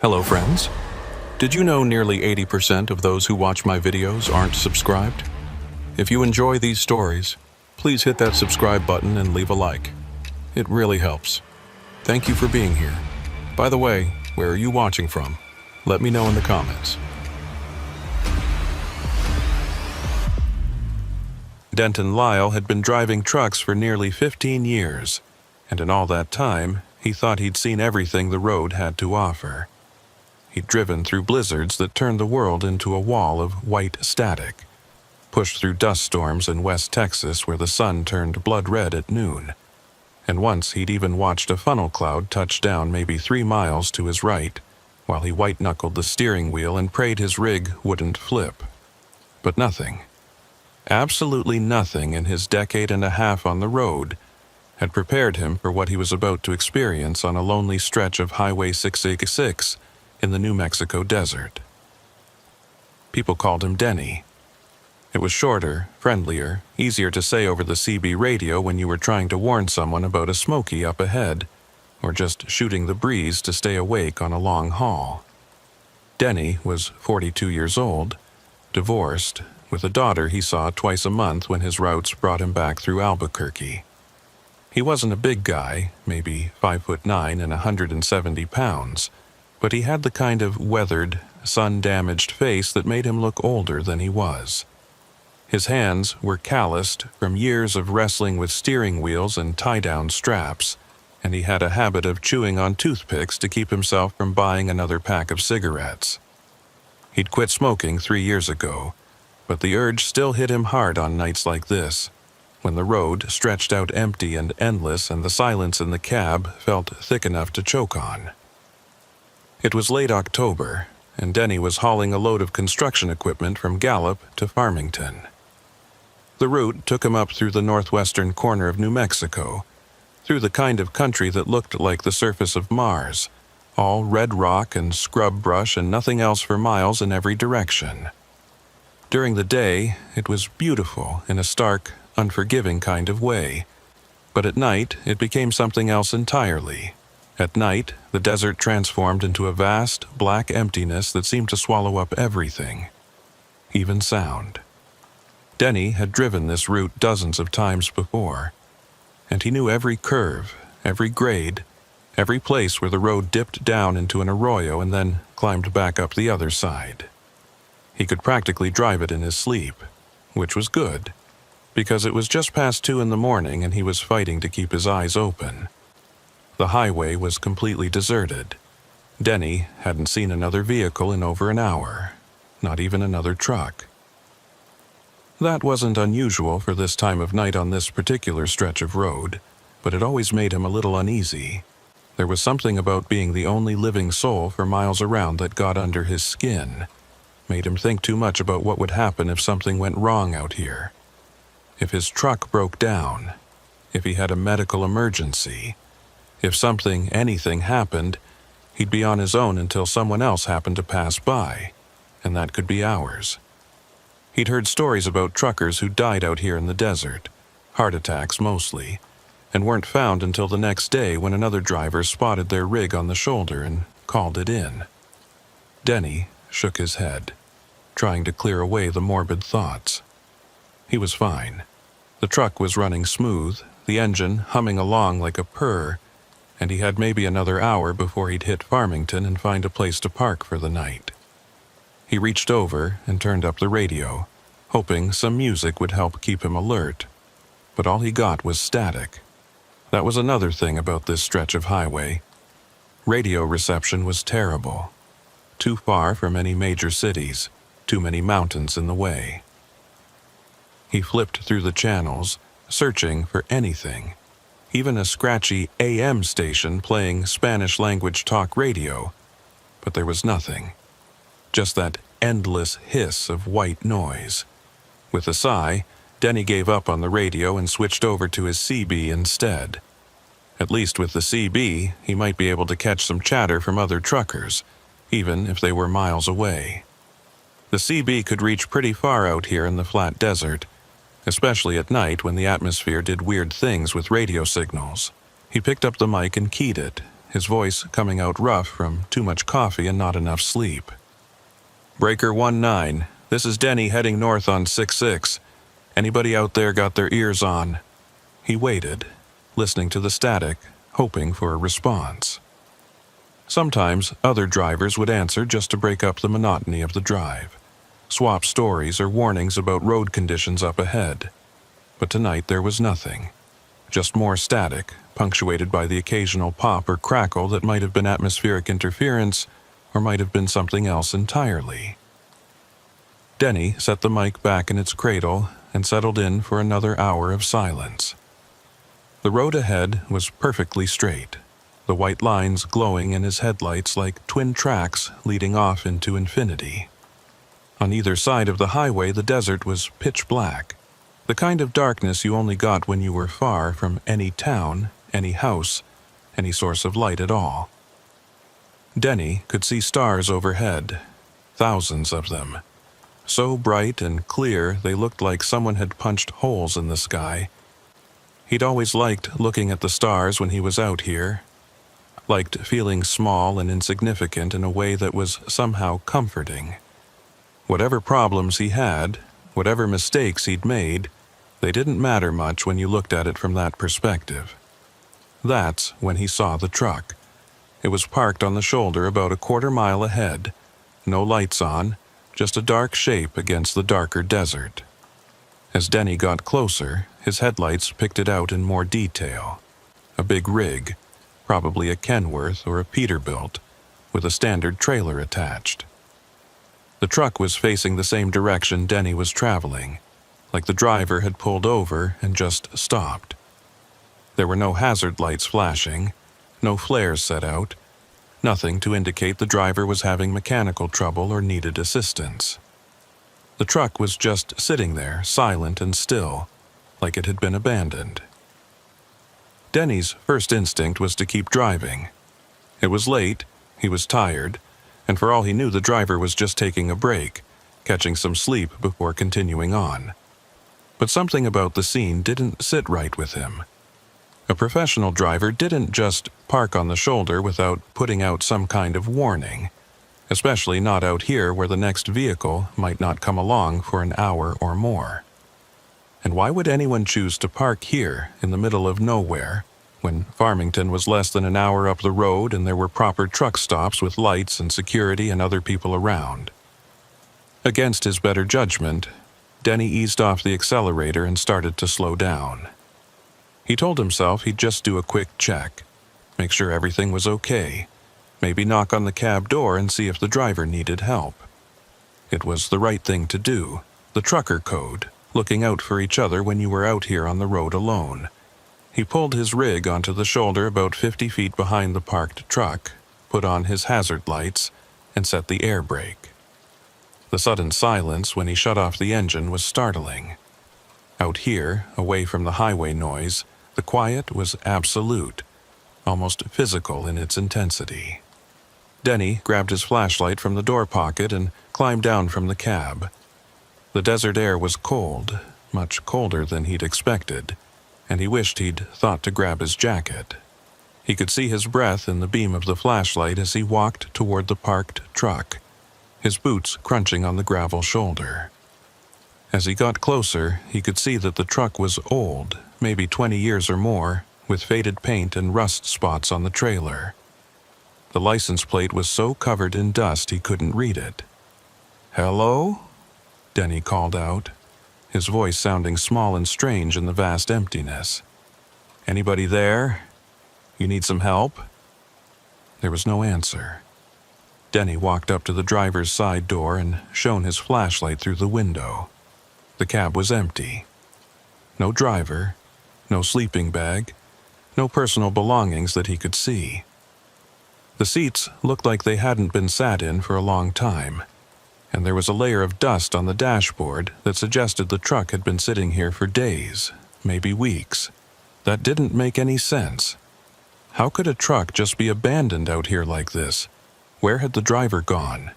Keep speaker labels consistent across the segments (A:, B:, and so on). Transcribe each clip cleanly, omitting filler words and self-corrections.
A: Hello friends. Did you know nearly 80% of those who watch my videos aren't subscribed? If you enjoy these stories, please hit that subscribe button and leave a like. It really helps. Thank you for being here. By the way, where are you watching from? Let me know in the comments. Denton Lyle had been driving trucks for nearly 15 years, and in all that time, he thought he'd seen everything the road had to offer. He'd driven through blizzards that turned the world into a wall of white static, pushed through dust storms in West Texas where the sun turned blood red at noon, and once he'd even watched a funnel cloud touch down maybe 3 miles to his right, while he white-knuckled the steering wheel and prayed his rig wouldn't flip. But nothing, absolutely nothing in his decade and a half on the road had prepared him for what he was about to experience on a lonely stretch of Highway 666 in the New Mexico desert. People called him Denny. It was shorter, friendlier, easier to say over the CB radio when you were trying to warn someone about a smoky up ahead, or just shooting the breeze to stay awake on a long haul. Denny was 42 years old, divorced, with a daughter he saw twice a month when his routes brought him back through Albuquerque. He wasn't a big guy, maybe 5'9" and 170 pounds, but he had the kind of weathered, sun-damaged face that made him look older than he was. His hands were calloused from years of wrestling with steering wheels and tie-down straps, and he had a habit of chewing on toothpicks to keep himself from buying another pack of cigarettes. He'd quit smoking 3 years ago, but the urge still hit him hard on nights like this, when the road stretched out empty and endless and the silence in the cab felt thick enough to choke on. It was late October, and Denny was hauling a load of construction equipment from Gallup to Farmington. The route took him up through the northwestern corner of New Mexico, through the kind of country that looked like the surface of Mars, all red rock and scrub brush and nothing else for miles in every direction. During the day, it was beautiful in a stark, unforgiving kind of way, but at night it became something else entirely. At night, the desert transformed into a vast, black emptiness that seemed to swallow up everything, even sound. Denny had driven this route dozens of times before, and he knew every curve, every grade, every place where the road dipped down into an arroyo and then climbed back up the other side. He could practically drive it in his sleep, which was good, because it was just past 2 in the morning and he was fighting to keep his eyes open. The highway was completely deserted. Denny hadn't seen another vehicle in over an hour, not even another truck. That wasn't unusual for this time of night on this particular stretch of road, but it always made him a little uneasy. There was something about being the only living soul for miles around that got under his skin, made him think too much about what would happen if something went wrong out here. If his truck broke down, if he had a medical emergency, if anything happened, he'd be on his own until someone else happened to pass by, and that could be hours. He'd heard stories about truckers who died out here in the desert, heart attacks mostly, and weren't found until the next day when another driver spotted their rig on the shoulder and called it in. Denny shook his head, trying to clear away the morbid thoughts. He was fine. The truck was running smooth, the engine humming along like a purr, and he had maybe another hour before he'd hit Farmington and find a place to park for the night. He reached over and turned up the radio, hoping some music would help keep him alert, but all he got was static. That was another thing about this stretch of highway. Radio reception was terrible. Too far from any major cities, too many mountains in the way. He flipped through the channels, searching for anything, even a scratchy AM station playing Spanish-language talk radio, but there was nothing. Just that endless hiss of white noise. With a sigh, Denny gave up on the radio and switched over to his CB instead. At least with the CB, he might be able to catch some chatter from other truckers, even if they were miles away. The CB could reach pretty far out here in the flat desert, especially at night when the atmosphere did weird things with radio signals. He picked up the mic and keyed it, his voice coming out rough from too much coffee and not enough sleep. "Breaker 19, this is Denny heading north on 66. Anybody out there got their ears on?" He waited, listening to the static, hoping for a response. Sometimes other drivers would answer just to break up the monotony of the drive, swap stories or warnings about road conditions up ahead. But tonight there was nothing, just more static, punctuated by the occasional pop or crackle that might have been atmospheric interference or might have been something else entirely. Denny set the mic back in its cradle and settled in for another hour of silence. The road ahead was perfectly straight, the white lines glowing in his headlights like twin tracks leading off into infinity. On either side of the highway, the desert was pitch black, the kind of darkness you only got when you were far from any town, any house, any source of light at all. Denny could see stars overhead, thousands of them, so bright and clear they looked like someone had punched holes in the sky. He'd always liked looking at the stars when he was out here, liked feeling small and insignificant in a way that was somehow comforting. Whatever problems he had, whatever mistakes he'd made, they didn't matter much when you looked at it from that perspective. That's when he saw the truck. It was parked on the shoulder about a quarter-mile ahead, no lights on, just a dark shape against the darker desert. As Denny got closer, his headlights picked it out in more detail. A big rig, probably a Kenworth or a Peterbilt, with a standard trailer attached. The truck was facing the same direction Denny was traveling, like the driver had pulled over and just stopped. There were no hazard lights flashing, no flares set out, nothing to indicate the driver was having mechanical trouble or needed assistance. The truck was just sitting there, silent and still, like it had been abandoned. Denny's first instinct was to keep driving. It was late, he was tired, and for all he knew the driver was just taking a break, catching some sleep before continuing on. But something about the scene didn't sit right with him. A professional driver didn't just park on the shoulder without putting out some kind of warning, especially not out here where the next vehicle might not come along for an hour or more. And why would anyone choose to park here in the middle of nowhere, when Farmington was less than an hour up the road and there were proper truck stops with lights and security and other people around? Against his better judgment, Denny eased off the accelerator and started to slow down. He told himself he'd just do a quick check, make sure everything was okay, maybe knock on the cab door and see if the driver needed help. It was the right thing to do, the trucker code, looking out for each other when you were out here on the road alone. He pulled his rig onto the shoulder about 50 feet behind the parked truck, put on his hazard lights, and set the air brake. The sudden silence when he shut off the engine was startling. Out here, away from the highway noise, the quiet was absolute, almost physical in its intensity. Denny grabbed his flashlight from the door pocket and climbed down from the cab. The desert air was cold, much colder than he'd expected, and he wished he'd thought to grab his jacket. He could see his breath in the beam of the flashlight as he walked toward the parked truck, his boots crunching on the gravel shoulder. As he got closer, he could see that the truck was old, maybe 20 years or more, with faded paint and rust spots on the trailer. The license plate was so covered in dust he couldn't read it. "Hello?" Denny called out, his voice sounding small and strange in the vast emptiness. "Anybody there? You need some help?" There was no answer. Denny walked up to the driver's side door and shone his flashlight through the window. The cab was empty. No driver, no sleeping bag, no personal belongings that he could see. The seats looked like they hadn't been sat in for a long time, and there was a layer of dust on the dashboard that suggested the truck had been sitting here for days, maybe weeks. That didn't make any sense. How could a truck just be abandoned out here like this? Where had the driver gone?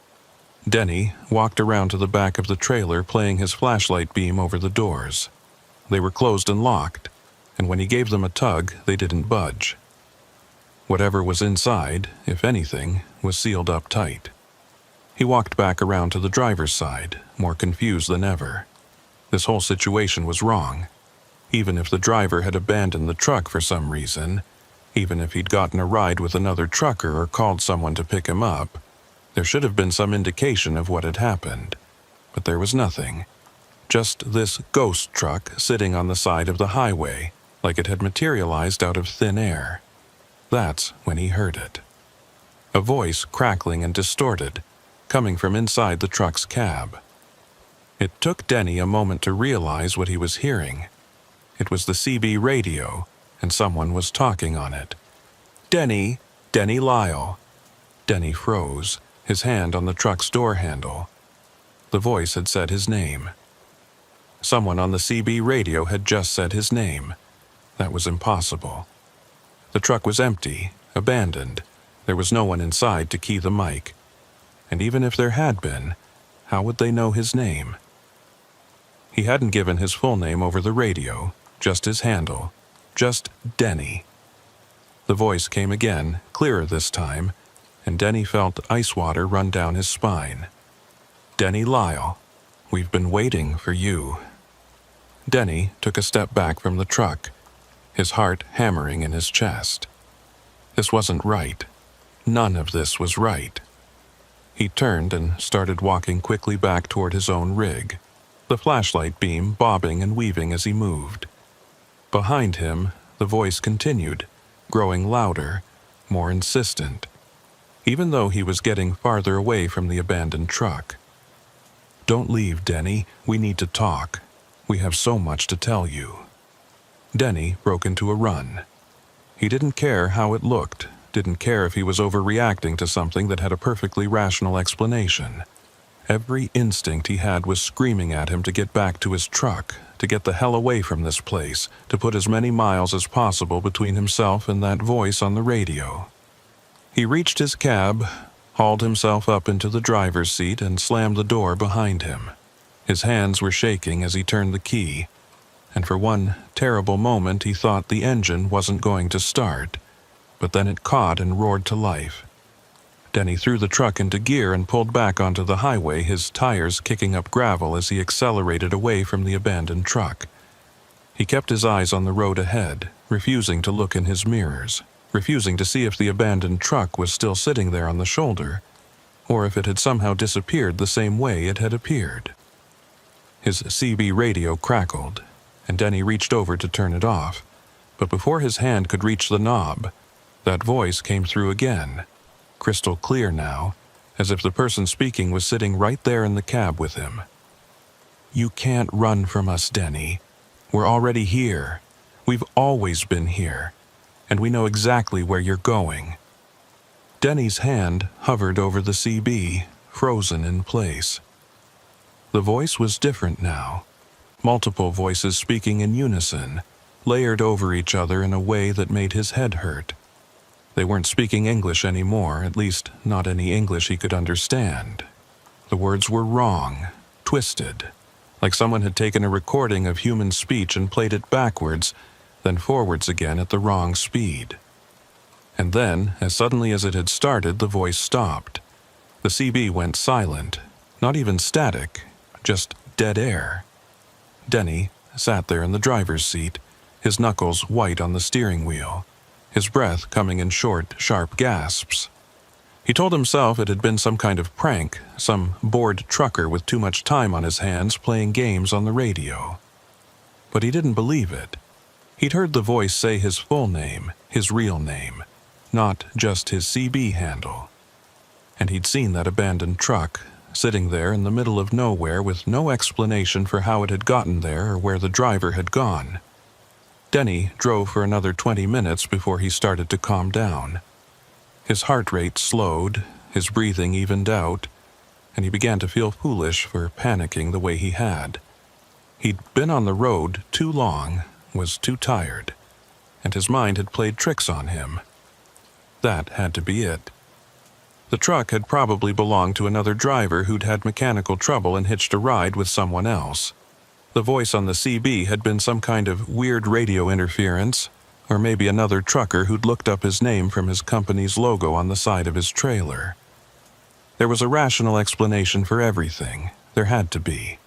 A: Denny walked around to the back of the trailer, playing his flashlight beam over the doors. They were closed and locked, and when he gave them a tug, they didn't budge. Whatever was inside, if anything, was sealed up tight. He walked back around to the driver's side, more confused than ever. This whole situation was wrong. Even if the driver had abandoned the truck for some reason, even if he'd gotten a ride with another trucker or called someone to pick him up, there should have been some indication of what had happened. But there was nothing. Just this ghost truck sitting on the side of the highway, like it had materialized out of thin air. That's when he heard it. A voice crackling and distorted, coming from inside the truck's cab. It took Denny a moment to realize what he was hearing. It was the CB radio, and someone was talking on it. "Denny, Denny Lyle." Denny froze, his hand on the truck's door handle. The voice had said his name. Someone on the CB radio had just said his name. That was impossible. The truck was empty, abandoned. There was no one inside to key the mic. And even if there had been, how would they know his name? He hadn't given his full name over the radio, just his handle, just Denny. The voice came again, clearer this time, and Denny felt ice water run down his spine. "Denny Lyle, we've been waiting for you." Denny took a step back from the truck, his heart hammering in his chest. This wasn't right. None of this was right. He turned and started walking quickly back toward his own rig, the flashlight beam bobbing and weaving as he moved. Behind him, the voice continued, growing louder, more insistent, even though he was getting farther away from the abandoned truck. "Don't leave, Denny. We need to talk. We have so much to tell you." Denny broke into a run. He didn't care how it looked, didn't care if he was overreacting to something that had a perfectly rational explanation. Every instinct he had was screaming at him to get back to his truck, to get the hell away from this place, to put as many miles as possible between himself and that voice on the radio. He reached his cab, hauled himself up into the driver's seat, and slammed the door behind him. His hands were shaking as he turned the key, and for one terrible moment he thought the engine wasn't going to start, but then it caught and roared to life. Denny threw the truck into gear and pulled back onto the highway, his tires kicking up gravel as he accelerated away from the abandoned truck. He kept his eyes on the road ahead, refusing to look in his mirrors, refusing to see if the abandoned truck was still sitting there on the shoulder, or if it had somehow disappeared the same way it had appeared. His CB radio crackled, and Denny reached over to turn it off, but before his hand could reach the knob, that voice came through again, crystal clear now, as if the person speaking was sitting right there in the cab with him. "You can't run from us, Denny. We're already here. We've always been here, and we know exactly where you're going." Denny's hand hovered over the CB, frozen in place. The voice was different now. Multiple voices speaking in unison, layered over each other in a way that made his head hurt. They weren't speaking English anymore, at least not any English he could understand. The words were wrong, twisted, like someone had taken a recording of human speech and played it backwards, then forwards again at the wrong speed. And then, as suddenly as it had started, the voice stopped. The CB went silent, not even static, just dead air. Denny sat there in the driver's seat, his knuckles white on the steering wheel, his breath coming in short, sharp gasps. He told himself it had been some kind of prank, some bored trucker with too much time on his hands playing games on the radio. But he didn't believe it. He'd heard the voice say his full name, his real name, not just his CB handle. And he'd seen that abandoned truck, sitting there in the middle of nowhere with no explanation for how it had gotten there or where the driver had gone. Denny drove for another 20 minutes before he started to calm down. His heart rate slowed, his breathing evened out, and he began to feel foolish for panicking the way he had. He'd been on the road too long, was too tired, and his mind had played tricks on him. That had to be it. The truck had probably belonged to another driver who'd had mechanical trouble and hitched a ride with someone else. The voice on the CB had been some kind of weird radio interference, or maybe another trucker who'd looked up his name from his company's logo on the side of his trailer. There was a rational explanation for everything. There had to be.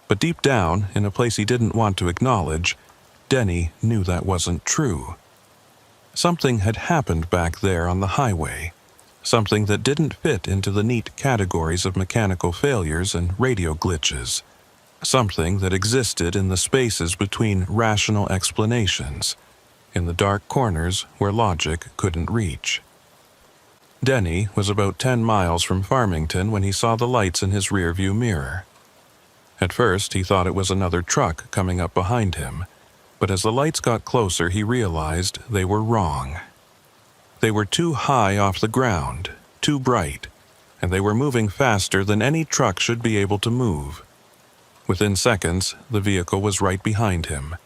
A: But deep down, in a place he didn't want to acknowledge, Denny knew that wasn't true. Something had happened back there on the highway, something that didn't fit into the neat categories of mechanical failures and radio glitches, something that existed in the spaces between rational explanations, in the dark corners where logic couldn't reach. Denny was about 10 miles from Farmington when he saw the lights in his rearview mirror. At first, he thought it was another truck coming up behind him, but as the lights got closer, he realized they were wrong. They were too high off the ground, too bright, and they were moving faster than any truck should be able to move. Within seconds, the vehicle was right behind him,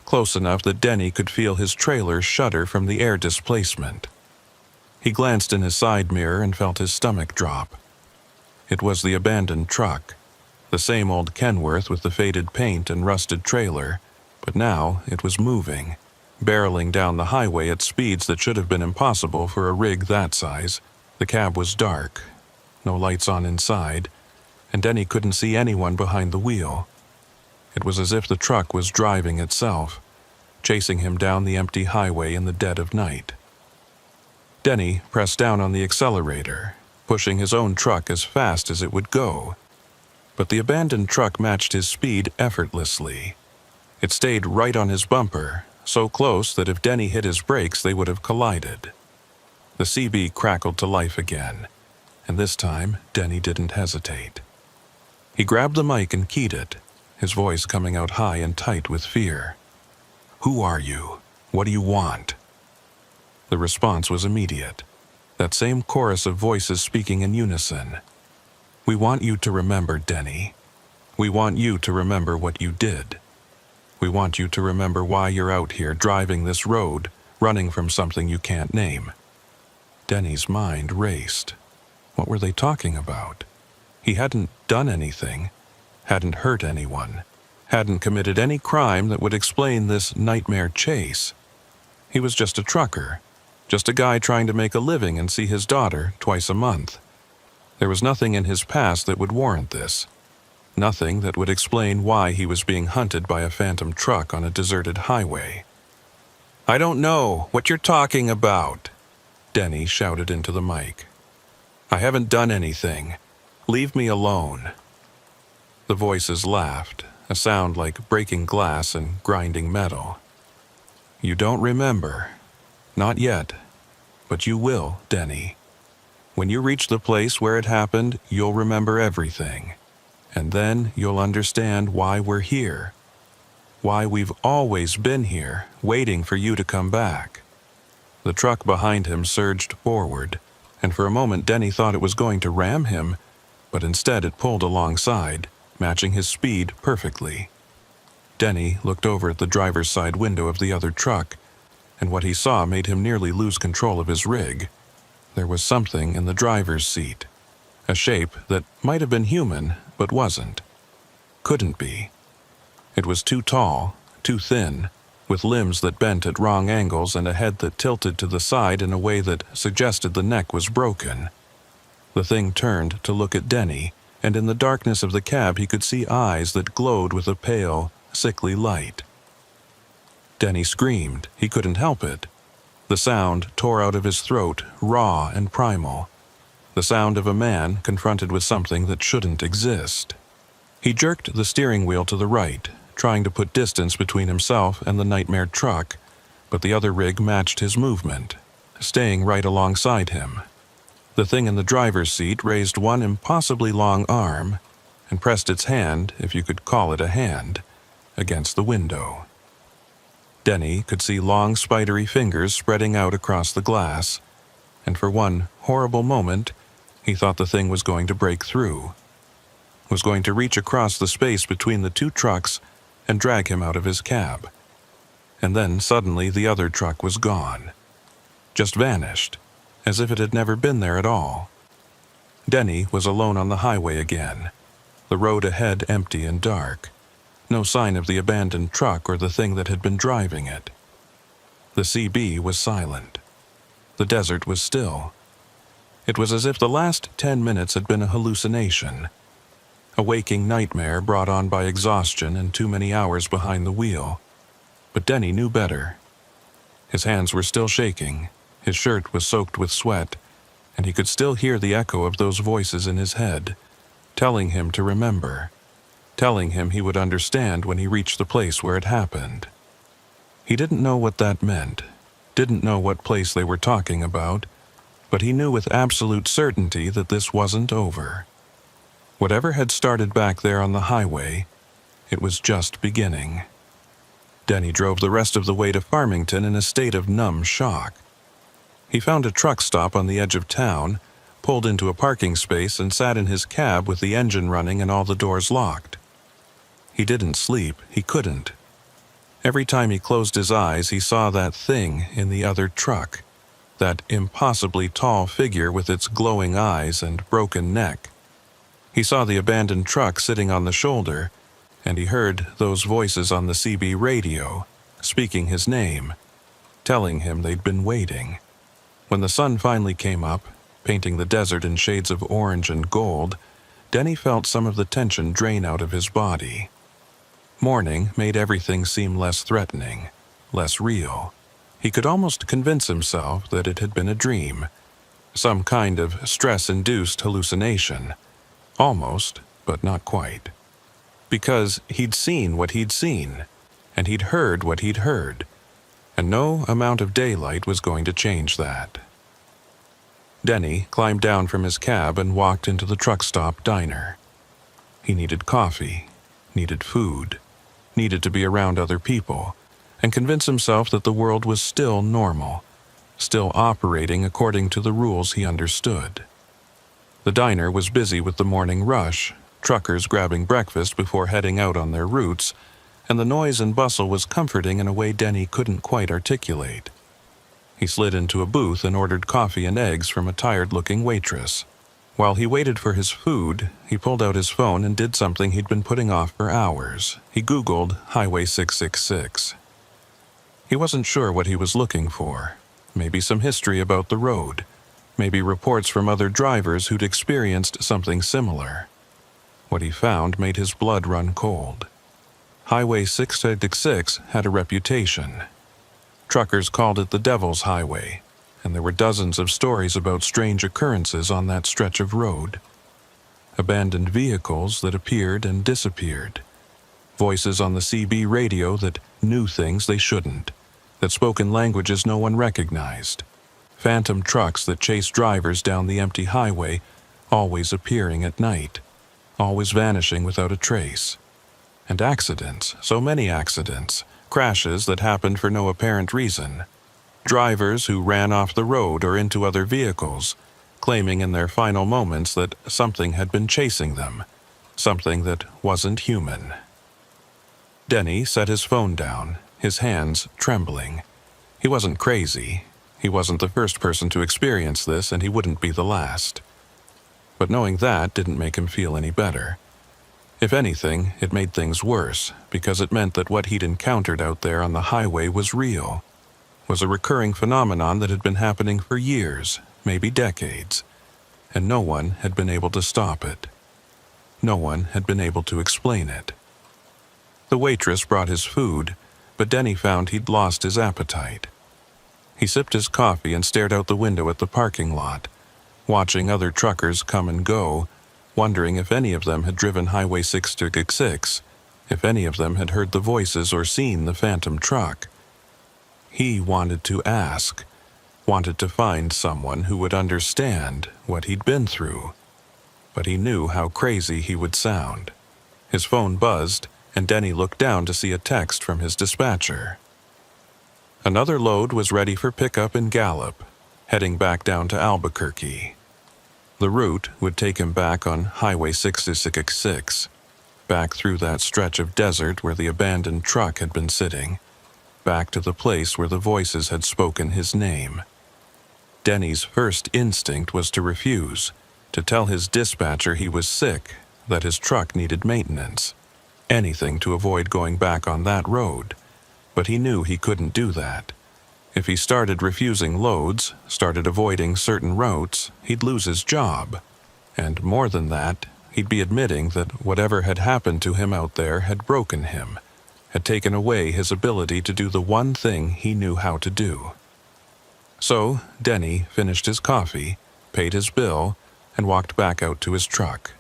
A: close enough that Denny could feel his trailer shudder from the air displacement. He glanced in his side mirror and felt his stomach drop. It was the abandoned truck, the same old Kenworth with the faded paint and rusted trailer, but now it was moving, barreling down the highway at speeds that should have been impossible for a rig that size. The cab was dark, no lights on inside, and Denny couldn't see anyone behind the wheel. It was as if the truck was driving itself, chasing him down the empty highway in the dead of night. Denny pressed down on the accelerator, pushing his own truck as fast as it would go. But the abandoned truck matched his speed effortlessly. It stayed right on his bumper, so close that if Denny hit his brakes, they would have collided. The CB crackled to life again, and this time Denny didn't hesitate. He grabbed the mic and keyed it, his voice coming out high and tight with fear. "Who are you? What do you want?" The response was immediate, that same chorus of voices speaking in unison. "We want you to remember, Denny. We want you to remember what you did. We want you to remember why you're out here driving this road, running from something you can't name." Denny's mind raced. What were they talking about? He hadn't done anything, hadn't hurt anyone, hadn't committed any crime that would explain this nightmare chase. He was just a trucker, just a guy trying to make a living and see his daughter twice a month. There was nothing in his past that would warrant this. Nothing that would explain why he was being hunted by a phantom truck on a deserted highway. "I don't know what you're talking about," Denny shouted into the mic. "I haven't done anything. Leave me alone." The voices laughed, a sound like breaking glass and grinding metal. "You don't remember. Not yet. But you will, Denny. When you reach the place where it happened, you'll remember everything. And then you'll understand why we're here. Why we've always been here, waiting for you to come back." The truck behind him surged forward, and for a moment Denny thought it was going to ram him, but instead it pulled alongside, matching his speed perfectly. Denny looked over at the driver's side window of the other truck, and what he saw made him nearly lose control of his rig. There was something in the driver's seat, a shape that might have been human, but wasn't. Couldn't be. It was too tall, too thin, with limbs that bent at wrong angles and a head that tilted to the side in a way that suggested the neck was broken. The thing turned to look at Denny, and in the darkness of the cab he could see eyes that glowed with a pale, sickly light. Denny screamed. He couldn't help it. The sound tore out of his throat, raw and primal. The sound of a man confronted with something that shouldn't exist. He jerked the steering wheel to the right, trying to put distance between himself and the nightmare truck, but the other rig matched his movement, staying right alongside him. The thing in the driver's seat raised one impossibly long arm and pressed its hand, if you could call it a hand, against the window. Denny could see long spidery fingers spreading out across the glass, and for one horrible moment, he thought the thing was going to break through, was going to reach across the space between the two trucks and drag him out of his cab. And then suddenly the other truck was gone, just vanished, as if it had never been there at all. Denny was alone on the highway again, the road ahead empty and dark. No sign of the abandoned truck or the thing that had been driving it. The CB was silent. The desert was still. It was as if the last 10 minutes had been a hallucination, a waking nightmare brought on by exhaustion and too many hours behind the wheel. But Denny knew better. His hands were still shaking, his shirt was soaked with sweat, and he could still hear the echo of those voices in his head, telling him to remember, telling him he would understand when he reached the place where it happened. He didn't know what that meant, didn't know what place they were talking about, but he knew with absolute certainty that this wasn't over. Whatever had started back there on the highway, it was just beginning. Denny drove the rest of the way to Farmington in a state of numb shock. He found a truck stop on the edge of town, pulled into a parking space, and sat in his cab with the engine running and all the doors locked. He didn't sleep, he couldn't. Every time he closed his eyes, he saw that thing in the other truck, that impossibly tall figure with its glowing eyes and broken neck. He saw the abandoned truck sitting on the shoulder, and he heard those voices on the CB radio, speaking his name, telling him they'd been waiting. When the sun finally came up, painting the desert in shades of orange and gold, Denny felt some of the tension drain out of his body. Morning made everything seem less threatening, less real. He could almost convince himself that it had been a dream, some kind of stress-induced hallucination. Almost, but not quite. Because he'd seen what he'd seen, and he'd heard what he'd heard, and no amount of daylight was going to change that. Denny climbed down from his cab and walked into the truck stop diner. He needed coffee, needed food, needed to be around other people, and convince himself that the world was still normal, still operating according to the rules he understood. The diner was busy with the morning rush, truckers grabbing breakfast before heading out on their routes, and the noise and bustle was comforting in a way Denny couldn't quite articulate. He slid into a booth and ordered coffee and eggs from a tired-looking waitress. While he waited for his food, he pulled out his phone and did something he'd been putting off for hours. He Googled Highway 666. He wasn't sure what he was looking for. Maybe some history about the road. Maybe reports from other drivers who'd experienced something similar. What he found made his blood run cold. Highway 666 had a reputation. Truckers called it the Devil's Highway, and there were dozens of stories about strange occurrences on that stretch of road. Abandoned vehicles that appeared and disappeared. Voices on the CB radio that knew things they shouldn't, that spoke in languages no one recognized. Phantom trucks that chased drivers down the empty highway, always appearing at night, always vanishing without a trace. And accidents, so many accidents, crashes that happened for no apparent reason. Drivers who ran off the road or into other vehicles, claiming in their final moments that something had been chasing them, something that wasn't human. Denny set his phone down, his hands trembling. He wasn't crazy. He wasn't the first person to experience this, and he wouldn't be the last. But knowing that didn't make him feel any better. If anything, it made things worse, because it meant that what he'd encountered out there on the highway was real, was a recurring phenomenon that had been happening for years, maybe decades, and no one had been able to stop it. No one had been able to explain it. The waitress brought his food, but Denny found he'd lost his appetite. He sipped his coffee and stared out the window at the parking lot, watching other truckers come and go, wondering if any of them had driven Highway 666, if any of them had heard the voices or seen the phantom truck. He wanted to ask, wanted to find someone who would understand what he'd been through. But he knew how crazy he would sound. His phone buzzed, and Denny looked down to see a text from his dispatcher. Another load was ready for pickup in Gallup, heading back down to Albuquerque. The route would take him back on Highway 666, back through that stretch of desert where the abandoned truck had been sitting, back to the place where the voices had spoken his name. Denny's first instinct was to refuse, to tell his dispatcher he was sick, that his truck needed maintenance, anything to avoid going back on that road. But he knew he couldn't do that. If he started refusing loads, started avoiding certain routes, he'd lose his job. And more than that, he'd be admitting that whatever had happened to him out there had broken him, had taken away his ability to do the one thing he knew how to do. So, Denny finished his coffee, paid his bill, and walked back out to his truck.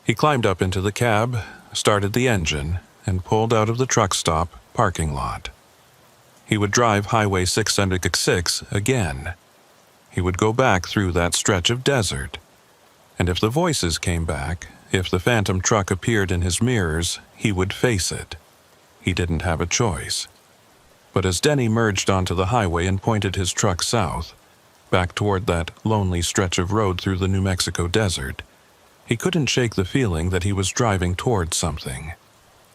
A: He climbed up into the cab, started the engine, and pulled out of the truck stop parking lot. He would drive Highway 606 again. He would go back through that stretch of desert. And if the voices came back, if the phantom truck appeared in his mirrors, he would face it. He didn't have a choice. But as Denny merged onto the highway and pointed his truck south, back toward that lonely stretch of road through the New Mexico desert, he couldn't shake the feeling that he was driving toward something.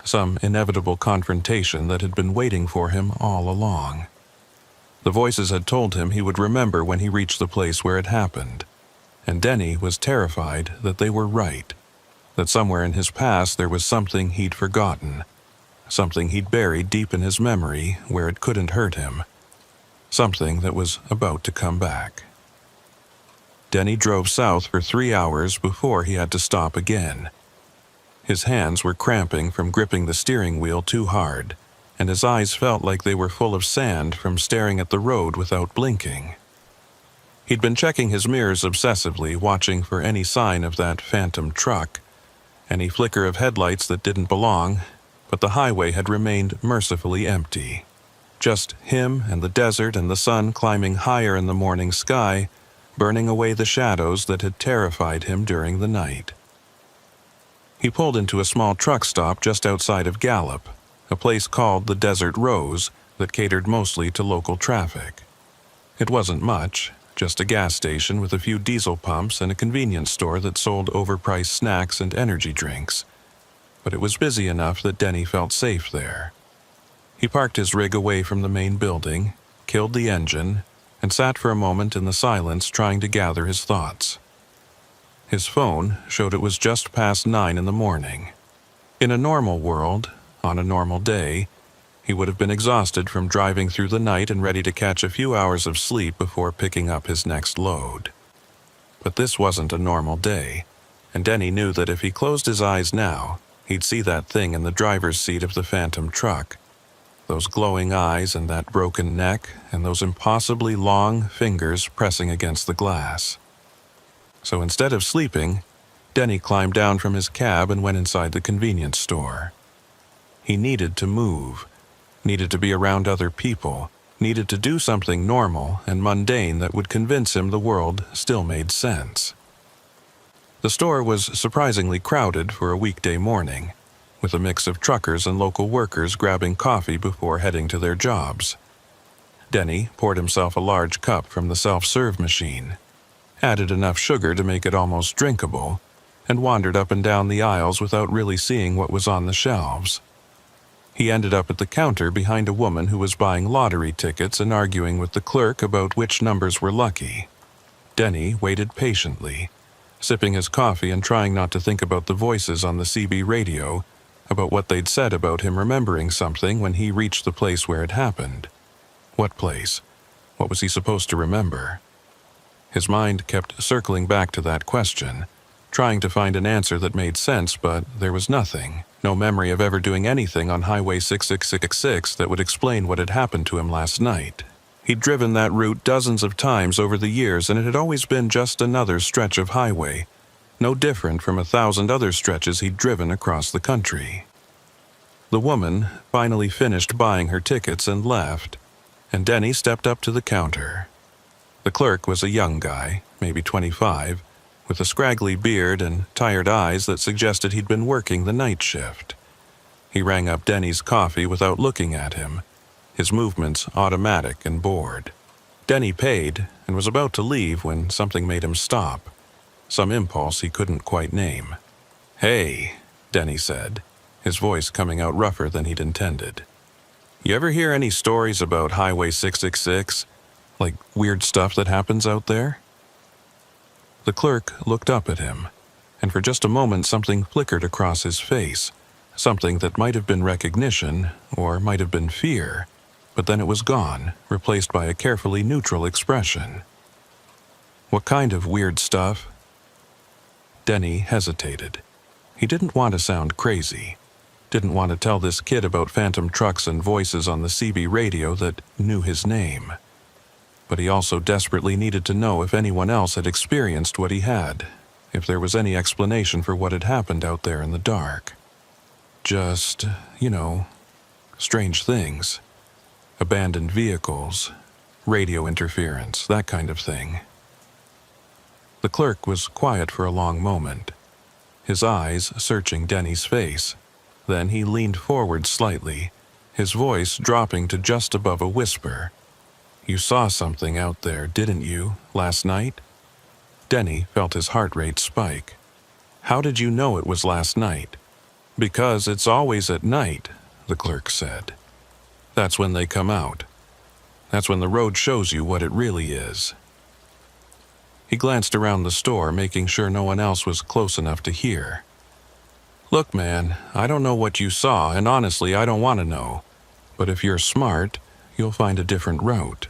A: Some inevitable confrontation that had been waiting for him all along. The voices had told him he would remember when he reached the place where it happened, and Denny was terrified that they were right, that somewhere in his past there was something he'd forgotten, something he'd buried deep in his memory where it couldn't hurt him, something that was about to come back. Denny drove south for 3 hours before he had to stop again. His hands were cramping from gripping the steering wheel too hard, and his eyes felt like they were full of sand from staring at the road without blinking. He'd been checking his mirrors obsessively, watching for any sign of that phantom truck, any flicker of headlights that didn't belong, but the highway had remained mercifully empty. Just him and the desert and the sun climbing higher in the morning sky, burning away the shadows that had terrified him during the night. He pulled into a small truck stop just outside of Gallup, a place called the Desert Rose that catered mostly to local traffic. It wasn't much, just a gas station with a few diesel pumps and a convenience store that sold overpriced snacks and energy drinks. But it was busy enough that Denny felt safe there. He parked his rig away from the main building, killed the engine, and sat for a moment in the silence trying to gather his thoughts. His phone showed it was just past 9 in the morning. In a normal world, on a normal day, he would have been exhausted from driving through the night and ready to catch a few hours of sleep before picking up his next load. But this wasn't a normal day, and Denny knew that if he closed his eyes now, he'd see that thing in the driver's seat of the phantom truck. Those glowing eyes and that broken neck and those impossibly long fingers pressing against the glass. So instead of sleeping, Denny climbed down from his cab and went inside the convenience store. He needed to move, needed to be around other people, needed to do something normal and mundane that would convince him the world still made sense. The store was surprisingly crowded for a weekday morning, with a mix of truckers and local workers grabbing coffee before heading to their jobs. Denny poured himself a large cup from the self-serve machine, added enough sugar to make it almost drinkable, and wandered up and down the aisles without really seeing what was on the shelves. He ended up at the counter behind a woman who was buying lottery tickets and arguing with the clerk about which numbers were lucky. Denny waited patiently, sipping his coffee and trying not to think about the voices on the CB radio, about what they'd said about him remembering something when he reached the place where it happened. What place? What was he supposed to remember? His mind kept circling back to that question, trying to find an answer that made sense, but there was nothing, no memory of ever doing anything on Highway 666 that would explain what had happened to him last night. He'd driven that route dozens of times over the years, and it had always been just another stretch of highway, no different from 1,000 other stretches he'd driven across the country. The woman finally finished buying her tickets and left, and Denny stepped up to the counter. The clerk was a young guy, maybe 25, with a scraggly beard and tired eyes that suggested he'd been working the night shift. He rang up Denny's coffee without looking at him, his movements automatic and bored. Denny paid and was about to leave when something made him stop, some impulse he couldn't quite name. "Hey," Denny said, his voice coming out rougher than he'd intended. "You ever hear any stories about Highway 666? Like weird stuff that happens out there?" The clerk looked up at him, and for just a moment something flickered across his face, something that might have been recognition or might have been fear, but then it was gone, replaced by a carefully neutral expression. What kind of weird stuff? Denny hesitated. He didn't want to sound crazy. Didn't want to tell this kid about phantom trucks and voices on the CB radio that knew his name. But he also desperately needed to know if anyone else had experienced what he had, if there was any explanation for what had happened out there in the dark. Just, strange things. Abandoned vehicles, radio interference, that kind of thing. The clerk was quiet for a long moment, his eyes searching Denny's face. Then he leaned forward slightly, his voice dropping to just above a whisper. "You saw something out there, didn't you, last night?" Denny felt his heart rate spike. "How did you know it was last night?" "Because it's always at night," the clerk said. "That's when they come out. That's when the road shows you what it really is." He glanced around the store, making sure no one else was close enough to hear. "Look, man, I don't know what you saw, and honestly, I don't want to know. But if you're smart, you'll find a different route.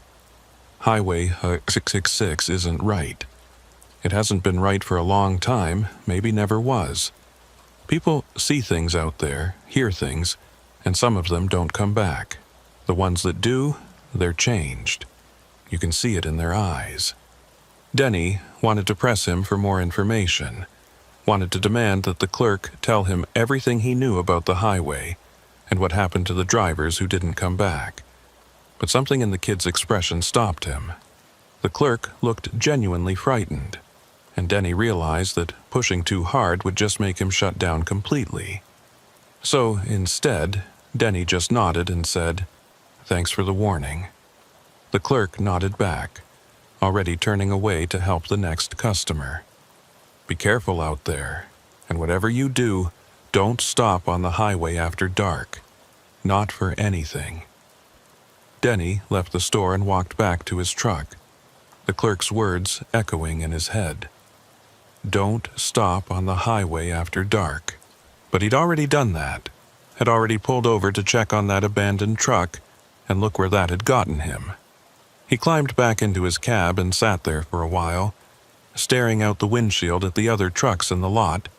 A: Highway 666 isn't right. It hasn't been right for a long time, maybe never was. People see things out there, hear things, and some of them don't come back. The ones that do, they're changed. You can see it in their eyes." Denny wanted to press him for more information, wanted to demand that the clerk tell him everything he knew about the highway and what happened to the drivers who didn't come back. But something in the kid's expression stopped him. The clerk looked genuinely frightened, and Denny realized that pushing too hard would just make him shut down completely. So instead, Denny just nodded and said, "Thanks for the warning." The clerk nodded back, already turning away to help the next customer. "Be careful out there, and whatever you do, don't stop on the highway after dark. Not for anything." Denny left the store and walked back to his truck, the clerk's words echoing in his head. Don't stop on the highway after dark. But he'd already done that, had already pulled over to check on that abandoned truck, and look where that had gotten him. He climbed back into his cab and sat there for a while, staring out the windshield at the other trucks in the lot,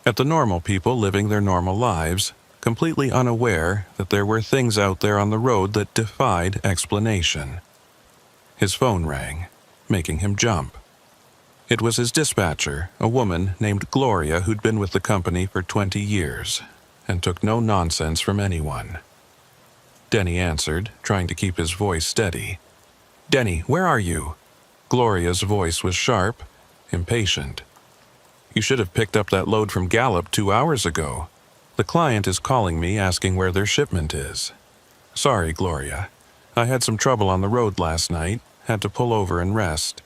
A: at the normal people living their normal lives, completely unaware that there were things out there on the road that defied explanation. His phone rang, making him jump. It was his dispatcher, a woman named Gloria who'd been with the company for 20 years, and took no nonsense from anyone. Denny answered, trying to keep his voice steady. "Denny, where are you?" Gloria's voice was sharp, impatient. "You should have picked up that load from Gallup 2 hours ago. The client is calling me asking where their shipment is." "Sorry, Gloria. I had some trouble on the road last night, had to pull over and rest.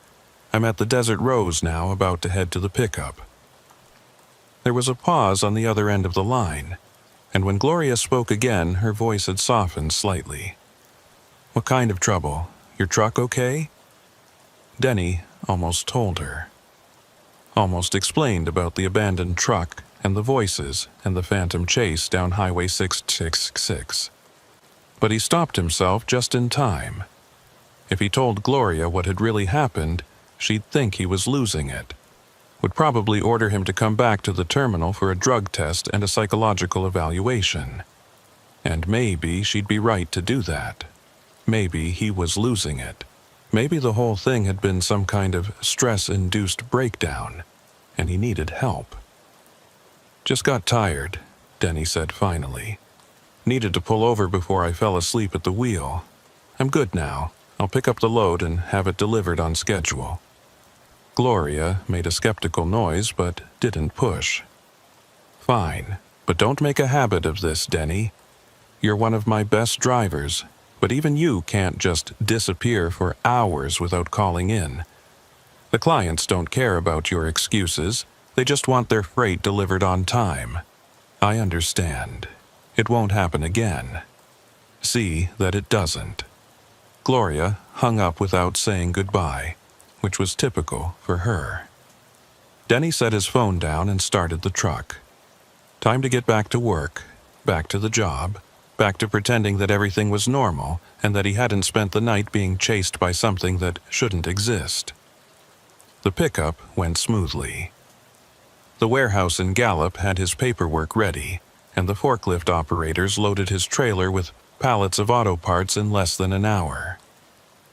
A: I'm at the Desert Rose now, about to head to the pickup." There was a pause on the other end of the line, and when Gloria spoke again, her voice had softened slightly. "What kind of trouble? Your truck okay?" Denny almost told her. Almost explained about the abandoned truck and the voices and the phantom chase down Highway 666. But he stopped himself just in time. If he told Gloria what had really happened, she'd think he was losing it. Would probably order him to come back to the terminal for a drug test and a psychological evaluation. And maybe she'd be right to do that. Maybe he was losing it. Maybe the whole thing had been some kind of stress-induced breakdown, and he needed help. "Just got tired," Denny said finally. "Needed to pull over before I fell asleep at the wheel. I'm good now. I'll pick up the load and have it delivered on schedule." Gloria made a skeptical noise but didn't push. "Fine, but don't make a habit of this, Denny. You're one of my best drivers, but even you can't just disappear for hours without calling in. The clients don't care about your excuses. They just want their freight delivered on time. I understand. It won't happen again. See that it doesn't." Gloria hung up without saying goodbye, which was typical for her. Denny set his phone down and started the truck. Time to get back to work, back to the job, back to pretending that everything was normal and that he hadn't spent the night being chased by something that shouldn't exist. The pickup went smoothly. The warehouse in Gallup had his paperwork ready, and the forklift operators loaded his trailer with pallets of auto parts in less than an hour.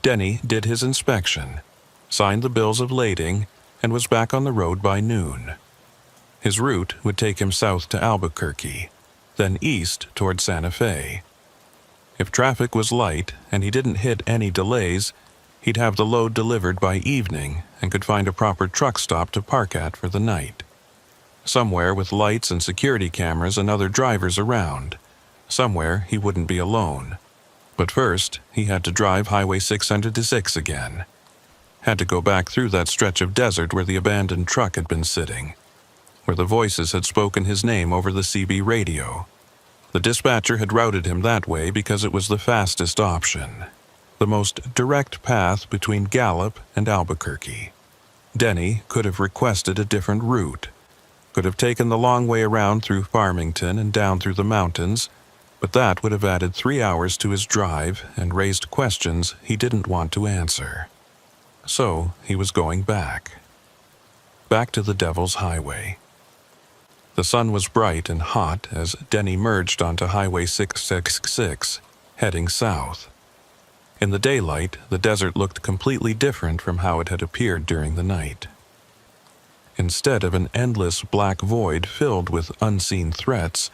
A: Denny did his inspection, signed the bills of lading, and was back on the road by noon. His route would take him south to Albuquerque, then east toward Santa Fe. If traffic was light and he didn't hit any delays, he'd have the load delivered by evening and could find a proper truck stop to park at for the night. Somewhere with lights and security cameras and other drivers around. Somewhere he wouldn't be alone. But first, he had to drive Highway 606 again. Had to go back through that stretch of desert where the abandoned truck had been sitting, where the voices had spoken his name over the CB radio. The dispatcher had routed him that way because it was the fastest option, the most direct path between Gallup and Albuquerque. Denny could have requested a different route, could have taken the long way around through Farmington and down through the mountains, but that would have added 3 hours to his drive and raised questions he didn't want to answer. So he was going back to the Devil's Highway. The sun was bright and hot as Denny merged onto Highway 666, heading south. In the daylight, the desert looked completely different from how it had appeared during the night. Instead of an endless black void filled with unseen threats,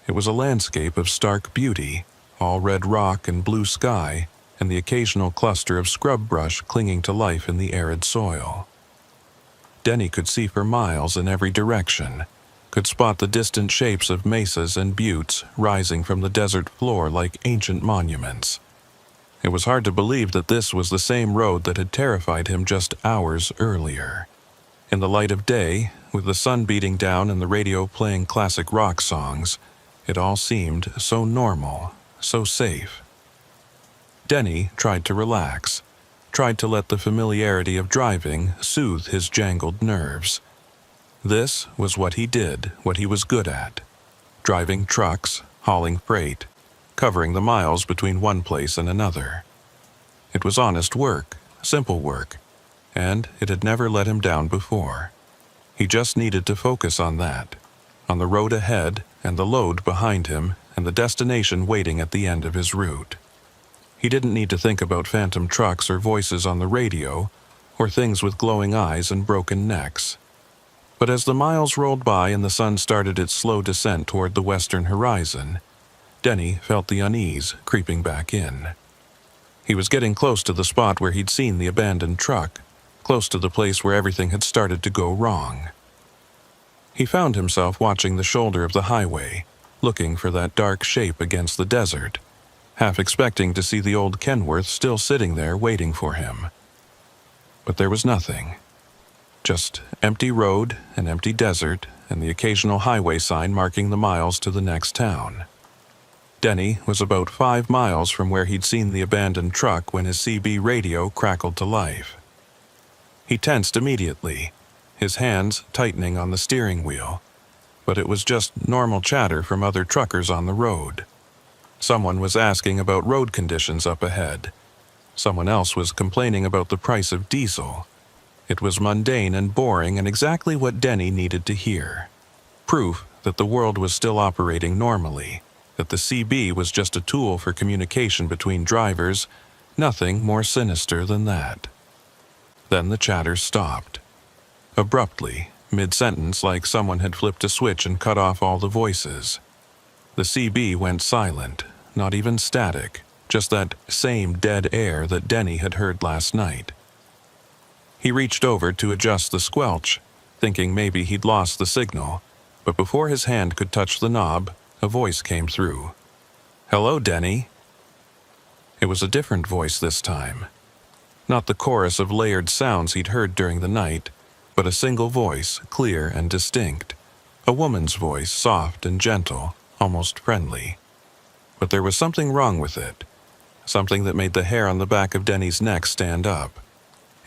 A: it was a landscape of stark beauty, all red rock and blue sky, and the occasional cluster of scrub brush clinging to life in the arid soil. Denny could see for miles in every direction, could spot the distant shapes of mesas and buttes rising from the desert floor like ancient monuments. It was hard to believe that this was the same road that had terrified him just hours earlier. In the light of day, with the sun beating down and the radio playing classic rock songs, it all seemed so normal, so safe. Denny tried to relax, tried to let the familiarity of driving soothe his jangled nerves. This was what he did, what he was good at. Driving trucks, hauling freight, covering the miles between one place and another. It was honest work, simple work, and it had never let him down before. He just needed to focus on that, on the road ahead and the load behind him and the destination waiting at the end of his route. He didn't need to think about phantom trucks or voices on the radio, or things with glowing eyes and broken necks. But as the miles rolled by and the sun started its slow descent toward the western horizon, Denny felt the unease creeping back in. He was getting close to the spot where he'd seen the abandoned truck, close to the place where everything had started to go wrong. He found himself watching the shoulder of the highway, looking for that dark shape against the desert, half expecting to see the old Kenworth still sitting there waiting for him. But there was nothing. Just empty road, an empty desert, and the occasional highway sign marking the miles to the next town. Denny was about 5 miles from where he'd seen the abandoned truck when his CB radio crackled to life. He tensed immediately, his hands tightening on the steering wheel, but it was just normal chatter from other truckers on the road. Someone was asking about road conditions up ahead. Someone else was complaining about the price of diesel. It was mundane and boring and exactly what Denny needed to hear. Proof that the world was still operating normally, that the CB was just a tool for communication between drivers, nothing more sinister than that. Then the chatter stopped. Abruptly, mid-sentence, like someone had flipped a switch and cut off all the voices. The CB went silent, not even static, just that same dead air that Denny had heard last night. He reached over to adjust the squelch, thinking maybe he'd lost the signal, but before his hand could touch the knob, a voice came through. "Hello, Denny." It was a different voice this time. Not the chorus of layered sounds he'd heard during the night, but a single voice, clear and distinct. A woman's voice, soft and gentle, almost friendly. But there was something wrong with it, something that made the hair on the back of Denny's neck stand up.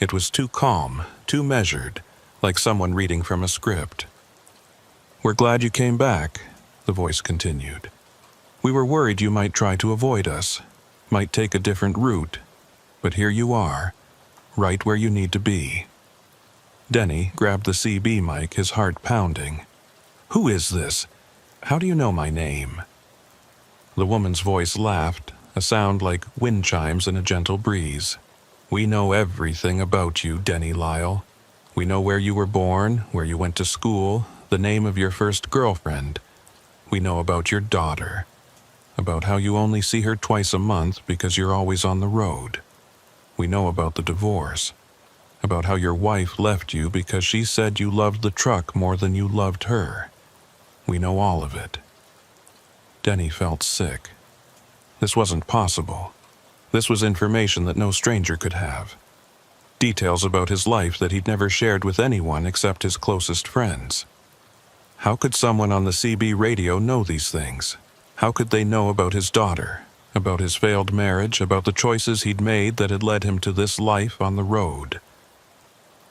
A: It was too calm, too measured, like someone reading from a script. "We're glad you came back," the voice continued. We were worried you might try to avoid us, might take a different route, but here you are, right where you need to be." Denny grabbed the CB mic, his heart pounding. "Who is this? How do you know my name?" The woman's voice laughed, a sound like wind chimes in a gentle breeze. "We know everything about you, Denny Lyle. We know where you were born, where you went to school, the name of your first girlfriend. We know about your daughter, about how you only see her twice a month because you're always on the road. We know about the divorce, about how your wife left you because she said you loved the truck more than you loved her. We know all of it." Denny felt sick. This wasn't possible. This was information that no stranger could have. Details about his life that he'd never shared with anyone except his closest friends. How could someone on the CB radio know these things? How could they know about his daughter, about his failed marriage, about the choices he'd made that had led him to this life on the road?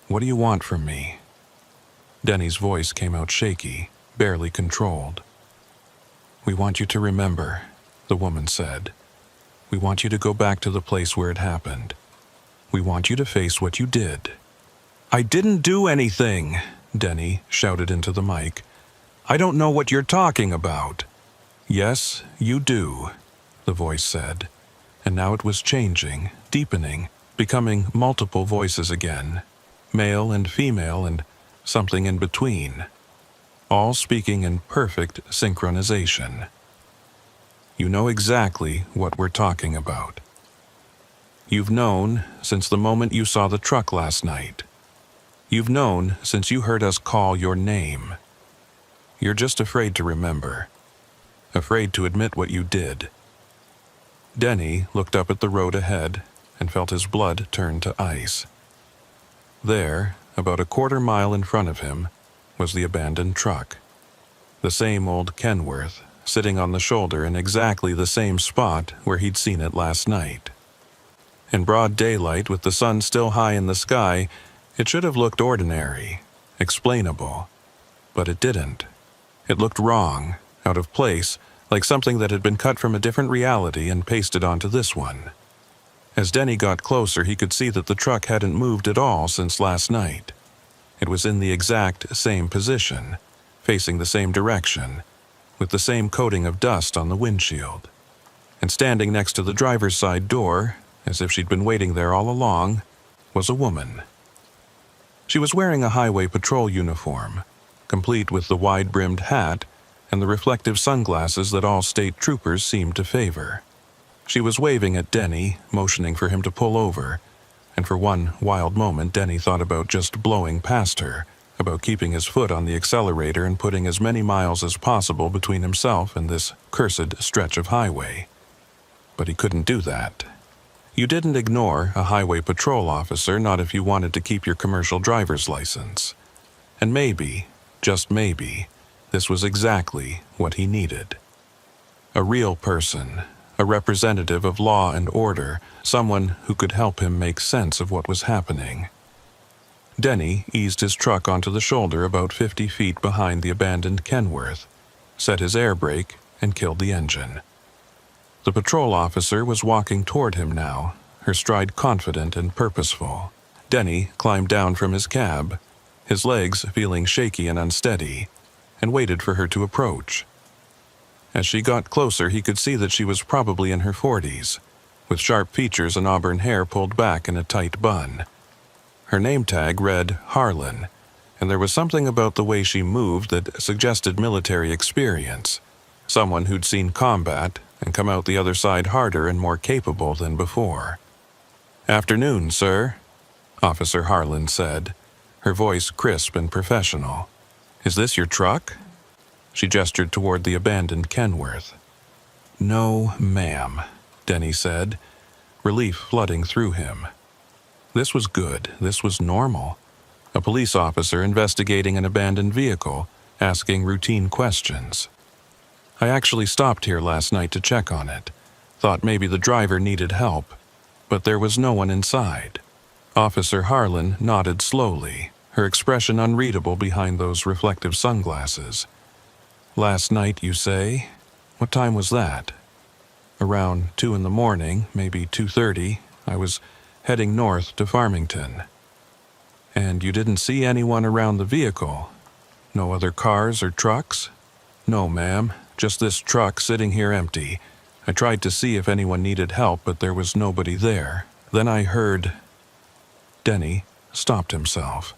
A: "What do you want from me?" Denny's voice came out shaky, barely controlled. "We want you to remember," the woman said. "We want you to go back to the place where it happened. We want you to face what you did." "I didn't do anything," Denny shouted into the mic. "I don't know what you're talking about." "Yes, you do," the voice said, and now it was changing, deepening, becoming multiple voices again, male and female and something in between, all speaking in perfect synchronization. "You know exactly what we're talking about. You've known since the moment you saw the truck last night. You've known since you heard us call your name. You're just afraid to remember, afraid to admit what you did." Denny looked up at the road ahead and felt his blood turn to ice. There, about a quarter-mile in front of him, was the abandoned truck. The same old Kenworth, sitting on the shoulder in exactly the same spot where he'd seen it last night. In broad daylight, with the sun still high in the sky, it should have looked ordinary, explainable. But it didn't. It looked wrong, out of place, like something that had been cut from a different reality and pasted onto this one. As Denny got closer, he could see that the truck hadn't moved at all since last night. It was in the exact same position, facing the same direction, with the same coating of dust on the windshield. And standing next to the driver's side door, as if she'd been waiting there all along, was a woman. She was wearing a highway patrol uniform, complete with the wide-brimmed hat and the reflective sunglasses that all state troopers seemed to favor. She was waving at Denny, motioning for him to pull over, and for one wild moment Denny thought about just blowing past her, about keeping his foot on the accelerator and putting as many miles as possible between himself and this cursed stretch of highway. But he couldn't do that. You didn't ignore a highway patrol officer, not if you wanted to keep your commercial driver's license. And maybe, just maybe, this was exactly what he needed. A real person, a representative of law and order, someone who could help him make sense of what was happening. Denny eased his truck onto the shoulder about 50 feet behind the abandoned Kenworth, set his air brake, and killed the engine. The patrol officer was walking toward him now, her stride confident and purposeful. Denny climbed down from his cab, his legs feeling shaky and unsteady, and waited for her to approach. As she got closer, he could see that she was probably in her 40s, with sharp features and auburn hair pulled back in a tight bun. Her name tag read Harlan, and there was something about the way she moved that suggested military experience, someone who'd seen combat and come out the other side harder and more capable than before. "Afternoon, sir," Officer Harlan said, her voice crisp and professional. "Is this your truck?" She gestured toward the abandoned Kenworth. "No, ma'am," Denny said, relief flooding through him. This was good. This was normal. A police officer investigating an abandoned vehicle, asking routine questions. "I actually stopped here last night to check on it. Thought maybe the driver needed help, but there was no one inside." Officer Harlan nodded slowly, her expression unreadable behind those reflective sunglasses. "Last night, you say?" What time was that? Around 2 in the morning, maybe 2:30, I was heading north to Farmington. And you didn't see anyone around the vehicle? No other cars or trucks? No, ma'am, just this truck sitting here empty. I tried to see if anyone needed help, but there was nobody there. Then I heard... Denny stopped himself.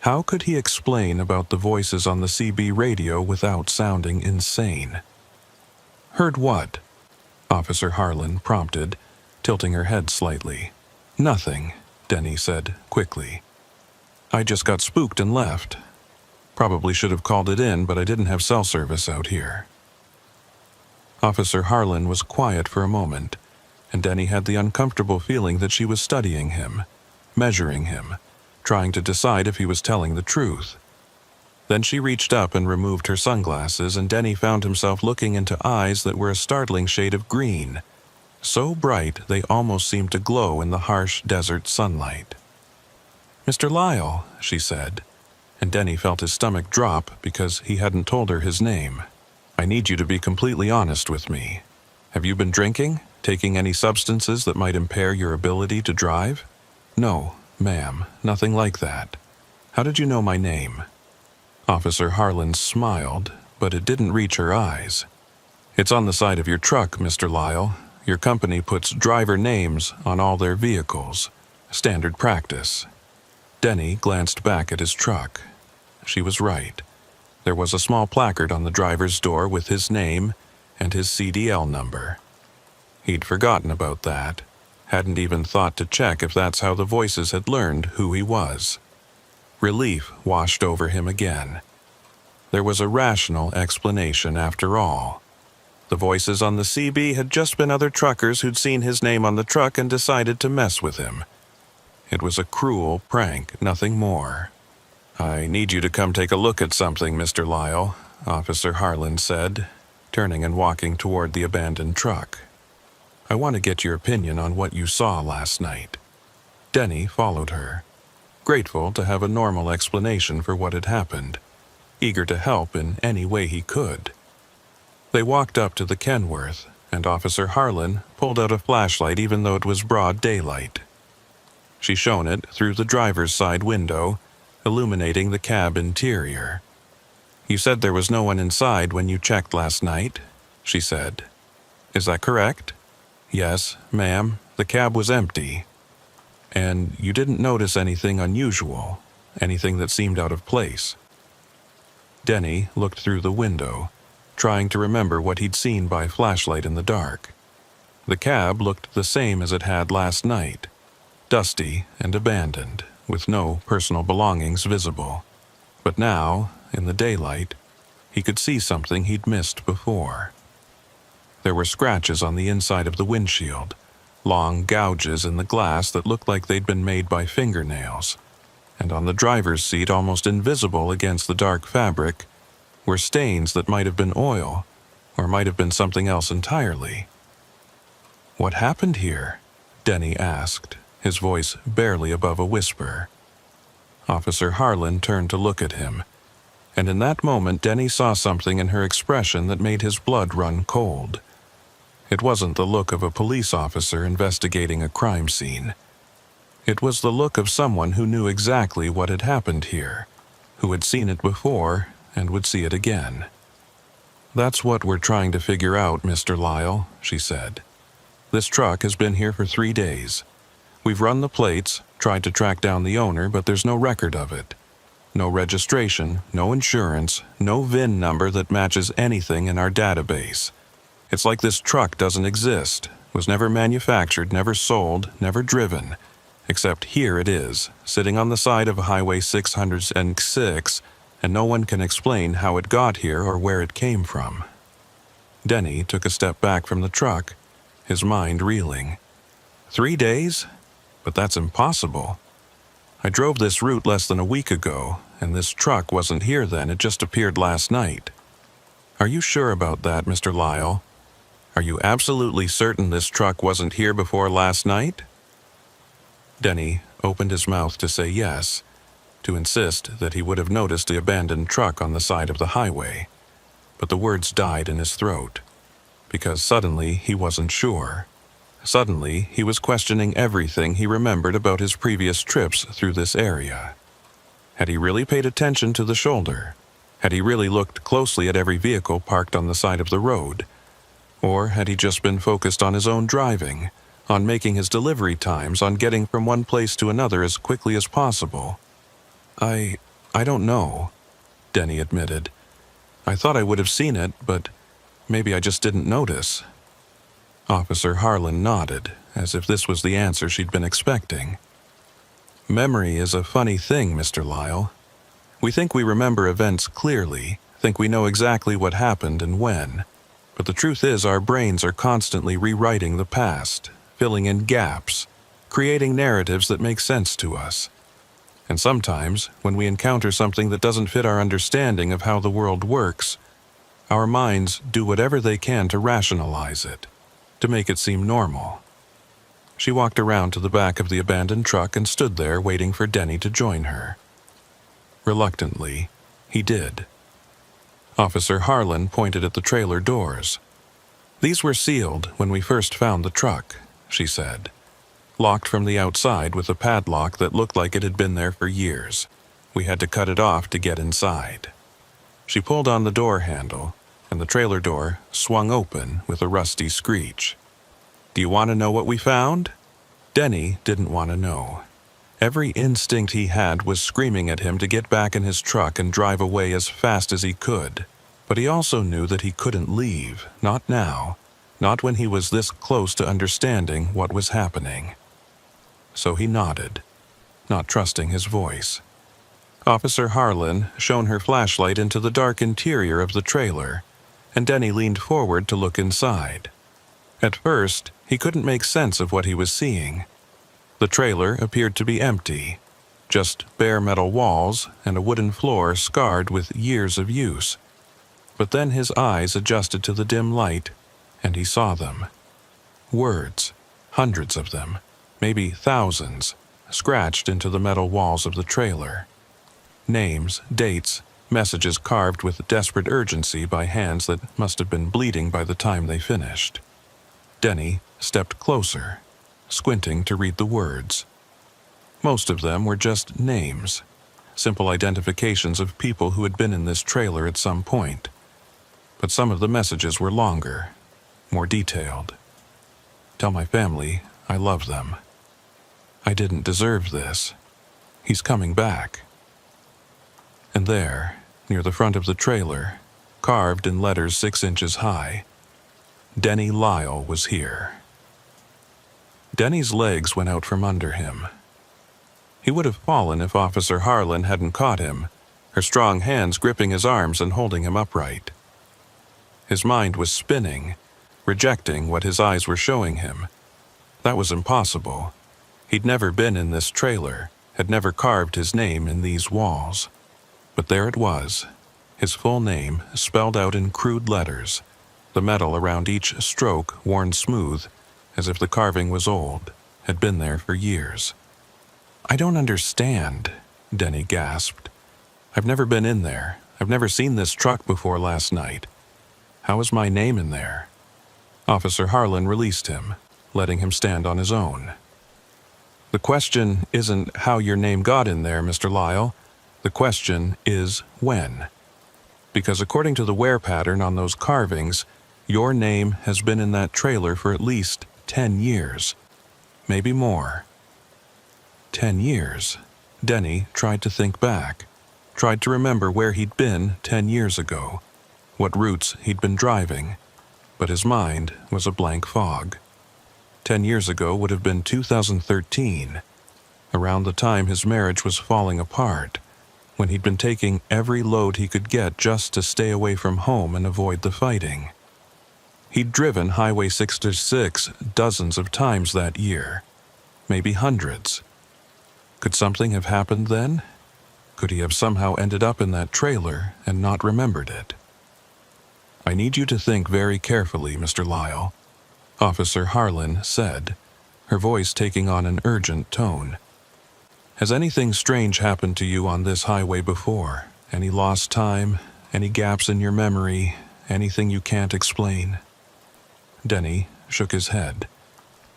A: How could he explain about the voices on the CB radio without sounding insane? Heard what? Officer Harlan prompted, tilting her head slightly. Nothing, Denny said quickly. I just got spooked and left. Probably should have called it in, but I didn't have cell service out here. Officer Harlan was quiet for a moment, and Denny had the uncomfortable feeling that she was studying him, measuring him, trying to decide if he was telling the truth. Then she reached up and removed her sunglasses, and Denny found himself looking into eyes that were a startling shade of green, so bright they almost seemed to glow in the harsh desert sunlight. "Mr. Lyle," she said, and Denny felt his stomach drop because he hadn't told her his name. "I need you to be completely honest with me. Have you been drinking, taking any substances that might impair your ability to drive?" "No, ma'am, nothing like that. How did you know my name?" Officer Harlan smiled, but it didn't reach her eyes. "It's on the side of your truck, Mr. Lyle. Your company puts driver names on all their vehicles. Standard practice." Denny glanced back at his truck. She was right. There was a small placard on the driver's door with his name and his CDL number. He'd forgotten about that, hadn't even thought to check if that's how the voices had learned who he was. Relief washed over him again. There was a rational explanation after all. The voices on the CB had just been other truckers who'd seen his name on the truck and decided to mess with him. It was a cruel prank, nothing more. "I need you to come take a look at something, Mr. Lyle," Officer Harlan said, turning and walking toward the abandoned truck. "I want to get your opinion on what you saw last night." Denny followed her, grateful to have a normal explanation for what had happened, eager to help in any way he could. They walked up to the Kenworth, and Officer Harlan pulled out a flashlight even though it was broad daylight. She shone it through the driver's side window, illuminating the cab interior. "You said there was no one inside when you checked last night," she said. "Is that correct?" "Yes, ma'am, the cab was empty." "And you didn't notice anything unusual, anything that seemed out of place?" Denny looked through the window, trying to remember what he'd seen by flashlight in the dark. The cab looked the same as it had last night, dusty and abandoned, with no personal belongings visible. But now, in the daylight, he could see something he'd missed before. There were scratches on the inside of the windshield, long gouges in the glass that looked like they'd been made by fingernails, and on the driver's seat, almost invisible against the dark fabric, were stains that might have been oil, or might have been something else entirely. "What happened here?" Denny asked, his voice barely above a whisper. Officer Harlan turned to look at him, and in that moment Denny saw something in her expression that made his blood run cold. It wasn't the look of a police officer investigating a crime scene. It was the look of someone who knew exactly what had happened here, who had seen it before and would see it again. "That's what we're trying to figure out, Mr. Lyle," she said. "This truck has been here for 3 days. We've run the plates, tried to track down the owner, but there's no record of it. No registration, no insurance, no VIN number that matches anything in our database. It's like this truck doesn't exist, was never manufactured, never sold, never driven. Except here it is, sitting on the side of Highway 606, and no one can explain how it got here or where it came from." Denny took a step back from the truck, his mind reeling. 3 days? But that's impossible. I drove this route less than a week ago, and this truck wasn't here then, it just appeared last night. "Are you sure about that, Mr. Lyle? Are you absolutely certain this truck wasn't here before last night?" Denny opened his mouth to say yes, to insist that he would have noticed the abandoned truck on the side of the highway. but the words died in his throat. Because suddenly he wasn't sure. Suddenly he was questioning everything he remembered about his previous trips through this area. Had he really paid attention to the shoulder? Had he really looked closely at every vehicle parked on the side of the road? Or had he just been focused on his own driving, on making his delivery times, on getting from one place to another as quickly as possible? I don't know, Denny admitted. I thought I would have seen it, but maybe I just didn't notice. Officer Harlan nodded, as if this was the answer she'd been expecting. Memory is a funny thing, Mr. Lyle. We think we remember events clearly, think we know exactly what happened and when. But the truth is our brains are constantly rewriting the past, filling in gaps, creating narratives that make sense to us. And sometimes, when we encounter something that doesn't fit our understanding of how the world works, our minds do whatever they can to rationalize it, to make it seem normal. She walked around to the back of the abandoned truck and stood there waiting for Denny to join her. Reluctantly, he did. Officer Harlan pointed at the trailer doors. These were sealed when we first found the truck, she said. Locked from the outside with a padlock that looked like it had been there for years. We had to cut it off to get inside. She pulled on the door handle, and the trailer door swung open with a rusty screech. Do you want to know what we found? Denny didn't want to know. Every instinct he had was screaming at him to get back in his truck and drive away as fast as he could. But he also knew that he couldn't leave, not now, not when he was this close to understanding what was happening. So he nodded, not trusting his voice. Officer Harlan shone her flashlight into the dark interior of the trailer, and Denny leaned forward to look inside. At first, he couldn't make sense of what he was seeing. The trailer appeared to be empty, just bare metal walls and a wooden floor scarred with years of use. But then his eyes adjusted to the dim light, and he saw them. Words, hundreds of them, maybe thousands, scratched into the metal walls of the trailer. Names, dates, messages carved with desperate urgency by hands that must have been bleeding by the time they finished. Denny stepped closer, squinting to read the words. Most of them were just names, simple identifications of people who had been in this trailer at some point. But some of the messages were longer, more detailed. Tell my family I love them. I didn't deserve this. He's coming back. And there, near the front of the trailer, carved in letters 6 inches high, Denny Lyle was here. Denny's legs went out from under him. He would have fallen if Officer Harlan hadn't caught him, her strong hands gripping his arms and holding him upright. His mind was spinning, rejecting what his eyes were showing him. That was impossible. He'd never been in this trailer, had never carved his name in these walls. But there it was, his full name spelled out in crude letters, the metal around each stroke worn smooth, as if the carving was old, had been there for years. I don't understand, Denny gasped. I've never been in there. I've never seen this truck before last night. How is my name in there? Officer Harlan released him, letting him stand on his own. The question isn't how your name got in there, Mr. Lyle. The question is when. Because according to the wear pattern on those carvings, your name has been in that trailer for at least 10 years. Maybe more. 10 years. Denny tried to think back, tried to remember where he'd been 10 years ago, what routes he'd been driving, but his mind was a blank fog. 10 years ago would have been 2013, around the time his marriage was falling apart, when he'd been taking every load he could get just to stay away from home and avoid the fighting. He'd driven Highway 66 dozens of times that year, maybe hundreds. Could something have happened then? Could he have somehow ended up in that trailer and not remembered it? I need you to think very carefully, Mr. Lyle, Officer Harlan said, her voice taking on an urgent tone. Has anything strange happened to you on this highway before? Any lost time? Any gaps in your memory? Anything you can't explain?" Denny shook his head,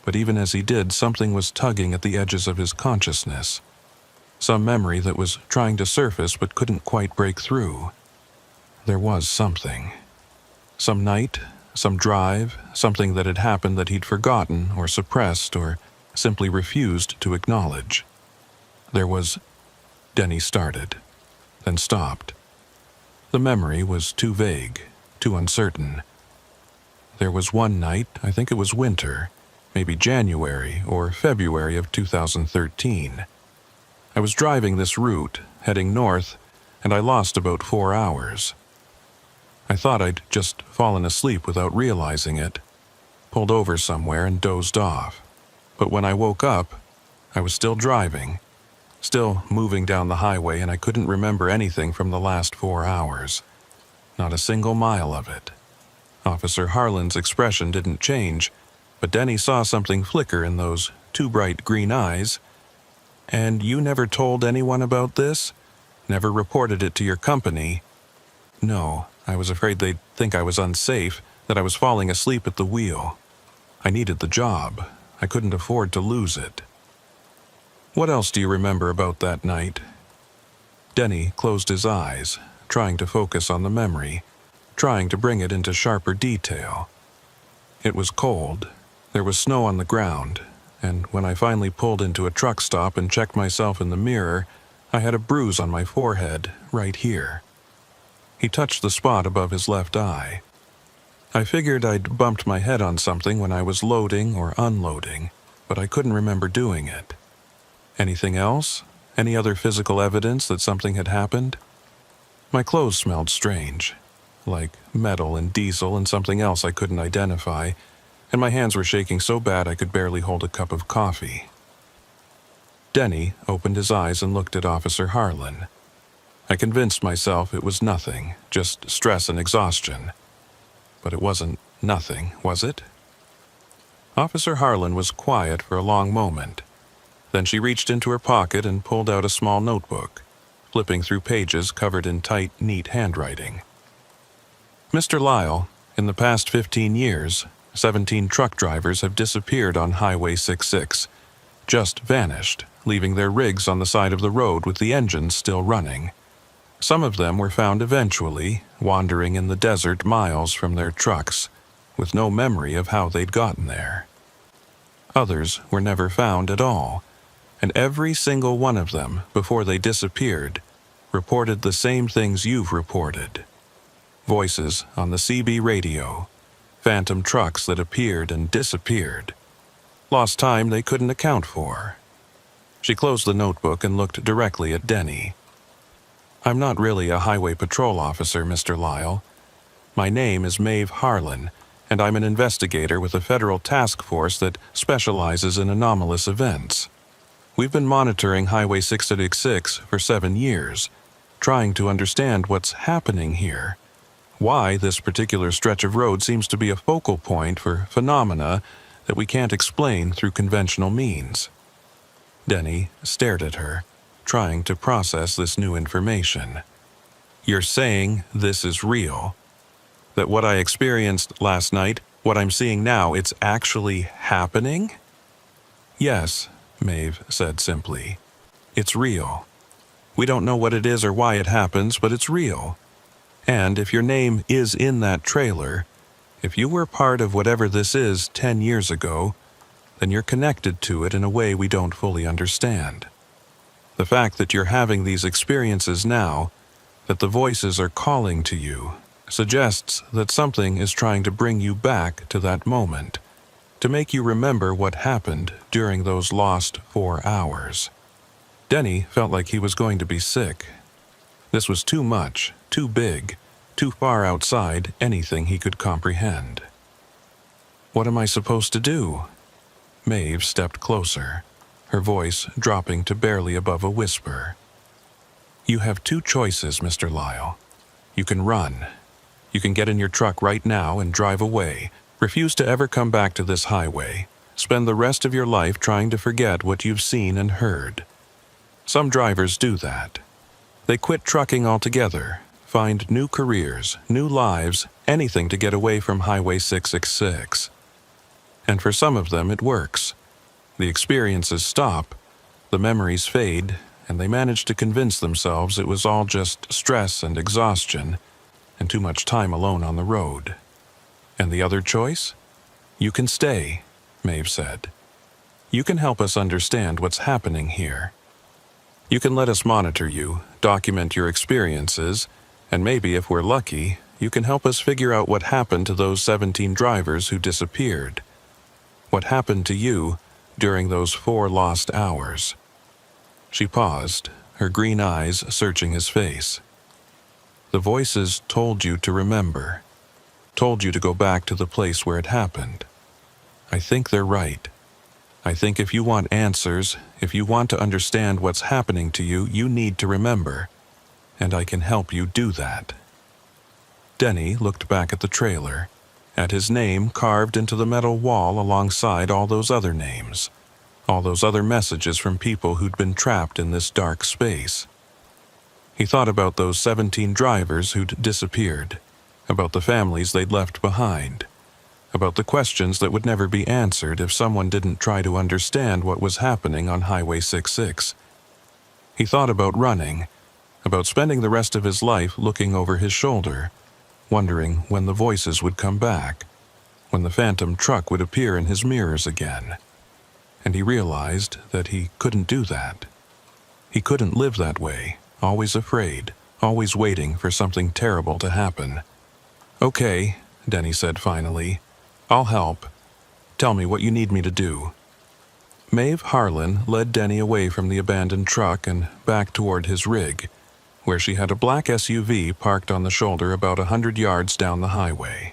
A: but even as he did, something was tugging at the edges of his consciousness. Some memory that was trying to surface but couldn't quite break through. There was something. Some night, some drive, something that had happened that he'd forgotten or suppressed or simply refused to acknowledge. There was... Denny started, then stopped. The memory was too vague, too uncertain. There was one night, I think it was winter, maybe January or February of 2013. I was driving this route, heading north, and I lost about 4 hours. I thought I'd just fallen asleep without realizing it, pulled over somewhere and dozed off. But when I woke up, I was still driving, still moving down the highway, and I couldn't remember anything from the last 4 hours. Not a single mile of it. Officer Harlan's expression didn't change, but Denny saw something flicker in those two bright green eyes. "And you never told anyone about this? Never reported it to your company?" "No, I was afraid they'd think I was unsafe, that I was falling asleep at the wheel. I needed the job. I couldn't afford to lose it." "What else do you remember about that night?" Denny closed his eyes, trying to focus on the memory, trying to bring it into sharper detail. "It was cold. There was snow on the ground, and when I finally pulled into a truck stop and checked myself in the mirror, I had a bruise on my forehead, right here." He touched the spot above his left eye. "I figured I'd bumped my head on something when I was loading or unloading, but I couldn't remember doing it." "Anything else? Any other physical evidence that something had happened?" "My clothes smelled strange, like metal and diesel and something else I couldn't identify, and my hands were shaking so bad I could barely hold a cup of coffee." Denny opened his eyes and looked at Officer Harlan. I convinced myself it was nothing, just stress and exhaustion. But it wasn't nothing, was it? Officer Harlan was quiet for a long moment. Then she reached into her pocket and pulled out a small notebook, flipping through pages covered in tight, neat handwriting. "Mr. Lyle, in the past 15 years, 17 truck drivers have disappeared on Highway 66, just vanished, leaving their rigs on the side of the road with the engines still running. Some of them were found eventually, wandering in the desert miles from their trucks, with no memory of how they'd gotten there. Others were never found at all, and every single one of them, before they disappeared, reported the same things you've reported. Voices on the CB radio, phantom trucks that appeared and disappeared, lost time they couldn't account for." She closed the notebook and looked directly at Denny. "I'm not really a highway patrol officer, Mr. Lyle. My name is Maeve Harlan, and I'm an investigator with a federal task force that specializes in anomalous events. We've been monitoring Highway 666 for 7 years, trying to understand what's happening here, why this particular stretch of road seems to be a focal point for phenomena that we can't explain through conventional means." Denny stared at her, trying to process this new information. "You're saying this is real? That what I experienced last night, what I'm seeing now, it's actually happening?" "Yes," Maeve said simply. "It's real. We don't know what it is or why it happens, but it's real. And if your name is in that trailer, if you were part of whatever this is 10 years ago, then you're connected to it in a way we don't fully understand. The fact that you're having these experiences now, that the voices are calling to you, suggests that something is trying to bring you back to that moment, to make you remember what happened during those lost 4 hours." Denny felt like he was going to be sick. This was too much, too big, too far outside anything he could comprehend. "What am I supposed to do?" Maeve stepped closer, her voice dropping to barely above a whisper. "You have 2 choices, Mr. Lyle. You can run. You can get in your truck right now and drive away, refuse to ever come back to this highway, spend the rest of your life trying to forget what you've seen and heard. Some drivers do that. They quit trucking altogether, find new careers, new lives, anything to get away from Highway 666. And for some of them it works. The experiences stop, the memories fade, and they manage to convince themselves it was all just stress and exhaustion, and too much time alone on the road. And the other choice? You can stay, Maeve said. You can help us understand what's happening here. You can let us monitor you, document your experiences, and maybe, if we're lucky, you can help us figure out what happened to those 17 drivers who disappeared. What happened to you during those 4 lost hours. She paused, her green eyes searching his face. The voices told you to remember, told you to go back to the place where it happened. I think they're right. I think if you want answers, if you want to understand what's happening to you, you need to remember, and I can help you do that. Denny looked back at the trailer, at his name carved into the metal wall alongside all those other names, all those other messages from people who'd been trapped in this dark space. He thought about those 17 drivers who'd disappeared, about the families they'd left behind, about the questions that would never be answered if someone didn't try to understand what was happening on Highway 66. He thought about running, about spending the rest of his life looking over his shoulder, wondering when the voices would come back, when the phantom truck would appear in his mirrors again. And he realized that he couldn't do that. He couldn't live that way, always afraid, always waiting for something terrible to happen. "Okay," Denny said finally. "I'll help. Tell me what you need me to do." Maeve Harlan led Denny away from the abandoned truck and back toward his rig, where she had a black SUV parked on the shoulder about 100 yards down the highway.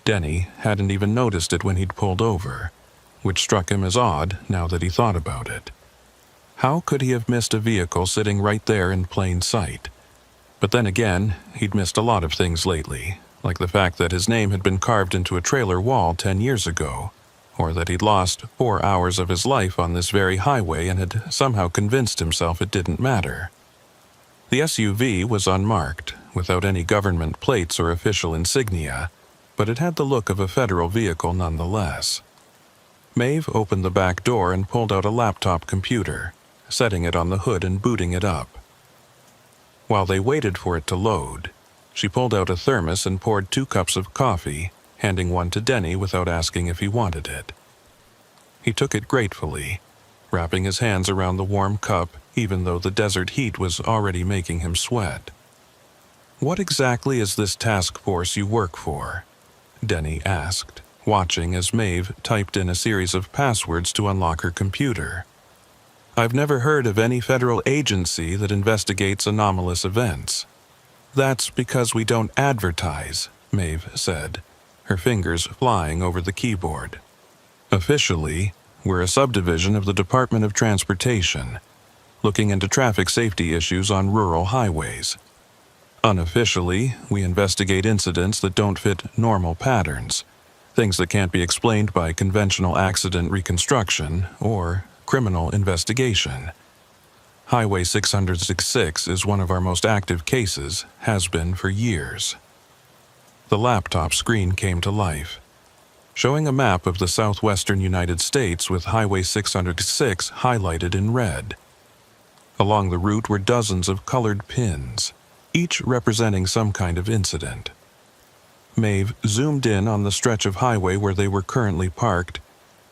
A: Denny hadn't even noticed it when he'd pulled over, which struck him as odd now that he thought about it. How could he have missed a vehicle sitting right there in plain sight? But then again, he'd missed a lot of things lately, like the fact that his name had been carved into a trailer wall 10 years ago, or that he'd lost 4 hours of his life on this very highway and had somehow convinced himself it didn't matter. The SUV was unmarked, without any government plates or official insignia, but it had the look of a federal vehicle nonetheless. Maeve opened the back door and pulled out a laptop computer, setting it on the hood and booting it up. While they waited for it to load, she pulled out a thermos and poured 2 cups of coffee, handing one to Denny without asking if he wanted it. He took it gratefully, wrapping his hands around the warm cup even though the desert heat was already making him sweat. "What exactly is this task force you work for?" Denny asked, watching as Maeve typed in a series of passwords to unlock her computer. "I've never heard of any federal agency that investigates anomalous events." "That's because we don't advertise," Maeve said, her fingers flying over the keyboard. "Officially, we're a subdivision of the Department of Transportation, looking into traffic safety issues on rural highways. Unofficially, we investigate incidents that don't fit normal patterns, things that can't be explained by conventional accident reconstruction or criminal investigation. Highway 666 is one of our most active cases, has been for years." The laptop screen came to life, showing a map of the southwestern United States with Highway 606 highlighted in red. Along the route were dozens of colored pins, each representing some kind of incident. Maeve zoomed in on the stretch of highway where they were currently parked,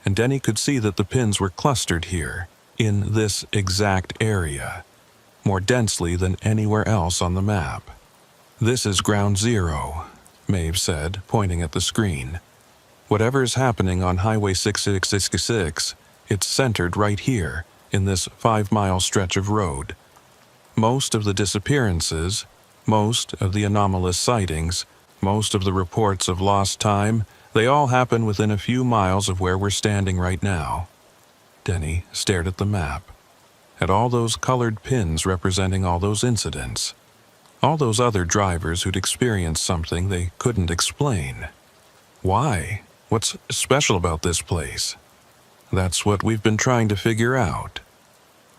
A: and Denny could see that the pins were clustered here, in this exact area, more densely than anywhere else on the map. "This is ground zero," Maeve said, pointing at the screen. "Whatever's happening on Highway 666, it's centered right here, in this 5-mile stretch of road. Most of the disappearances, most of the anomalous sightings, most of the reports of lost time, they all happen within a few miles of where we're standing right now." Denny stared at the map, at all those colored pins representing all those incidents, all those other drivers who'd experienced something they couldn't explain. Why? What's special about this place? That's what we've been trying to figure out.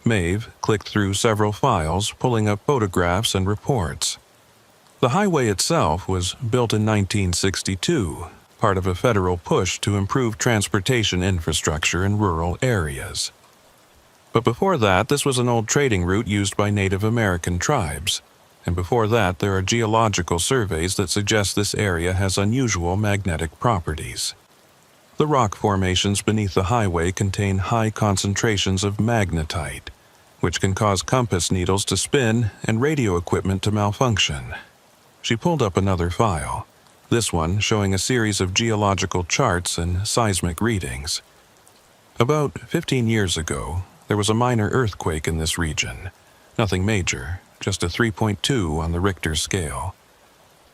A: Maeve clicked through several files, pulling up photographs and reports. The highway itself was built in 1962, part of a federal push to improve transportation infrastructure in rural areas. But before that, this was an old trading route used by Native American tribes. And before that, there are geological surveys that suggest this area has unusual magnetic properties. The rock formations beneath the highway contain high concentrations of magnetite, which can cause compass needles to spin and radio equipment to malfunction. She pulled up another file, this one showing a series of geological charts and seismic readings. About 15 years ago, there was a minor earthquake in this region. Nothing major, just a 3.2 on the Richter scale.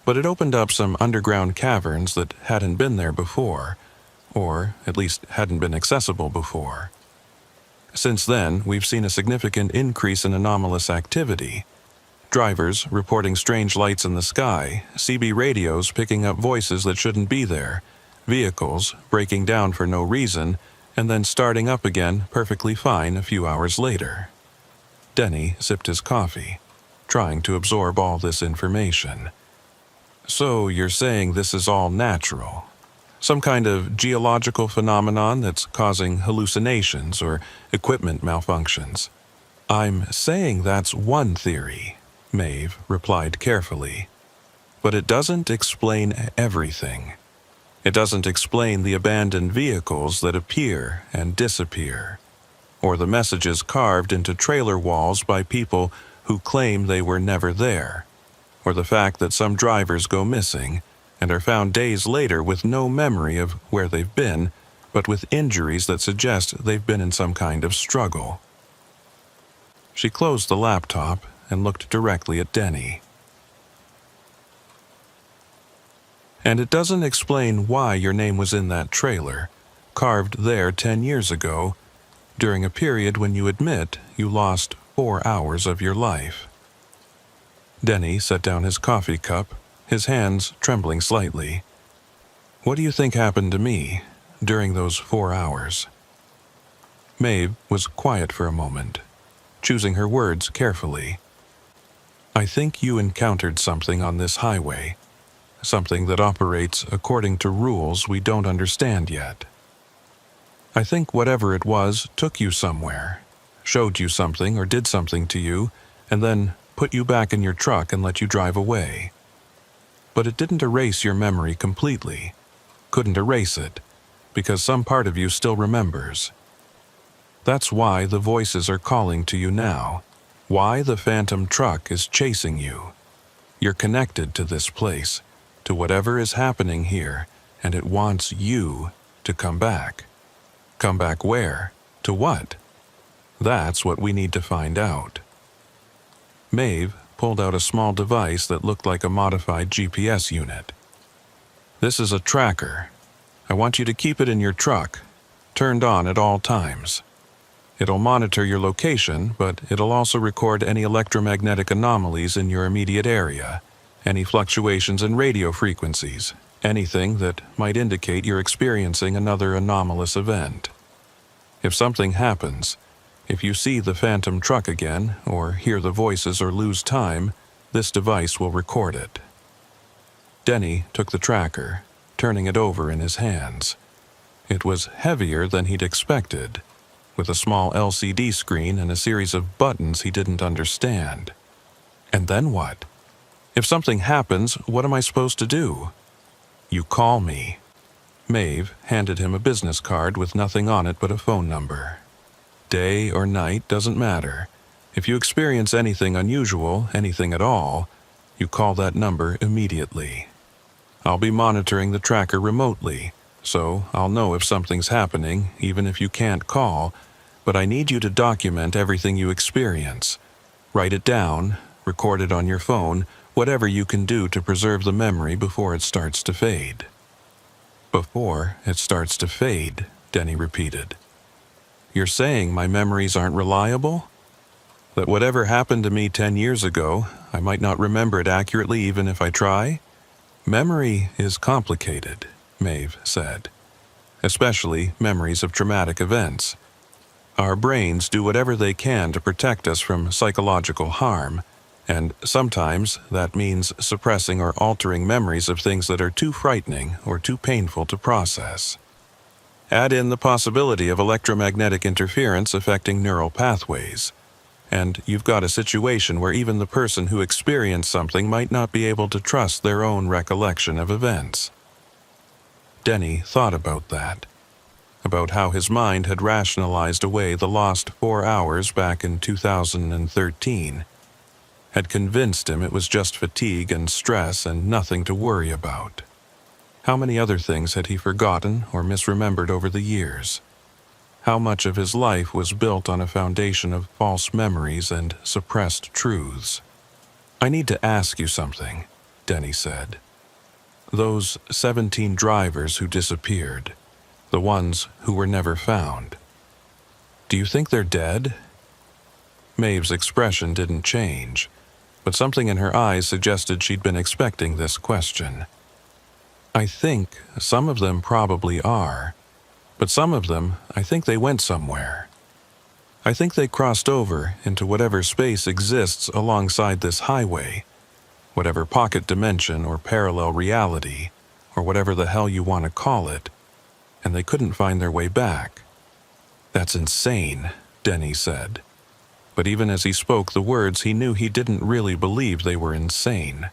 A: But it opened up some underground caverns that hadn't been there before, or at least hadn't been accessible before. Since then, we've seen a significant increase in anomalous activity. Drivers reporting strange lights in the sky, CB radios picking up voices that shouldn't be there, vehicles breaking down for no reason, and then starting up again perfectly fine a few hours later. Denny sipped his coffee, trying to absorb all this information. So you're saying this is all natural? Some kind of geological phenomenon that's causing hallucinations or equipment malfunctions? I'm saying that's one theory, Maeve replied carefully. But it doesn't explain everything. It doesn't explain the abandoned vehicles that appear and disappear, or the messages carved into trailer walls by people who claim they were never there, or the fact that some drivers go missing and are found days later with no memory of where they've been, but with injuries that suggest they've been in some kind of struggle. She closed the laptop and looked directly at Denny. And it doesn't explain why your name was in that trailer, carved there 10 years ago, during a period when you admit you lost 4 hours of your life. Denny set down his coffee cup, his hands trembling slightly. What do you think happened to me during those 4 hours? Maeve was quiet for a moment, choosing her words carefully. I think you encountered something on this highway, something that operates according to rules we don't understand yet. I think whatever it was took you somewhere, showed you something or did something to you, and then put you back in your truck and let you drive away. But it didn't erase your memory completely. Couldn't erase it, because some part of you still remembers. That's why the voices are calling to you now, why the phantom truck is chasing you. You're connected to this place, to whatever is happening here, and it wants you to come back. Come back where? To what? That's what we need to find out. Maeve pulled out a small device that looked like a modified GPS unit. This is a tracker. I want you to keep it in your truck, turned on at all times. It'll monitor your location, but it'll also record any electromagnetic anomalies in your immediate area, any fluctuations in radio frequencies, anything that might indicate you're experiencing another anomalous event. If something happens, if you see the phantom truck again, or hear the voices or lose time, this device will record it. Denny took the tracker, turning it over in his hands. It was heavier than he'd expected, with a small LCD screen and a series of buttons he didn't understand. And then what? If something happens, what am I supposed to do? You call me. Maeve handed him a business card with nothing on it but a phone number. Day or night doesn't matter. If you experience anything unusual, anything at all, you call that number immediately. I'll be monitoring the tracker remotely, so I'll know if something's happening, even if you can't call, but I need you to document everything you experience. Write it down, record it on your phone, whatever you can do to preserve the memory before it starts to fade. Before it starts to fade, Denny repeated. You're saying my memories aren't reliable? That whatever happened to me 10 years ago, I might not remember it accurately even if I try? Memory is complicated, Maeve said, especially memories of traumatic events. Our brains do whatever they can to protect us from psychological harm, And sometimes that means suppressing or altering memories of things that are too frightening or too painful to process. Add in the possibility of electromagnetic interference affecting neural pathways, and you've got a situation where even the person who experienced something might not be able to trust their own recollection of events. Denny thought about that, about how his mind had rationalized away the lost 4 hours back in 2013, had convinced him it was just fatigue and stress and nothing to worry about. How many other things had he forgotten or misremembered over the years? How much of his life was built on a foundation of false memories and suppressed truths? "I need to ask you something," Denny said. "Those 17 drivers who disappeared, the ones who were never found, do you think they're dead?" Maeve's expression didn't change, but something in her eyes suggested she'd been expecting this question. "I think some of them probably are, but some of them, I think they went somewhere. I think they crossed over into whatever space exists alongside this highway, whatever pocket dimension or parallel reality, or whatever the hell you want to call it, and they couldn't find their way back." "That's insane," Denny said. But even as he spoke the words, he knew he didn't really believe they were insane.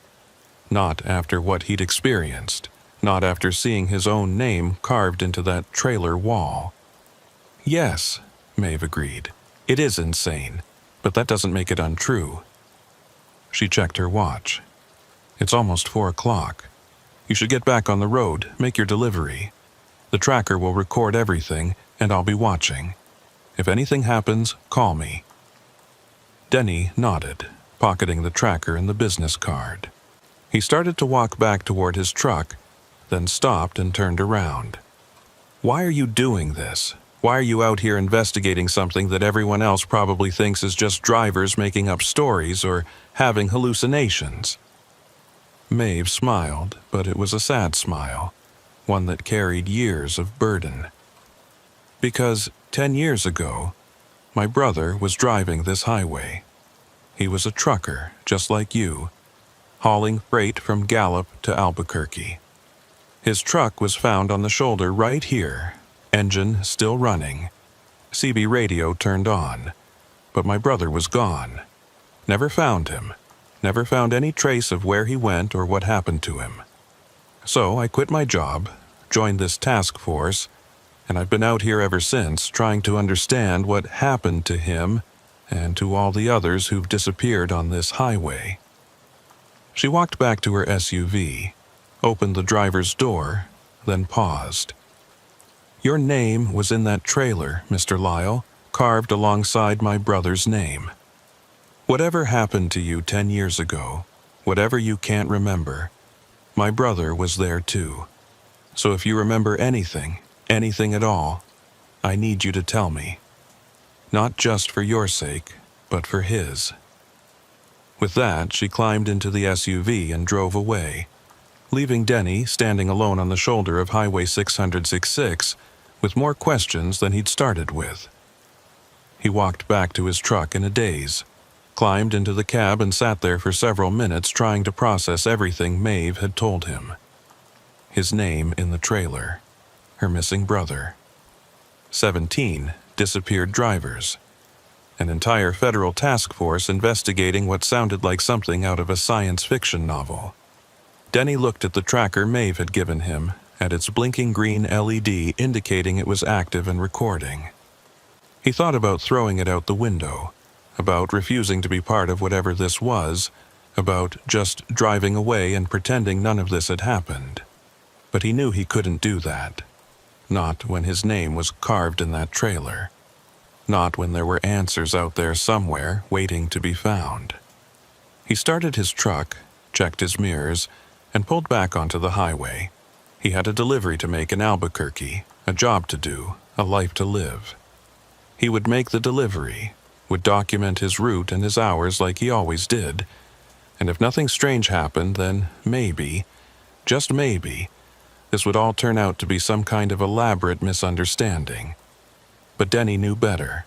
A: Not after what he'd experienced. Not after seeing his own name carved into that trailer wall. "Yes," Maeve agreed. "It is insane, but that doesn't make it untrue." She checked her watch. "It's almost 4 o'clock. You should get back on the road, make your delivery. The tracker will record everything, and I'll be watching. If anything happens, call me." Denny nodded, pocketing the tracker and the business card. He started to walk back toward his truck, then stopped and turned around. "Why are you doing this? Why are you out here investigating something that everyone else probably thinks is just drivers making up stories or having hallucinations?" Maeve smiled, but it was a sad smile, one that carried years of burden. "Because 10 years ago, my brother was driving this highway. He was a trucker, just like you, hauling freight from Gallup to Albuquerque. His truck was found on the shoulder right here, engine still running, CB radio turned on, but my brother was gone. Never found him, never found any trace of where he went or what happened to him. So I quit my job, joined this task force, and I've been out here ever since trying to understand what happened to him and to all the others who've disappeared on this highway." She walked back to her SUV, opened the driver's door, then paused. "Your name was in that trailer, Mr. Lyle, carved alongside my brother's name. Whatever happened to you 10 years ago, whatever you can't remember, my brother was there too. So if you remember anything at all, I need you to tell me. Not just for your sake, but for his." With that, she climbed into the SUV and drove away, leaving Denny standing alone on the shoulder of Highway 666 with more questions than he'd started with. He walked back to his truck in a daze, climbed into the cab and sat there for several minutes trying to process everything Maeve had told him. His name in the trailer, her missing brother, 17 disappeared drivers, an entire federal task force investigating what sounded like something out of a science fiction novel. Denny looked at the tracker Maeve had given him, at its blinking green LED indicating it was active and recording. He thought about throwing it out the window, about refusing to be part of whatever this was, about just driving away and pretending none of this had happened. But he knew he couldn't do that. Not when his name was carved in that trailer. Not when there were answers out there somewhere waiting to be found. He started his truck, checked his mirrors, and pulled back onto the highway. He had a delivery to make in Albuquerque, a job to do, a life to live. He would make the delivery, would document his route and his hours like he always did, and if nothing strange happened, then maybe, just maybe, this would all turn out to be some kind of elaborate misunderstanding. But Denny knew better.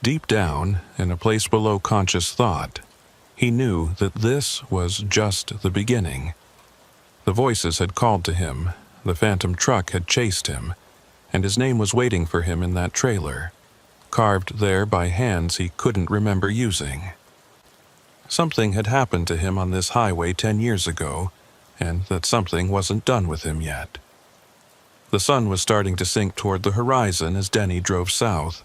A: Deep down, in a place below conscious thought, He knew that this was just the beginning. The voices had called to him, the phantom truck had chased him, and his name was waiting for him in that trailer, carved there by hands he couldn't remember using. Something had happened to him on this highway 10 years ago, and that something wasn't done with him yet. The sun was starting to sink toward the horizon as Denny drove south,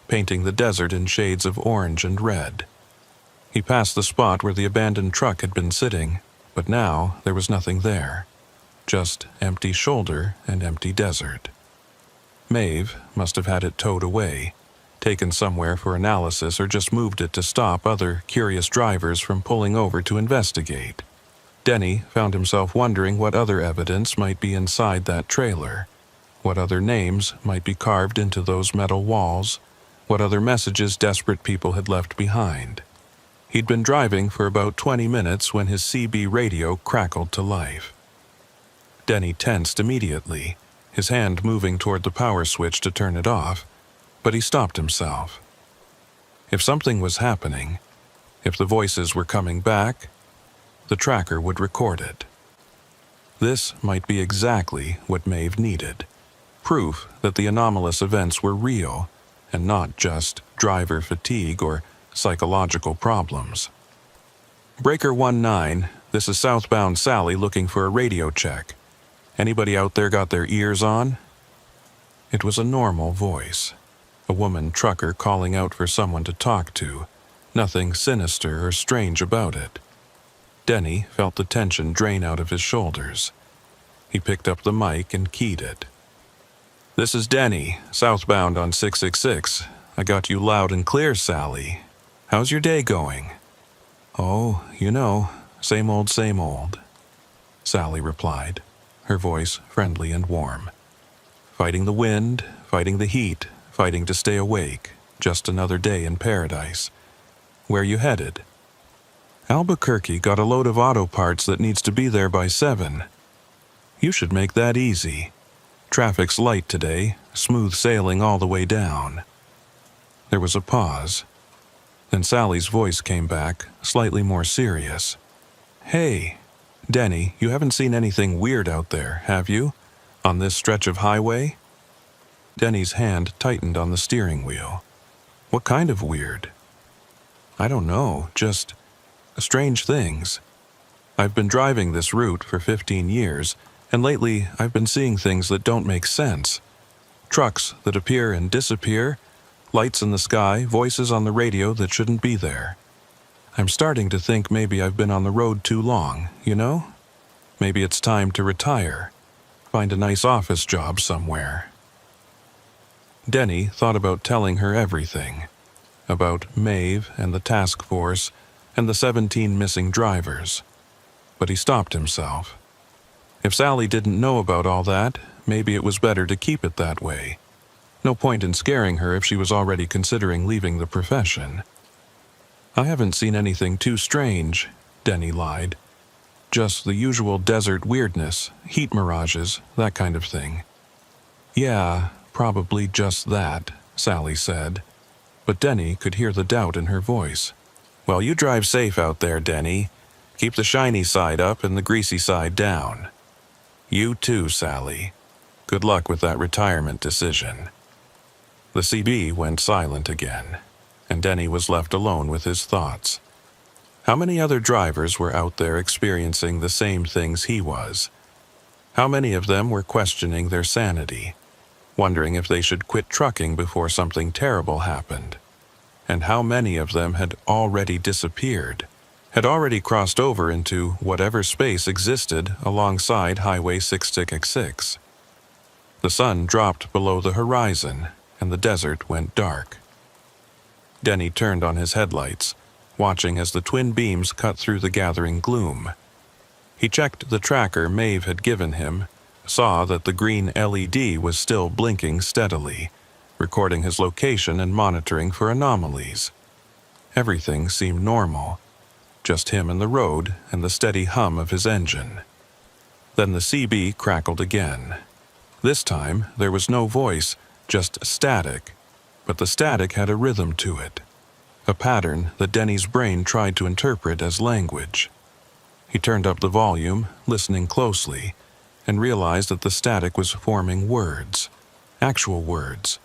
A: painting the desert in shades of orange and red. He passed the spot where the abandoned truck had been sitting, but now there was nothing there, just empty shoulder and empty desert. Maeve must have had it towed away, taken somewhere for analysis, or just moved it to stop other curious drivers from pulling over to investigate. Denny found himself wondering what other evidence might be inside that trailer, what other names might be carved into those metal walls, what other messages desperate people had left behind. He'd been driving for about 20 minutes when his CB radio crackled to life. Denny tensed immediately, his hand moving toward the power switch to turn it off, but he stopped himself. If something was happening, if the voices were coming back, the tracker would record it. This might be exactly what Maeve needed, proof that the anomalous events were real and not just driver fatigue or psychological problems. Breaker 19, this is southbound Sally looking for a radio check. Anybody out there got their ears on? It was a normal voice, a woman trucker calling out for someone to talk to, nothing sinister or strange about it. Denny felt the tension drain out of his shoulders. He picked up the mic and keyed it. "This is Denny, southbound on 666. I got you loud and clear, Sally. How's your day going?" "Oh, same old, Sally replied, her voice friendly and warm. "Fighting the wind, fighting the heat, fighting to stay awake. Just another day in paradise. Where you headed?" "Albuquerque got a load of auto parts that needs to be there by 7. "You should make that easy. Traffic's light today, smooth sailing all the way down." There was a pause. Then Sally's voice came back, slightly more serious. "Hey, Denny, you haven't seen anything weird out there, have you? On this stretch of highway?" Denny's hand tightened on the steering wheel. "What kind of weird?" "I don't know, just strange things. I've been driving this route for 15 years, and lately I've been seeing things that don't make sense. Trucks that appear and disappear, lights in the sky, voices on the radio that shouldn't be there. I'm starting to think maybe I've been on the road too long, Maybe it's time to retire, find a nice office job somewhere." Denny thought about telling her everything, about Maeve and the task force and the 17 missing drivers. But he stopped himself. If Sally didn't know about all that, maybe it was better to keep it that way. No point in scaring her if she was already considering leaving the profession. "I haven't seen anything too strange," Denny lied. "Just the usual desert weirdness, heat mirages, that kind of thing." "Yeah, probably just that," Sally said. But Denny could hear the doubt in her voice. "Well, you drive safe out there, Denny. Keep the shiny side up and the greasy side down." "You too, Sally. Good luck with that retirement decision." The CB went silent again, and Denny was left alone with his thoughts. How many other drivers were out there experiencing the same things he was? How many of them were questioning their sanity, wondering if they should quit trucking before something terrible happened? And how many of them had already disappeared, had already crossed over into whatever space existed alongside Highway 666? The sun dropped below the horizon, and the desert went dark. Denny turned on his headlights, watching as the twin beams cut through the gathering gloom. He checked the tracker Maeve had given him, saw that the green LED was still blinking steadily, recording his location and monitoring for anomalies. Everything seemed normal, just him and the road and the steady hum of his engine. Then the CB crackled again. This time there was no voice, just static, but the static had a rhythm to it. a pattern that Denny's brain tried to interpret as language. He turned up the volume, listening closely, and realized that the static was forming words, actual words,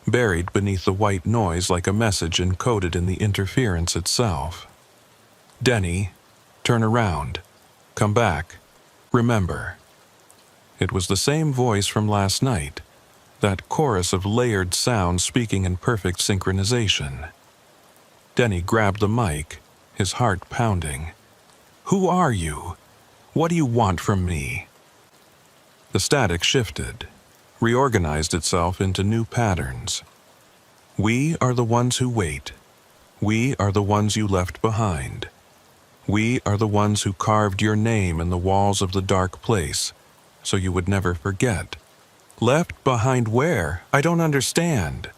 A: buried beneath the white noise like a message encoded in the interference itself. Denny, turn around, come back, remember. It was the same voice from last night, that chorus of layered sounds speaking in perfect synchronization. Denny grabbed the mic, his heart pounding. Who are you? What do you want from me? The static shifted, reorganized itself into new patterns. We are the ones who wait. We are the ones you left behind. We are the ones who carved your name in the walls of the dark place, so you would never forget. Left behind where? I don't understand.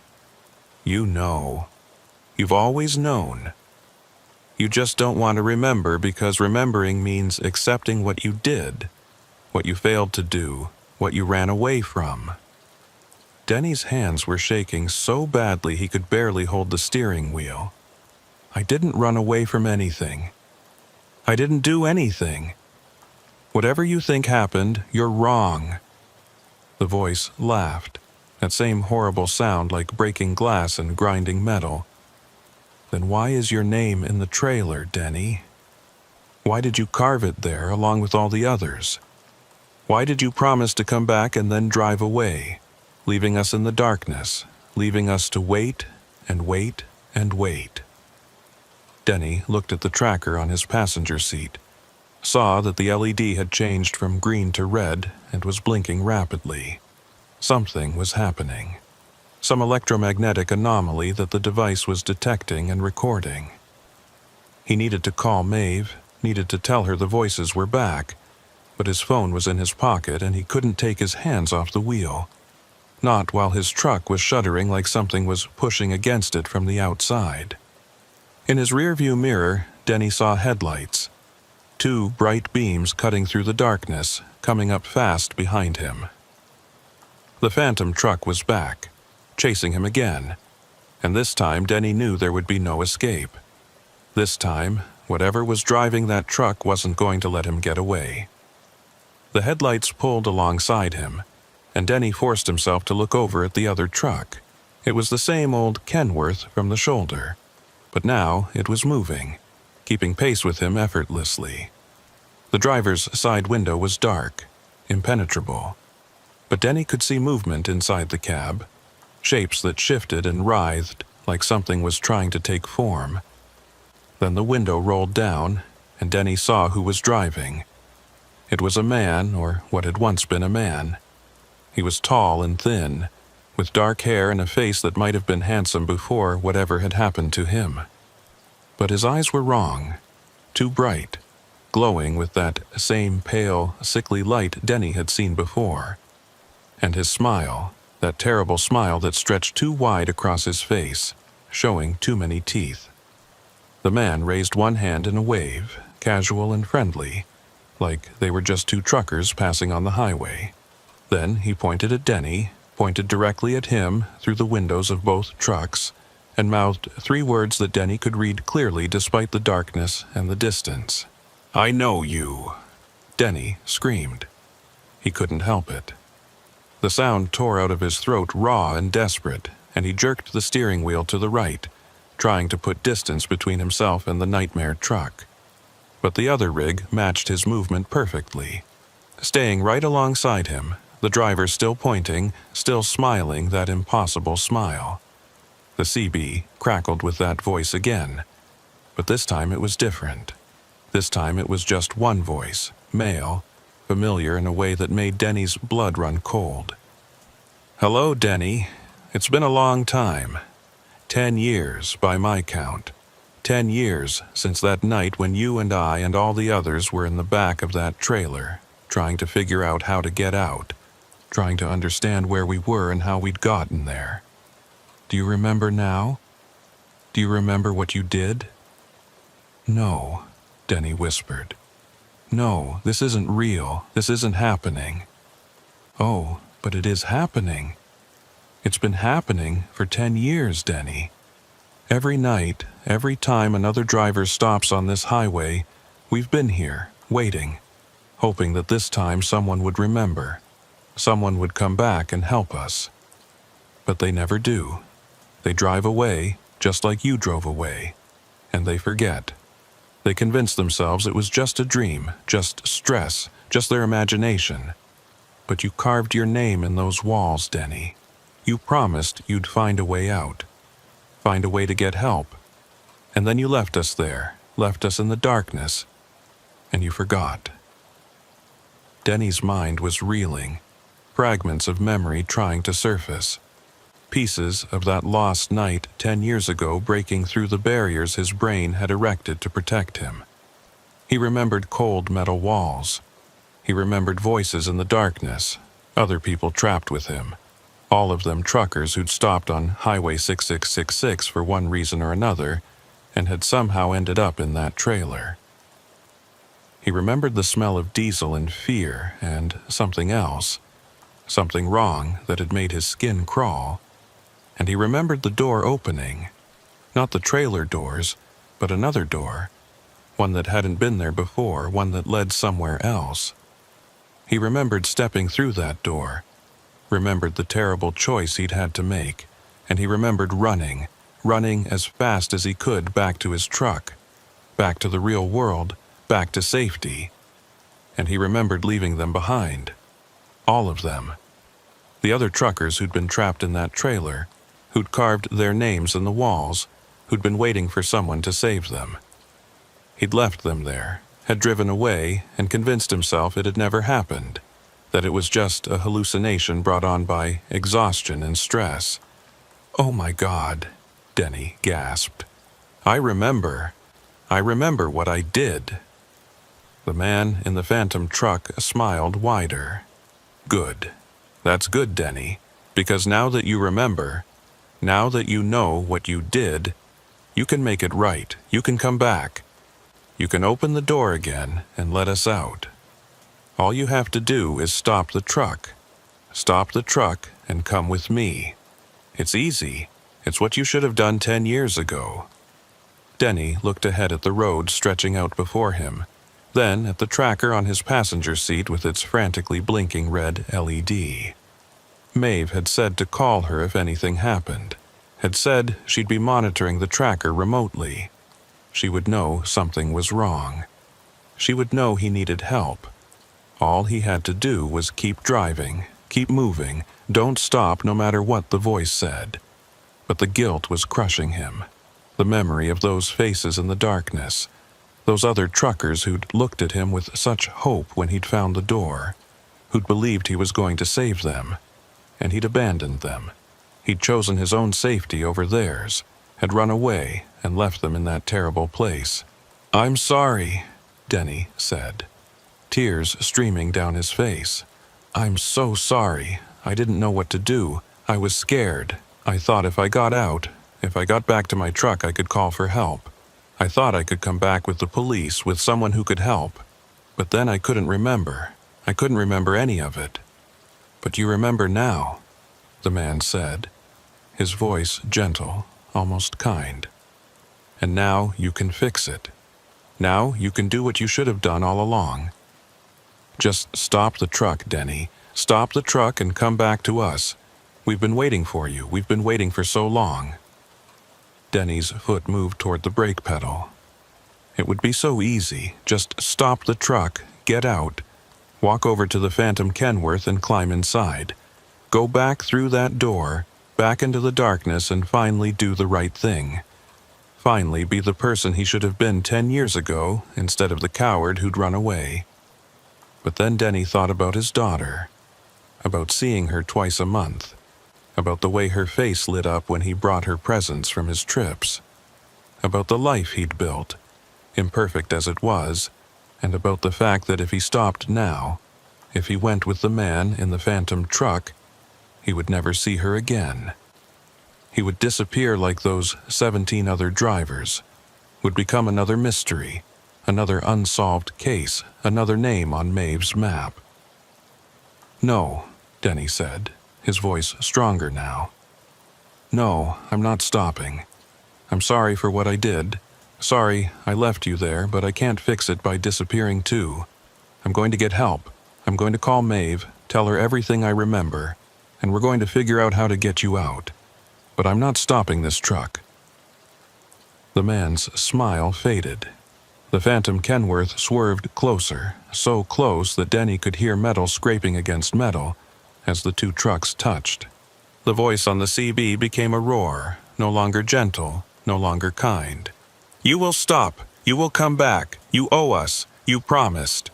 A: You know. You've always known. You just don't want to remember because remembering means accepting what you did, what you failed to do, what you ran away from. Denny's hands were shaking so badly he could barely hold the steering wheel. I didn't run away from anything. I didn't do anything. Whatever you think happened, you're wrong. The voice laughed, that same horrible sound like breaking glass and grinding metal. Then why is your name in the trailer, Denny? Why did you carve it there along with all the others? Why did you promise to come back and then drive away, leaving us in the darkness, leaving us to wait and wait and wait? Denny looked at the tracker on his passenger seat, saw that the LED had changed from green to red and was blinking rapidly. Something was happening. Some electromagnetic anomaly that the device was detecting and recording. He needed to call Maeve, needed to tell her the voices were back, but his phone was in his pocket and he couldn't take his hands off the wheel. Not while his truck was shuddering like something was pushing against it from the outside. In his rearview mirror, Denny saw headlights. 2 bright beams cutting through the darkness, coming up fast behind him. The phantom truck was back, chasing him again, and this time Denny knew there would be no escape. This time, whatever was driving that truck wasn't going to let him get away. The headlights pulled alongside him, and Denny forced himself to look over at the other truck. It was the same old Kenworth from the shoulder, but now it was moving, keeping pace with him effortlessly. The driver's side window was dark, impenetrable, but Denny could see movement inside the cab, shapes that shifted and writhed like something was trying to take form. Then the window rolled down, and Denny saw who was driving. It was a man, or what had once been a man. He was tall and thin, with dark hair and a face that might have been handsome before whatever had happened to him. But his eyes were wrong, too bright, glowing with that same pale, sickly light Denny had seen before. And his smile, that terrible smile that stretched too wide across his face, showing too many teeth. The man raised one hand in a wave, casual and friendly, like they were just 2 truckers passing on the highway. Then he pointed at Denny, pointed directly at him through the windows of both trucks, and mouthed 3 words that Denny could read clearly despite the darkness and the distance. "I know you." Denny screamed. He couldn't help it. The sound tore out of his throat raw and desperate, and he jerked the steering wheel to the right, trying to put distance between himself and the nightmare truck. But the other rig matched his movement perfectly. Staying right alongside him, the driver still pointing, still smiling that impossible smile. The CB crackled with that voice again, but this time it was different. This time it was just one voice, male, familiar in a way that made Denny's blood run cold. "Hello, Denny. It's been a long time. 10 years, by my count. 10 years since that night when you and I and all the others were in the back of that trailer, trying to figure out how to get out, trying to understand where we were and how we'd gotten there. Do you remember now? Do you remember what you did?" "No," Denny whispered. "No, this isn't real. This isn't happening." "Oh, but it is happening. It's been happening for 10 years, Denny. Every night, every time another driver stops on this highway, we've been here, waiting, hoping that this time someone would remember, someone would come back and help us. But they never do. They drive away, just like you drove away, and they forget. They convince themselves it was just a dream, just stress, just their imagination. But you carved your name in those walls, Denny. You promised you'd find a way out, find a way to get help. And then you left us there, left us in the darkness, and you forgot. Denny's mind was reeling, fragments of memory trying to surface. Pieces of that lost night 10 years ago breaking through the barriers his brain had erected to protect him. He remembered cold metal walls. He remembered voices in the darkness, other people trapped with him, all of them truckers who'd stopped on Highway 6666 for one reason or another and had somehow ended up in that trailer. He remembered the smell of diesel and fear and something else, something wrong that had made his skin crawl. And he remembered the door opening, not the trailer doors, but another door, one that hadn't been there before, one that led somewhere else. He remembered stepping through that door, remembered the terrible choice he'd had to make, and he remembered running as fast as he could back to his truck, back to the real world, back to safety. And he remembered leaving them behind, all of them. The other truckers who'd been trapped in that trailer, who'd carved their names in the walls, who'd been waiting for someone to save them. He'd left them there, had driven away, and convinced himself it had never happened, that it was just a hallucination brought on by exhaustion and stress. "Oh my God," Denny gasped. I remember what I did." The man in the phantom truck smiled wider. "Good. That's good, Denny, because now that you remember, now that you know what you did, you can make it right. You can come back. You can open the door again and let us out. All you have to do is stop the truck. Stop the truck and come with me. It's easy. It's what you should have done 10 years ago." Denny looked ahead at the road stretching out before him, then at the tracker on his passenger seat with its frantically blinking red LED. Maeve had said to call her if anything happened, had said she'd be monitoring the tracker remotely. She would know something was wrong. She would know he needed help. All he had to do was keep driving, keep moving, don't stop no matter what the voice said. But the guilt was crushing him. The memory of those faces in the darkness, those other truckers who'd looked at him with such hope when he'd found the door, who'd believed he was going to save them. And he'd abandoned them. He'd chosen his own safety over theirs, had run away and left them in that terrible place. "I'm sorry," Denny said, tears streaming down his face. "I'm so sorry. I didn't know what to do. I was scared. I thought if I got out, if I got back to my truck, I could call for help. I thought I could come back with the police, with someone who could help. But then I couldn't remember. I couldn't remember any of it." "But you remember now," the man said, his voice gentle, almost kind. "And now you can fix it. Now you can do what you should have done all along. Just stop the truck, Denny. Stop the truck and come back to us. We've been waiting for you. We've been waiting for so long." Denny's foot moved toward the brake pedal. It would be so easy. Just stop the truck, get out, walk over to the Phantom Kenworth and climb inside. Go back through that door, back into the darkness, and finally do the right thing. Finally be the person he should have been 10 years ago instead of the coward who'd run away. But then Denny thought about his daughter, about seeing her twice a month, about the way her face lit up when he brought her presents from his trips, about the life he'd built, imperfect as it was, and about the fact that if he stopped now, if he went with the man in the phantom truck, he would never see her again. He would disappear like those 17 other drivers, would become another mystery, another unsolved case, another name on Maeve's map. "No," Denny said, his voice stronger now. "No, I'm not stopping. I'm sorry for what I did. Sorry I left you there, but I can't fix it by disappearing too. I'm going to get help. I'm going to call Maeve, tell her everything I remember, and we're going to figure out how to get you out. But I'm not stopping this truck." The man's smile faded. The Phantom Kenworth swerved closer, so close that Denny could hear metal scraping against metal as the two trucks touched. The voice on the CB became a roar, no longer gentle, no longer kind. "You will stop. You will come back. You owe us. You promised."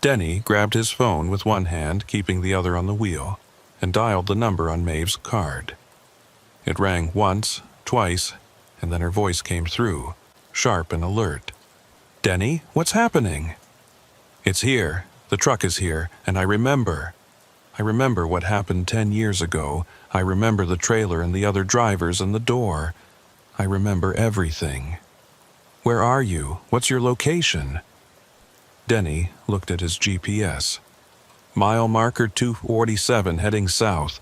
A: Denny grabbed his phone with one hand, keeping the other on the wheel, and dialed the number on Maeve's card. It rang once, twice, and then her voice came through, sharp and alert. "Denny, what's happening?" "It's here. The truck is here, and I remember. I remember what happened 10 years ago. I remember the trailer and the other drivers and the door. I remember everything. Where are you? What's your location?" Denny looked at his GPS. "Mile marker 247 heading south.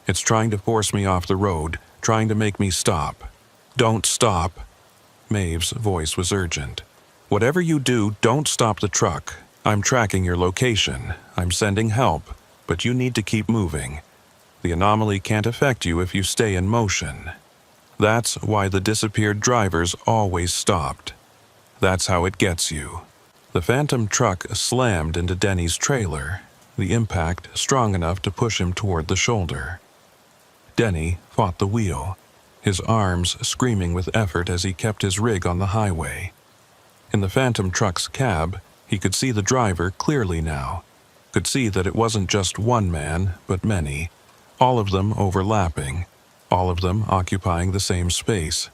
A: It's trying to force me off the road, trying to make me stop. Don't stop." Maeve's voice was urgent. "Whatever you do, don't stop the truck. I'm tracking your location. I'm sending help, but you need to keep moving. The anomaly can't affect you if you stay in motion. That's why the disappeared drivers always stopped. That's how it gets you." The Phantom truck slammed into Denny's trailer, the impact strong enough to push him toward the shoulder. Denny fought the wheel, his arms screaming with effort as he kept his rig on the highway. In the Phantom truck's cab, he could see the driver clearly now, could see that it wasn't just one man, but many, all of them overlapping, all of them occupying the same space,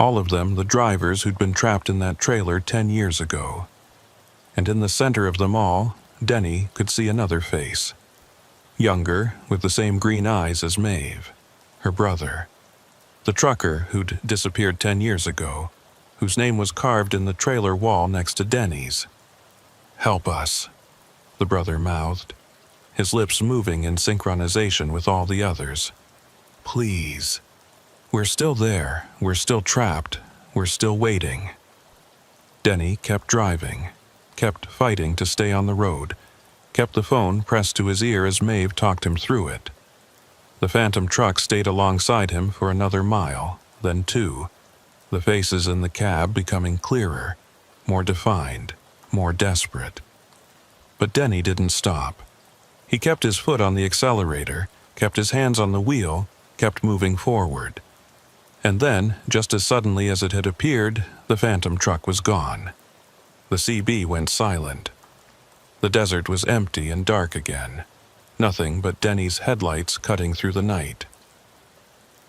A: all of them the drivers who'd been trapped in that trailer 10 years ago. And in the center of them all, Denny could see another face. Younger, with the same green eyes as Maeve, her brother. The trucker who'd disappeared 10 years ago, whose name was carved in the trailer wall next to Denny's. "Help us," the brother mouthed, his lips moving in synchronization with all the others. "Please. We're still there. We're still trapped. We're still waiting." Denny kept driving, kept fighting to stay on the road, kept the phone pressed to his ear as Maeve talked him through it. The Phantom truck stayed alongside him for another mile, then 2, the faces in the cab becoming clearer, more defined, more desperate. But Denny didn't stop. He kept his foot on the accelerator, kept his hands on the wheel, kept moving forward. And then, just as suddenly as it had appeared, the Phantom truck was gone. The CB went silent. The desert was empty and dark again. Nothing but Denny's headlights cutting through the night.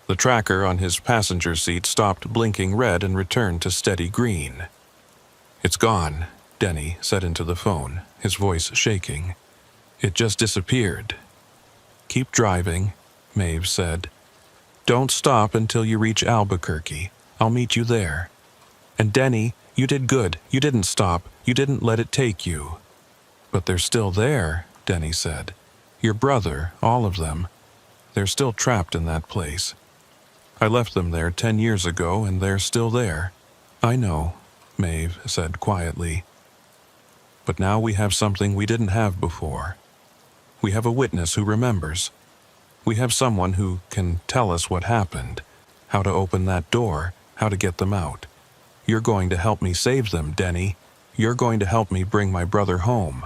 A: The tracker on his passenger seat stopped blinking red and returned to steady green. "It's gone," Denny said into the phone, his voice shaking. "It just disappeared." "Keep driving," Maeve said. "Don't stop until you reach Albuquerque. I'll meet you there. And Denny, you did good. You didn't stop. You didn't let it take you." "But they're still there," Denny said. "Your brother, all of them. They're still trapped in that place. I left them there 10 years ago, and they're still there." "I know," Maeve said quietly. "But now we have something we didn't have before. We have a witness who remembers. We have someone who can tell us what happened, how to open that door, how to get them out. You're going to help me save them, Denny. You're going to help me bring my brother home."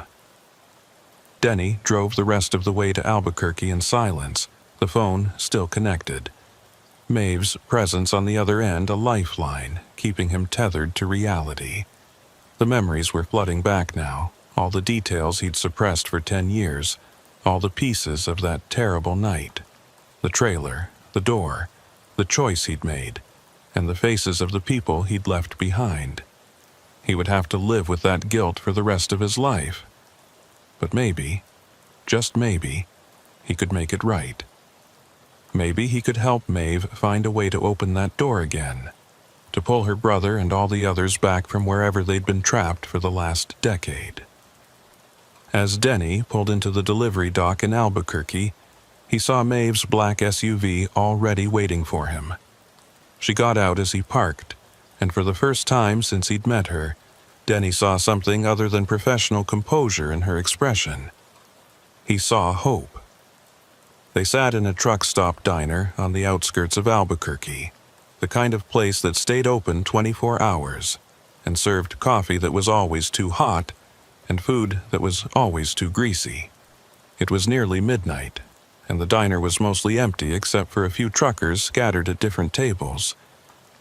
A: Denny drove the rest of the way to Albuquerque in silence, the phone still connected. Maeve's presence on the other end a lifeline, keeping him tethered to reality. The memories were flooding back now, all the details he'd suppressed for 10 years, all the pieces of that terrible night. The trailer, the door, the choice he'd made, and the faces of the people he'd left behind. He would have to live with that guilt for the rest of his life. But maybe, just maybe, he could make it right. Maybe he could help Maeve find a way to open that door again, to pull her brother and all the others back from wherever they'd been trapped for the last decade. As Denny pulled into the delivery dock in Albuquerque, he saw Maeve's black SUV already waiting for him. She got out as he parked, and for the first time since he'd met her, Denny saw something other than professional composure in her expression. He saw hope. They sat in a truck stop diner on the outskirts of Albuquerque, the kind of place that stayed open 24 hours and served coffee that was always too hot and food that was always too greasy. It was nearly midnight, and the diner was mostly empty except for a few truckers scattered at different tables,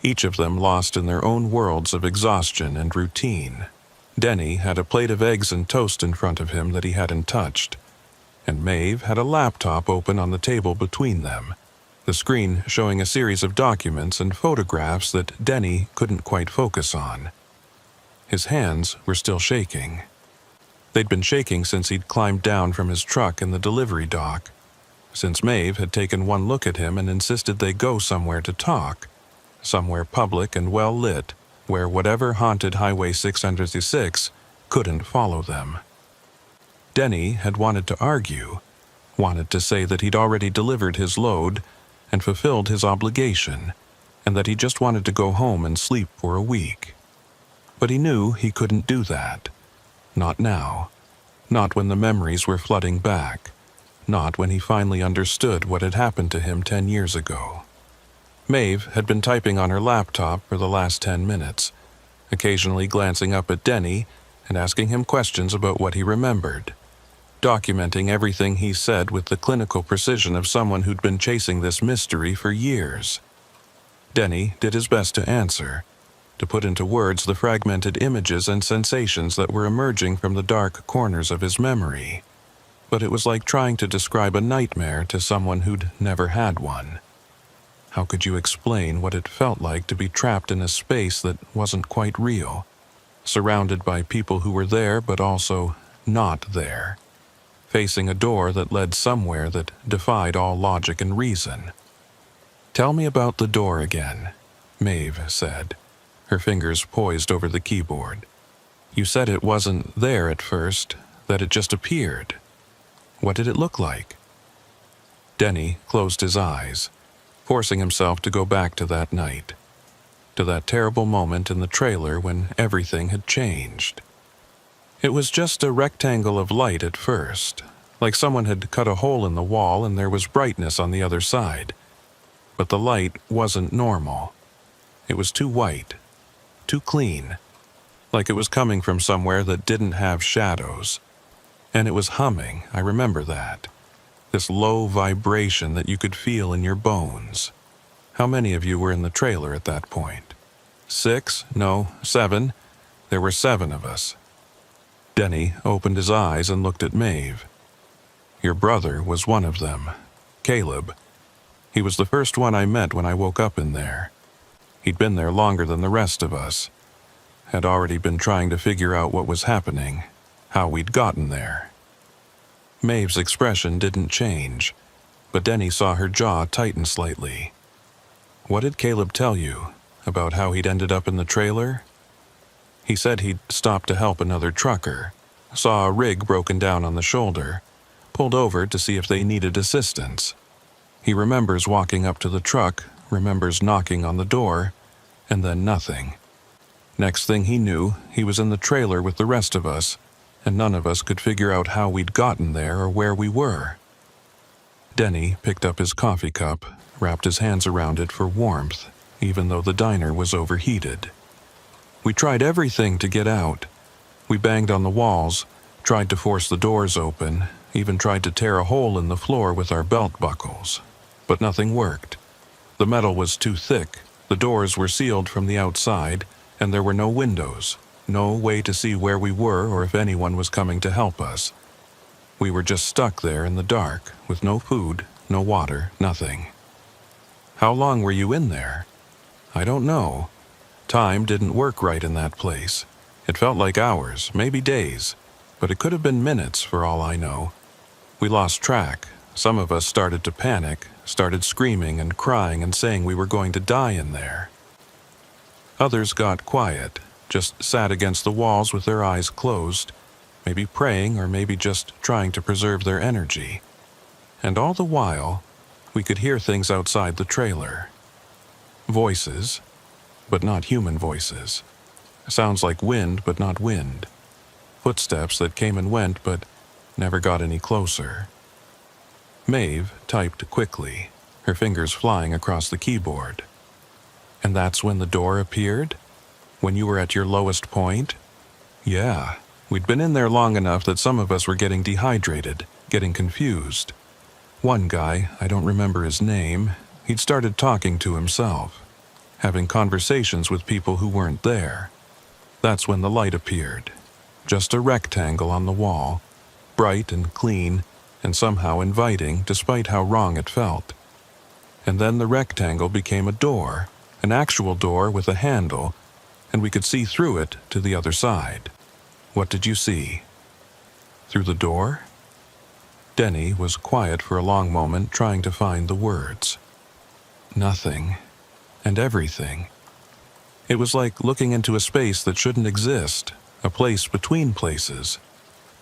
A: each of them lost in their own worlds of exhaustion and routine. Denny had a plate of eggs and toast in front of him that he hadn't touched, and Maeve had a laptop open on the table between them, the screen showing a series of documents and photographs that Denny couldn't quite focus on. His hands were still shaking. They'd been shaking since he'd climbed down from his truck in the delivery dock, since Maeve had taken one look at him and insisted they go somewhere to talk, somewhere public and well-lit, where whatever haunted Highway 606 couldn't follow them. Denny had wanted to argue, wanted to say that he'd already delivered his load and fulfilled his obligation, and that he just wanted to go home and sleep for a week. But he knew he couldn't do that. Not now. Not when the memories were flooding back. Not when he finally understood what had happened to him 10 years ago. Maeve had been typing on her laptop for the last 10 minutes, occasionally glancing up at Denny and asking him questions about what he remembered, documenting everything he said with the clinical precision of someone who'd been chasing this mystery for years. Denny did his best to answer, to put into words the fragmented images and sensations that were emerging from the dark corners of his memory. But it was like trying to describe a nightmare to someone who'd never had one. How could you explain what it felt like to be trapped in a space that wasn't quite real, surrounded by people who were there but also not there, facing a door that led somewhere that defied all logic and reason? "Tell me about the door again," Maeve said, her fingers poised over the keyboard. "You said it wasn't there at first, that it just appeared. What did it look like?" Denny closed his eyes, forcing himself to go back to that night, to that terrible moment in the trailer when everything had changed. It was just a rectangle of light at first, like someone had cut a hole in the wall and there was brightness on the other side. But the light wasn't normal. It was too white, too clean, like it was coming from somewhere that didn't have shadows. And it was humming, I remember that. This low vibration that you could feel in your bones. How many of you were in the trailer at that point? 6? No, 7. There were 7 of us. Denny opened his eyes and looked at Maeve. Your brother was one of them, Caleb. He was the first one I met when I woke up in there. He'd been there longer than the rest of us. Had already been trying to figure out what was happening, how we'd gotten there. Maeve's expression didn't change, but Denny saw her jaw tighten slightly. What did Caleb tell you about how he'd ended up in the trailer? He said he'd stopped to help another trucker, saw a rig broken down on the shoulder, pulled over to see if they needed assistance. He remembers walking up to the truck, remembers knocking on the door, and then nothing. Next thing he knew, he was in the trailer with the rest of us, and none of us could figure out how we'd gotten there or where we were. Denny picked up his coffee cup, wrapped his hands around it for warmth, even though the diner was overheated. We tried everything to get out. We banged on the walls, tried to force the doors open, even tried to tear a hole in the floor with our belt buckles. But nothing worked. The metal was too thick, the doors were sealed from the outside, and there were no windows. No way to see where we were or if anyone was coming to help us. We were just stuck there in the dark, with no food, no water, nothing. How long were you in there? I don't know. Time didn't work right in that place. It felt like hours, maybe days, but it could have been minutes for all I know. We lost track. Some of us started to panic, started screaming and crying and saying we were going to die in there. Others got quiet, just sat against the walls with their eyes closed, maybe praying or maybe just trying to preserve their energy. And all the while, we could hear things outside the trailer. Voices, but not human voices. Sounds like wind, but not wind. Footsteps that came and went, but never got any closer. Maeve typed quickly, her fingers flying across the keyboard. And that's when the door appeared? When you were at your lowest point? Yeah, we'd been in there long enough that some of us were getting dehydrated, getting confused. One guy, I don't remember his name, he'd started talking to himself, having conversations with people who weren't there. That's when the light appeared. Just a rectangle on the wall, bright and clean, and somehow inviting despite how wrong it felt. And then the rectangle became a door, an actual door with a handle, and we could see through it to the other side. What did you see? Through the door? Denny was quiet for a long moment, trying to find the words. Nothing, and everything. It was like looking into a space that shouldn't exist, a place between places.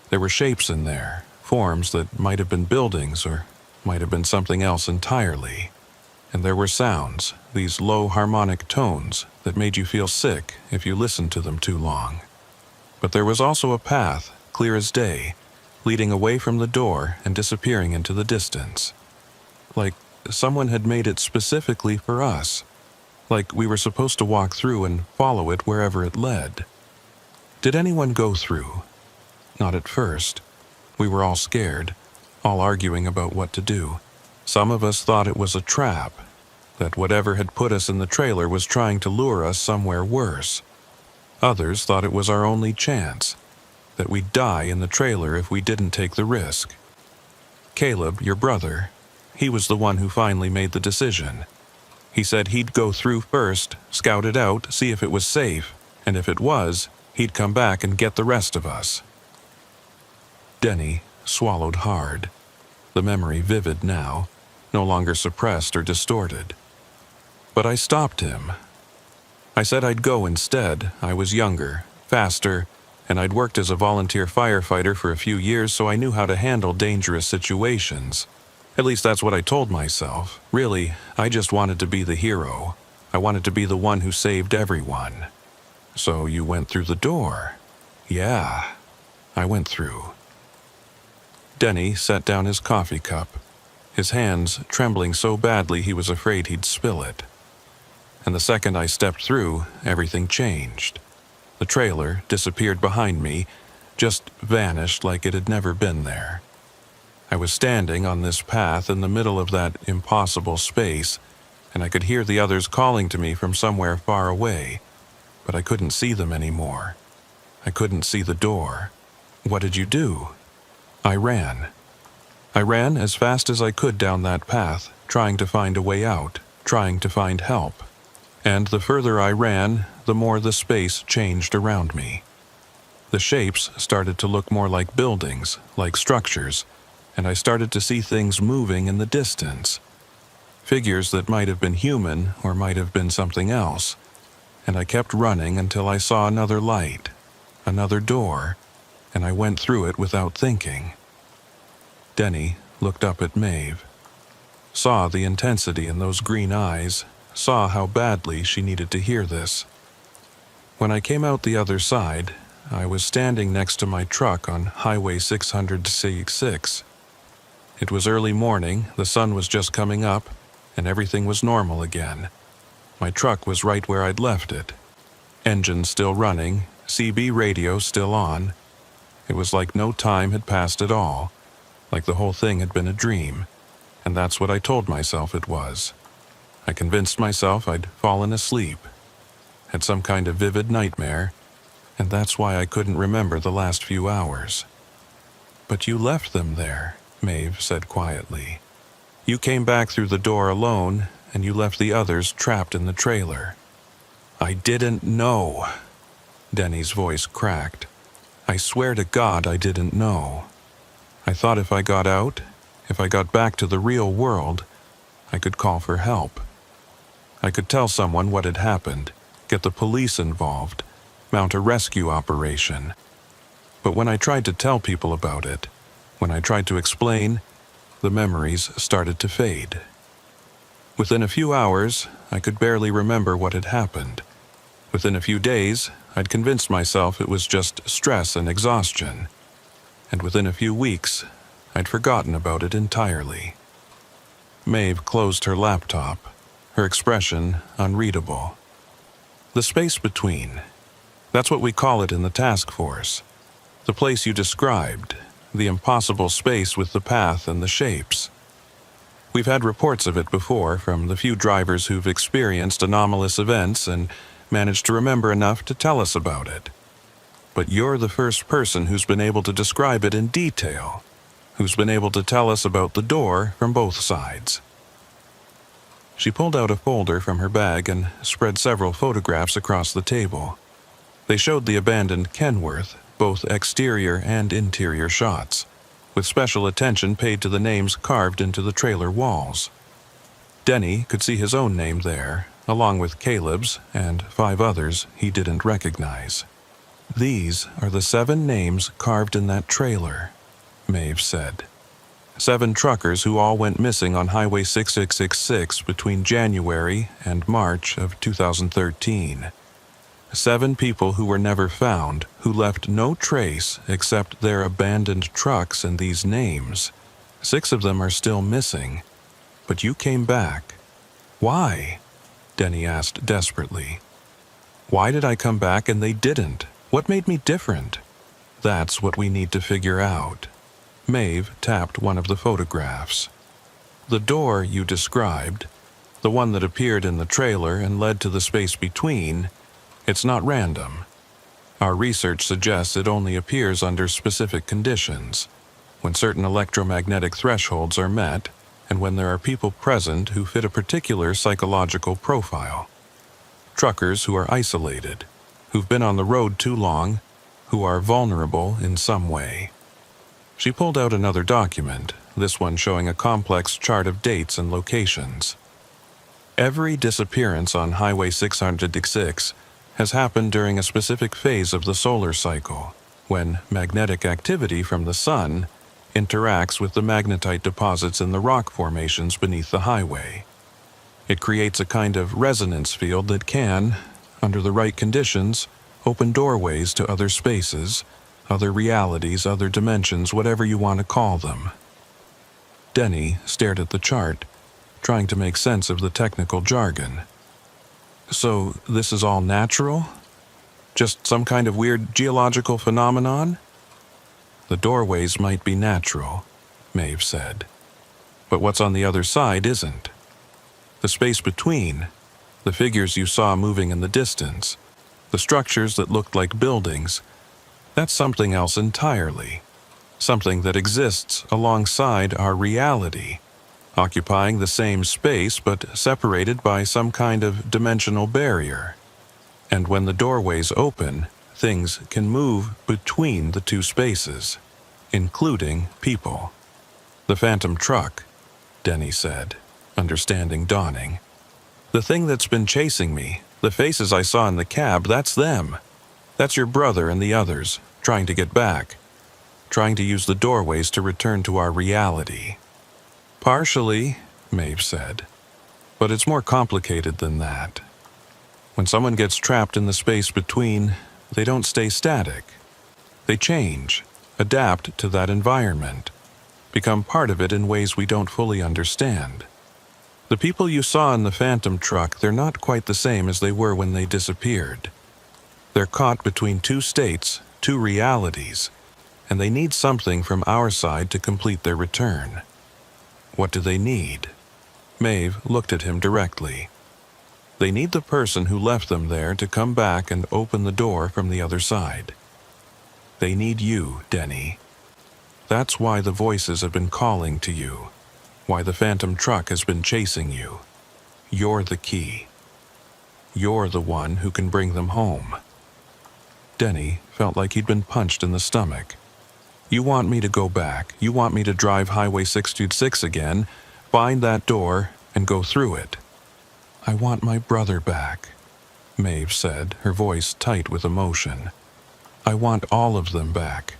A: There were shapes in there, forms that might have been buildings or might have been something else entirely. And there were sounds, these low harmonic tones that made you feel sick if you listened to them too long. But there was also a path, clear as day, leading away from the door and disappearing into the distance. Like someone had made it specifically for us. Like we were supposed to walk through and follow it wherever it led. Did anyone go through? Not at first. We were all scared, all arguing about what to do. Some of us thought it was a trap, that whatever had put us in the trailer was trying to lure us somewhere worse. Others thought it was our only chance, that we'd die in the trailer if we didn't take the risk. Caleb, your brother, he was the one who finally made the decision. He said he'd go through first, scout it out, see if it was safe, and if it was, he'd come back and get the rest of us. Denny swallowed hard, the memory vivid now, no longer suppressed or distorted. But I stopped him. I said I'd go instead. I was younger, faster, and I'd worked as a volunteer firefighter for a few years, so I knew how to handle dangerous situations. At least that's what I told myself. Really, I just wanted to be the hero. I wanted to be the one who saved everyone. So you went through the door? Yeah, I went through. Denny set down his coffee cup, his hands trembling so badly he was afraid he'd spill it. And the second I stepped through, everything changed. The trailer disappeared behind me, just vanished like it had never been there. I was standing on this path in the middle of that impossible space, and I could hear the others calling to me from somewhere far away, but I couldn't see them anymore. I couldn't see the door. What did you do? I ran. I ran as fast as I could down that path, trying to find a way out, trying to find help. And the further I ran, the more the space changed around me. The shapes started to look more like buildings, like structures, and I started to see things moving in the distance. Figures that might have been human or might have been something else. And I kept running until I saw another light, another door, and I went through it without thinking. Denny looked up at Maeve, saw the intensity in those green eyes, saw how badly she needed to hear this. When I came out the other side, I was standing next to my truck on Highway 666. It was early morning, the sun was just coming up, and everything was normal again. My truck was right where I'd left it. Engine still running, CB radio still on. It was like no time had passed at all, like the whole thing had been a dream, and that's what I told myself it was. I convinced myself I'd fallen asleep, had some kind of vivid nightmare, and that's why I couldn't remember the last few hours. But you left them there, Maeve said quietly. You came back through the door alone, and you left the others trapped in the trailer. I didn't know. Denny's voice cracked. I swear to God I didn't know. I thought if I got out, if I got back to the real world, I could call for help. I could tell someone what had happened, get the police involved, mount a rescue operation. But when I tried to tell people about it, when I tried to explain, the memories started to fade. Within a few hours, I could barely remember what had happened. Within a few days, I'd convinced myself it was just stress and exhaustion. And within a few weeks, I'd forgotten about it entirely. Maeve closed her laptop, her expression unreadable. The space between. That's what we call it in the task force. The place you described, the impossible space with the path and the shapes. We've had reports of it before from the few drivers who've experienced anomalous events and managed to remember enough to tell us about it. But you're the first person who's been able to describe it in detail, who's been able to tell us about the door from both sides. She pulled out a folder from her bag and spread several photographs across the table. They showed the abandoned Kenworth, both exterior and interior shots, with special attention paid to the names carved into the trailer walls. Denny could see his own name there, along with Caleb's and 5 others he didn't recognize. "These are the 7 names carved in that trailer," Maeve said. 7 truckers who all went missing on Highway 6666 between January and March of 2013. 7 people who were never found, who left no trace except their abandoned trucks and these names. 6 of them are still missing. But you came back. Why? Denny asked desperately. Why did I come back and they didn't? What made me different? That's what we need to figure out. Maeve tapped one of the photographs. The door you described, the one that appeared in the trailer and led to the space between, it's not random. Our research suggests it only appears under specific conditions, when certain electromagnetic thresholds are met, and when there are people present who fit a particular psychological profile. Truckers who are isolated, who've been on the road too long, who are vulnerable in some way. She pulled out another document, this one showing a complex chart of dates and locations. Every disappearance on Highway 606 has happened during a specific phase of the solar cycle, when magnetic activity from the sun interacts with the magnetite deposits in the rock formations beneath the highway. It creates a kind of resonance field that can, under the right conditions, open doorways to other spaces, other realities, other dimensions, whatever you want to call them. Denny stared at the chart, trying to make sense of the technical jargon. So, this is all natural? Just some kind of weird geological phenomenon? The doorways might be natural, Maeve said. But what's on the other side isn't. The space between, the figures you saw moving in the distance, the structures that looked like buildings, that's something else entirely. Something that exists alongside our reality, occupying the same space but separated by some kind of dimensional barrier. And when the doorways open, things can move between the 2 spaces, including people. The phantom truck, Denny said, understanding dawning. The thing that's been chasing me, the faces I saw in the cab, that's them. That's your brother and the others, trying to get back, trying to use the doorways to return to our reality. Partially, Maeve said, but it's more complicated than that. When someone gets trapped in the space between, they don't stay static. They change, adapt to that environment, become part of it in ways we don't fully understand. The people you saw in the phantom truck, they're not quite the same as they were when they disappeared. They're caught between 2 states, 2 realities, and they need something from our side to complete their return. What do they need? Maeve looked at him directly. They need the person who left them there to come back and open the door from the other side. They need you, Denny. That's why the voices have been calling to you, why the phantom truck has been chasing you. You're the key. You're the one who can bring them home. Denny felt like he'd been punched in the stomach. You want me to go back. You want me to drive Highway 626 again, find that door, and go through it. I want my brother back, Maeve said, her voice tight with emotion. I want all of them back.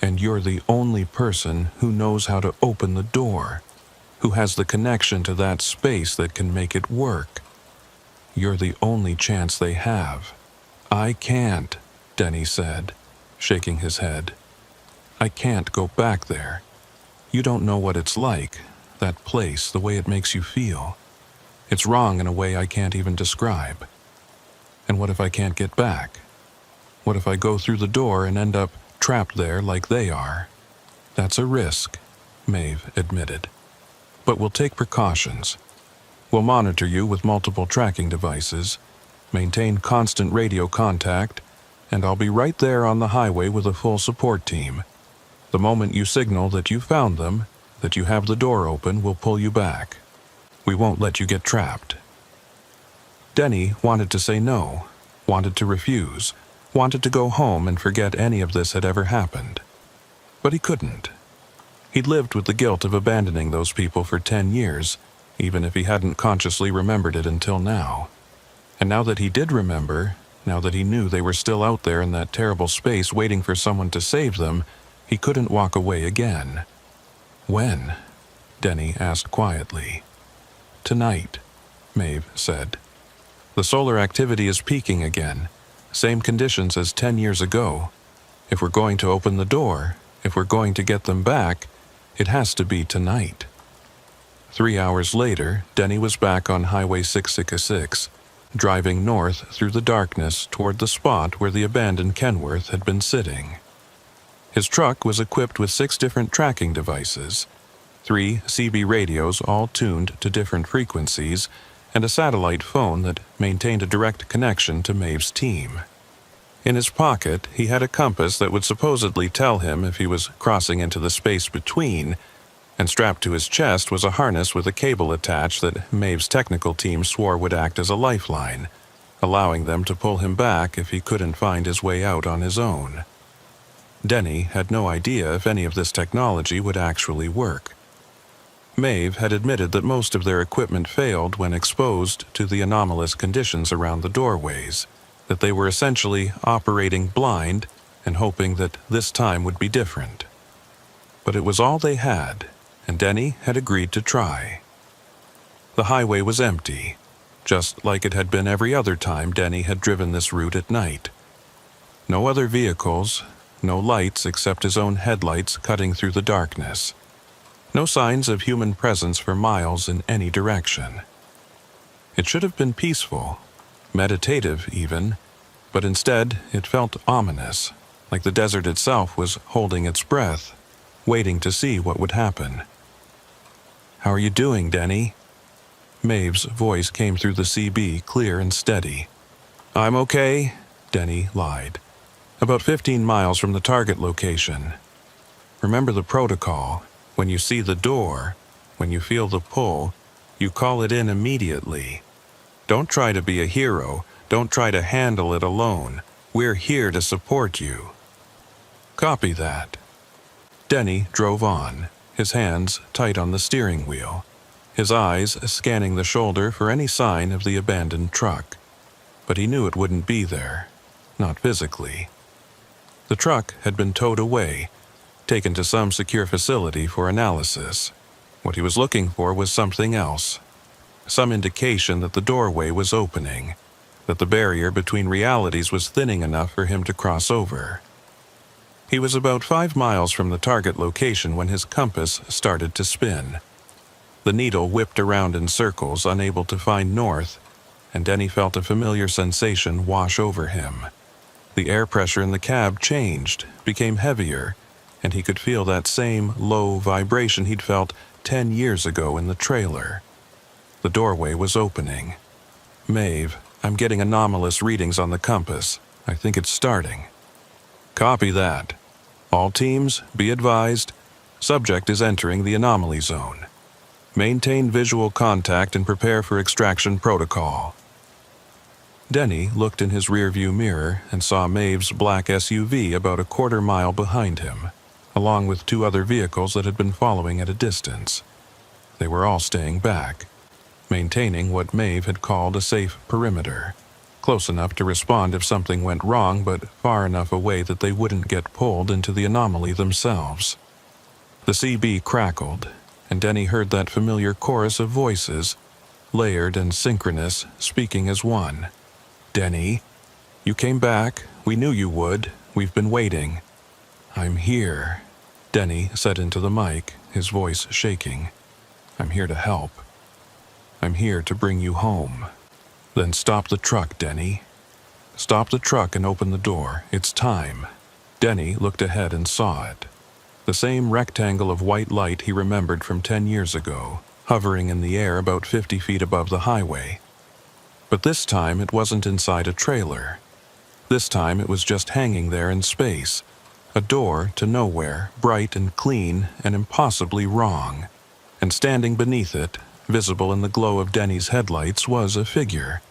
A: And you're the only person who knows how to open the door. Who has the connection to that space that can make it work? You're the only chance they have. I can't, Denny said, shaking his head. I can't go back there. You don't know what it's like, that place, the way it makes you feel. It's wrong in a way I can't even describe. And what if I can't get back? What if I go through the door and end up trapped there like they are? That's a risk, Maeve admitted. But we'll take precautions. We'll monitor you with multiple tracking devices, maintain constant radio contact, and I'll be right there on the highway with a full support team. The moment you signal that you found them, that you have the door open, we'll pull you back. We won't let you get trapped. Denny wanted to say no, wanted to refuse, wanted to go home and forget any of this had ever happened. But he couldn't. He'd lived with the guilt of abandoning those people for 10 years, even if he hadn't consciously remembered it until now. And now that he did remember, now that he knew they were still out there in that terrible space waiting for someone to save them, he couldn't walk away again. When? Denny asked quietly. Tonight, Maeve said. The solar activity is peaking again, same conditions as 10 years ago. If we're going to open the door, if we're going to get them back, it has to be tonight. 3 hours later, Denny was back on Highway 666, driving north through the darkness toward the spot where the abandoned Kenworth had been sitting. His truck was equipped with 6 different tracking devices, 3 CB radios all tuned to different frequencies, and a satellite phone that maintained a direct connection to Maeve's team. In his pocket, he had a compass that would supposedly tell him if he was crossing into the space between, and strapped to his chest was a harness with a cable attached that Maeve's technical team swore would act as a lifeline, allowing them to pull him back if he couldn't find his way out on his own. Denny had no idea if any of this technology would actually work. Maeve had admitted that most of their equipment failed when exposed to the anomalous conditions around the doorways, that they were essentially operating blind and hoping that this time would be different. But it was all they had, and Denny had agreed to try. The highway was empty, just like it had been every other time Denny had driven this route at night. No other vehicles, no lights except his own headlights cutting through the darkness. No signs of human presence for miles in any direction. It should have been peaceful, meditative even, but instead it felt ominous, like the desert itself was holding its breath, waiting to see what would happen. "How are you doing, Denny?" Maeve's voice came through the CB clear and steady. "I'm okay," Denny lied. "About 15 miles from the target location. Remember the protocol. When you see the door, when you feel the pull, you call it in immediately. Don't try to be a hero. Don't try to handle it alone. We're here to support you." "Copy that." Denny drove on, his hands tight on the steering wheel, his eyes scanning the shoulder for any sign of the abandoned truck. But he knew it wouldn't be there, not physically. The truck had been towed away, taken to some secure facility for analysis. What he was looking for was something else. Some indication that the doorway was opening, that the barrier between realities was thinning enough for him to cross over. He was about 5 miles from the target location when his compass started to spin. The needle whipped around in circles, unable to find north, and Denny felt a familiar sensation wash over him. The air pressure in the cab changed, became heavier, and he could feel that same low vibration he'd felt 10 years ago in the trailer. The doorway was opening. "Maeve, I'm getting anomalous readings on the compass. I think it's starting." "Copy that. All teams, be advised, subject is entering the anomaly zone. Maintain visual contact and prepare for extraction protocol." Denny looked in his rearview mirror and saw Maeve's black SUV about a quarter-mile behind him, along with 2 other vehicles that had been following at a distance. They were all staying back, maintaining what Maeve had called a safe perimeter, close enough to respond if something went wrong, but far enough away that they wouldn't get pulled into the anomaly themselves. The CB crackled, and Denny heard that familiar chorus of voices, layered and synchronous, speaking as one. "Denny, you came back. We knew you would. We've been waiting." "I'm here," Denny said into the mic, his voice shaking. "I'm here to help. I'm here to bring you home." "Then stop the truck, Denny. Stop the truck and open the door. It's time." Denny looked ahead and saw it. The same rectangle of white light he remembered from 10 years ago, hovering in the air about 50 feet above the highway. But this time it wasn't inside a trailer. This time it was just hanging there in space. A door to nowhere, bright and clean and impossibly wrong. And standing beneath it, visible in the glow of Denny's headlights, was a figure.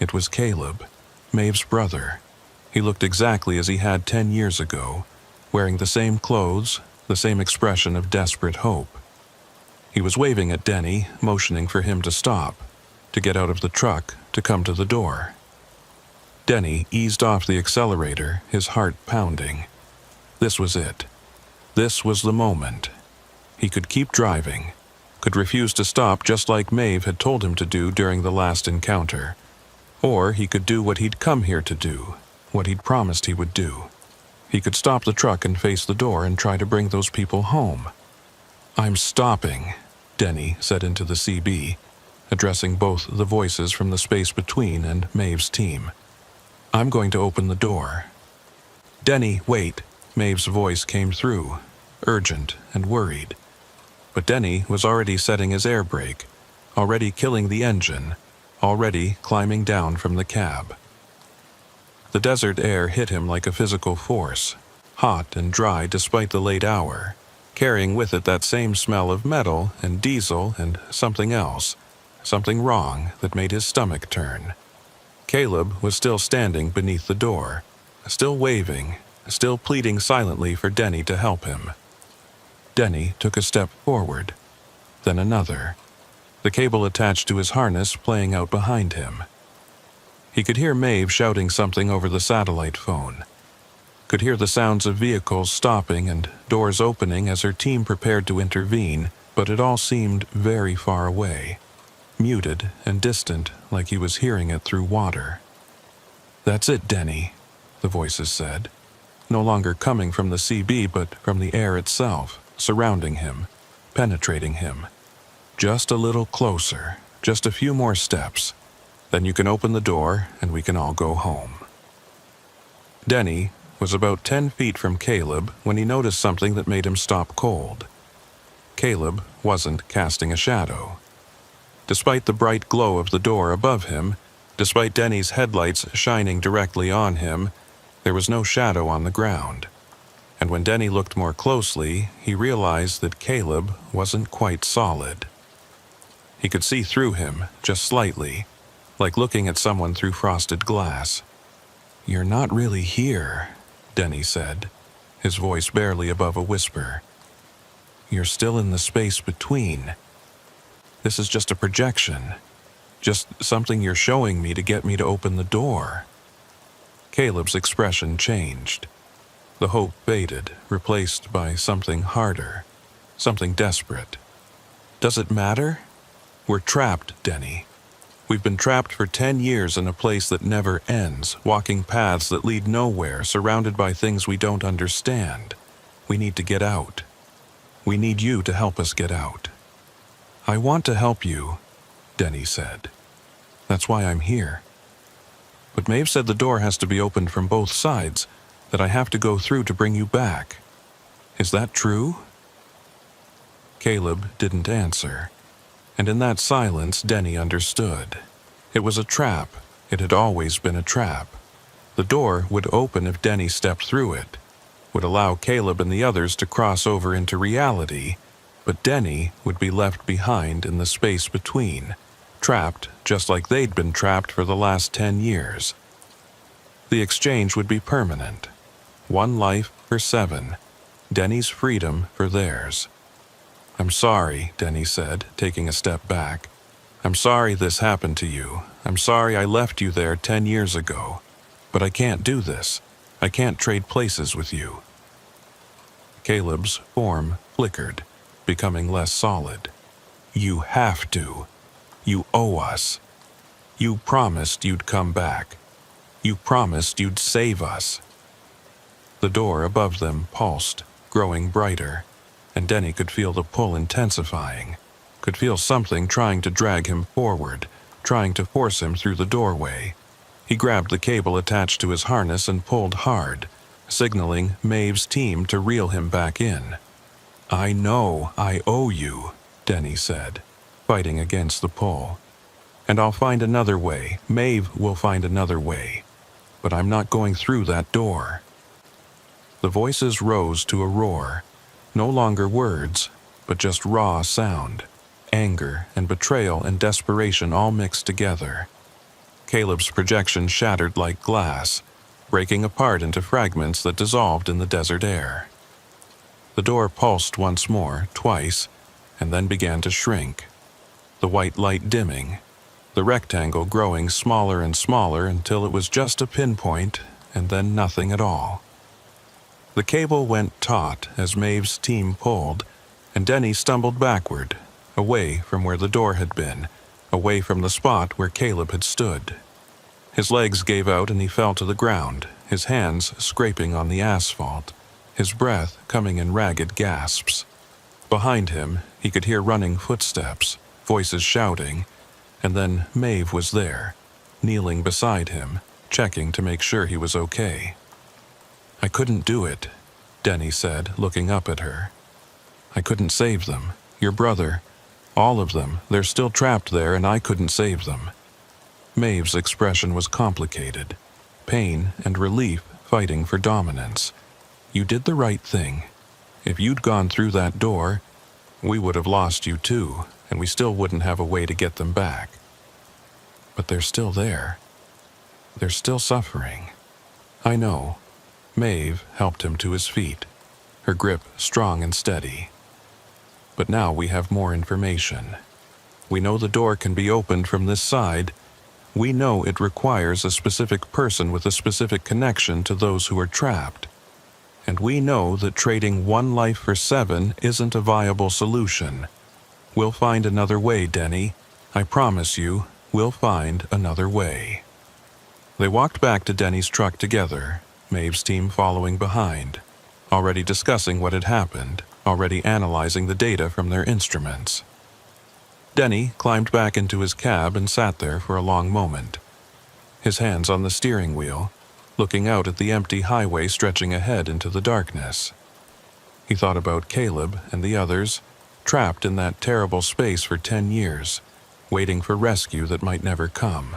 A: It was Caleb, Maeve's brother. He looked exactly as he had 10 years ago, wearing the same clothes, the same expression of desperate hope. He was waving at Denny, motioning for him to stop, to get out of the truck, to come to the door. Denny eased off the accelerator, his heart pounding. This was it. This was the moment. He could keep driving, could refuse to stop just like Maeve had told him to do during the last encounter. Or he could do what he'd come here to do, what he'd promised he would do. He could stop the truck and face the door and try to bring those people home. "I'm stopping," Denny said into the CB, addressing both the voices from the space between and Maeve's team. "I'm going to open the door." "Denny, wait," Maeve's voice came through, urgent and worried. But Denny was already setting his air brake, already killing the engine, already climbing down from the cab. The desert air hit him like a physical force, hot and dry despite the late hour, carrying with it that same smell of metal and diesel and something else, something wrong that made his stomach turn. Caleb was still standing beneath the door, still waving, still pleading silently for Denny to help him. Denny took a step forward, then another, the cable attached to his harness playing out behind him. He could hear Maeve shouting something over the satellite phone, could hear the sounds of vehicles stopping and doors opening as her team prepared to intervene, but it all seemed very far away, muted and distant like he was hearing it through water. "That's it, Denny," the voices said, no longer coming from the CB but from the air itself, surrounding him, penetrating him. "Just a little closer, just a few more steps. Then you can open the door and we can all go home." Denny was about 10 feet from Caleb when he noticed something that made him stop cold. Caleb wasn't casting a shadow. Despite the bright glow of the door above him, despite Denny's headlights shining directly on him, there was no shadow on the ground. And when Denny looked more closely, he realized that Caleb wasn't quite solid. He could see through him, just slightly, like looking at someone through frosted glass. "You're not really here," Denny said, his voice barely above a whisper. "You're still in the space between. This is just a projection, just something you're showing me to get me to open the door." Caleb's expression changed. The hope faded, replaced by something harder, something desperate. "Does it matter? We're trapped, Denny. We've been trapped for 10 years in a place that never ends, walking paths that lead nowhere, surrounded by things we don't understand. We need to get out. We need you to help us get out." "I want to help you," Denny said. "That's why I'm here. But Maeve said the door has to be opened from both sides, that I have to go through to bring you back. Is that true?" Caleb didn't answer. And in that silence, Denny understood. It was a trap. It had always been a trap. The door would open if Denny stepped through it, would allow Caleb and the others to cross over into reality, but Denny would be left behind in the space between, trapped just like they'd been trapped for the last 10 years. The exchange would be permanent. 1 life for 7, Denny's freedom for theirs. "I'm sorry," Denny said, taking a step back. "I'm sorry this happened to you. I'm sorry I left you there 10 years ago. But I can't do this. I can't trade places with you." Caleb's form flickered. becoming less solid. You have to. You owe us. You promised you'd come back. You promised you'd save us. The door above them pulsed, growing brighter, and Denny could feel the pull intensifying, could feel something trying to drag him forward, trying to force him through the doorway. He grabbed the cable attached to his harness and pulled hard, signaling Maeve's team to reel him back in. I know I owe you, Denny said, fighting against the pull. And I'll find another way. Maeve will find another way. But I'm not going through that door. The voices rose to a roar, no longer words, but just raw sound, anger and betrayal and desperation all mixed together. Caleb's projection shattered like glass, breaking apart into fragments that dissolved in the desert air. The door pulsed once more, twice, and then began to shrink, the white light dimming, the rectangle growing smaller and smaller until it was just a pinpoint and then nothing at all. The cable went taut as Maeve's team pulled, and Denny stumbled backward, away from where the door had been, away from the spot where Caleb had stood. His legs gave out and he fell to the ground, his hands scraping on the asphalt, his breath coming in ragged gasps. Behind him, he could hear running footsteps, voices shouting, and then Maeve was there, kneeling beside him, checking to make sure he was okay. I couldn't do it, Denny said, looking up at her. I couldn't save them. Your brother, all of them, they're still trapped there and I couldn't save them. Maeve's expression was complicated, pain and relief fighting for dominance. You did the right thing. If you'd gone through that door, we would have lost you too, and we still wouldn't have a way to get them back. But they're still there. They're still suffering. I know. Maeve helped him to his feet, her grip strong and steady. But now we have more information. We know the door can be opened from this side. We know it requires a specific person with a specific connection to those who are trapped. And we know that trading one life for 7 isn't a viable solution. We'll find another way, Denny. I promise you, we'll find another way. They walked back to Denny's truck together, Maeve's team following behind, already discussing what had happened, already analyzing the data from their instruments. Denny climbed back into his cab and sat there for a long moment, his hands on the steering wheel, looking out at the empty highway stretching ahead into the darkness. He thought about Caleb and the others, trapped in that terrible space for 10 years, waiting for rescue that might never come.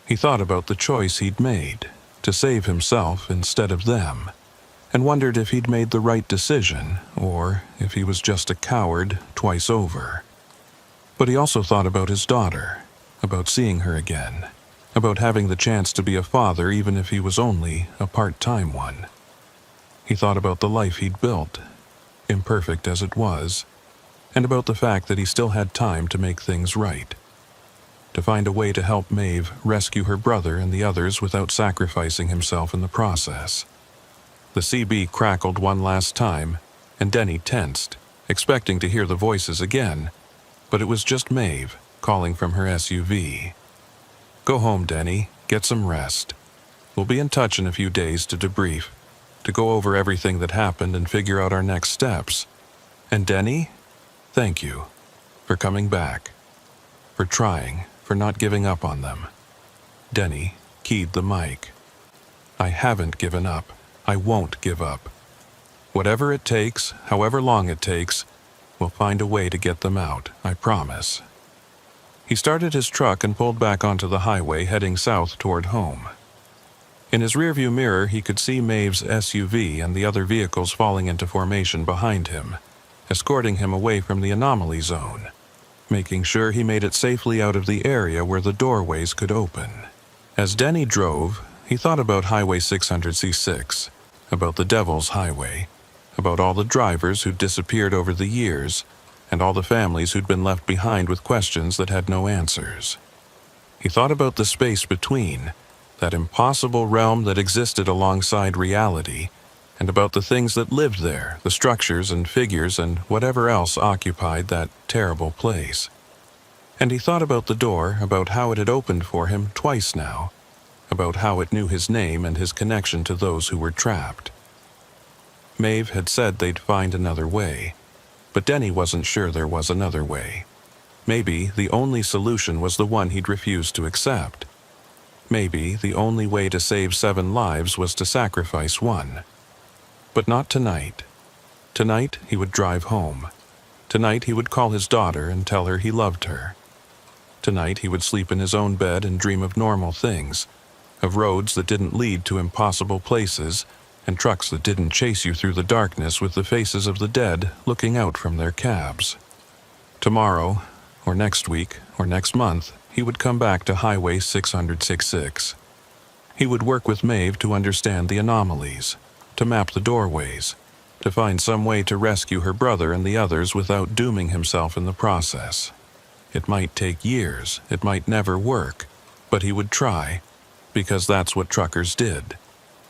A: He thought about the choice he'd made, to save himself instead of them, and wondered if he'd made the right decision, or if he was just a coward twice over. But he also thought about his daughter, about seeing her again, about having the chance to be a father even if he was only a part-time one. He thought about the life he'd built, imperfect as it was, and about the fact that he still had time to make things right, to find a way to help Maeve rescue her brother and the others without sacrificing himself in the process. The CB crackled one last time, and Denny tensed, expecting to hear the voices again, but it was just Maeve calling from her SUV. Go home, Denny. Get some rest. We'll be in touch in a few days to debrief, to go over everything that happened and figure out our next steps. And Denny, thank you for coming back, for trying, for not giving up on them. Denny keyed the mic. I haven't given up. I won't give up. Whatever it takes, however long it takes, we'll find a way to get them out, I promise. He started his truck and pulled back onto the highway heading south toward home. In his rearview mirror, he could see Maeve's SUV and the other vehicles falling into formation behind him, escorting him away from the anomaly zone, making sure he made it safely out of the area where the doorways could open. As Denny drove, he thought about Highway 600C6, about the Devil's Highway, about all the drivers who'd disappeared over the years, and all the families who'd been left behind with questions that had no answers. He thought about the space between, that impossible realm that existed alongside reality, and about the things that lived there, the structures and figures and whatever else occupied that terrible place. And he thought about the door, about how it had opened for him twice now, about how it knew his name and his connection to those who were trapped. Maeve had said they'd find another way, but Denny wasn't sure there was another way. Maybe the only solution was the one he'd refused to accept. Maybe the only way to save 7 lives was to sacrifice one. But not tonight. Tonight he would drive home. Tonight he would call his daughter and tell her he loved her. Tonight he would sleep in his own bed and dream of normal things, of roads that didn't lead to impossible places, and trucks that didn't chase you through the darkness with the faces of the dead looking out from their cabs. Tomorrow, or next week, or next month, he would come back to Highway 666. He would work with Maeve to understand the anomalies, to map the doorways, to find some way to rescue her brother and the others without dooming himself in the process. It might take years, it might never work, but he would try, because that's what truckers did.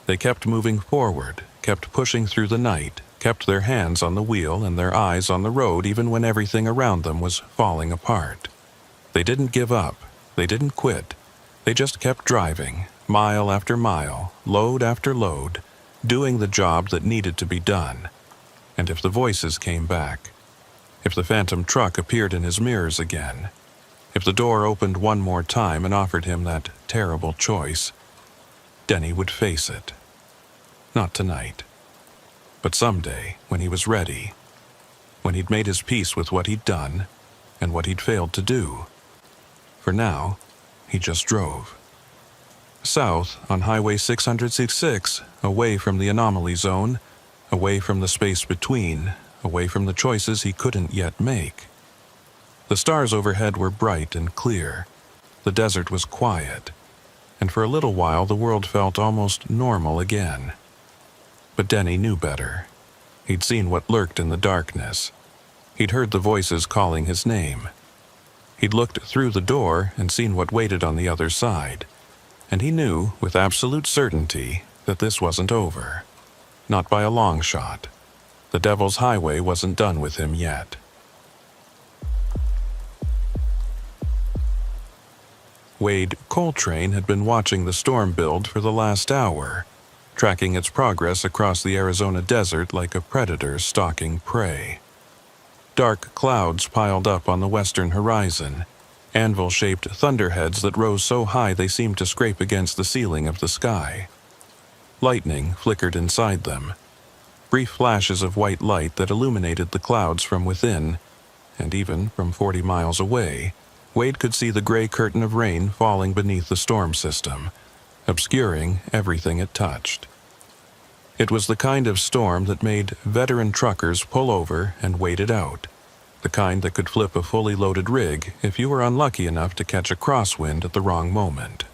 A: They kept moving forward, kept pushing through the night, kept their hands on the wheel and their eyes on the road even when everything around them was falling apart. They didn't give up, they didn't quit, they just kept driving, mile after mile, load after load, doing the job that needed to be done. And if the voices came back, if the phantom truck appeared in his mirrors again, if the door opened one more time and offered him that terrible choice, Denny would face it. Not tonight, but someday when he was ready, when he'd made his peace with what he'd done and what he'd failed to do. For now, he just drove. South on Highway 666, away from the anomaly zone, away from the space between, away from the choices he couldn't yet make. The stars overhead were bright and clear. The desert was quiet, and for a little while the world felt almost normal again. But Denny knew better. He'd seen what lurked in the darkness. He'd heard the voices calling his name. He'd looked through the door and seen what waited on the other side, and he knew with absolute certainty that this wasn't over. Not by a long shot. The Devil's Highway wasn't done with him yet. Wade Coltrane had been watching the storm build for the last hour, tracking its progress across the Arizona desert like a predator stalking prey. Dark clouds piled up on the western horizon, anvil-shaped thunderheads that rose so high they seemed to scrape against the ceiling of the sky. Lightning flickered inside them, brief flashes of white light that illuminated the clouds from within, and even from 40 miles away, Wade could see the gray curtain of rain falling beneath the storm system, obscuring everything it touched. It was the kind of storm that made veteran truckers pull over and wait it out, the kind that could flip a fully loaded rig if you were unlucky enough to catch a crosswind at the wrong moment.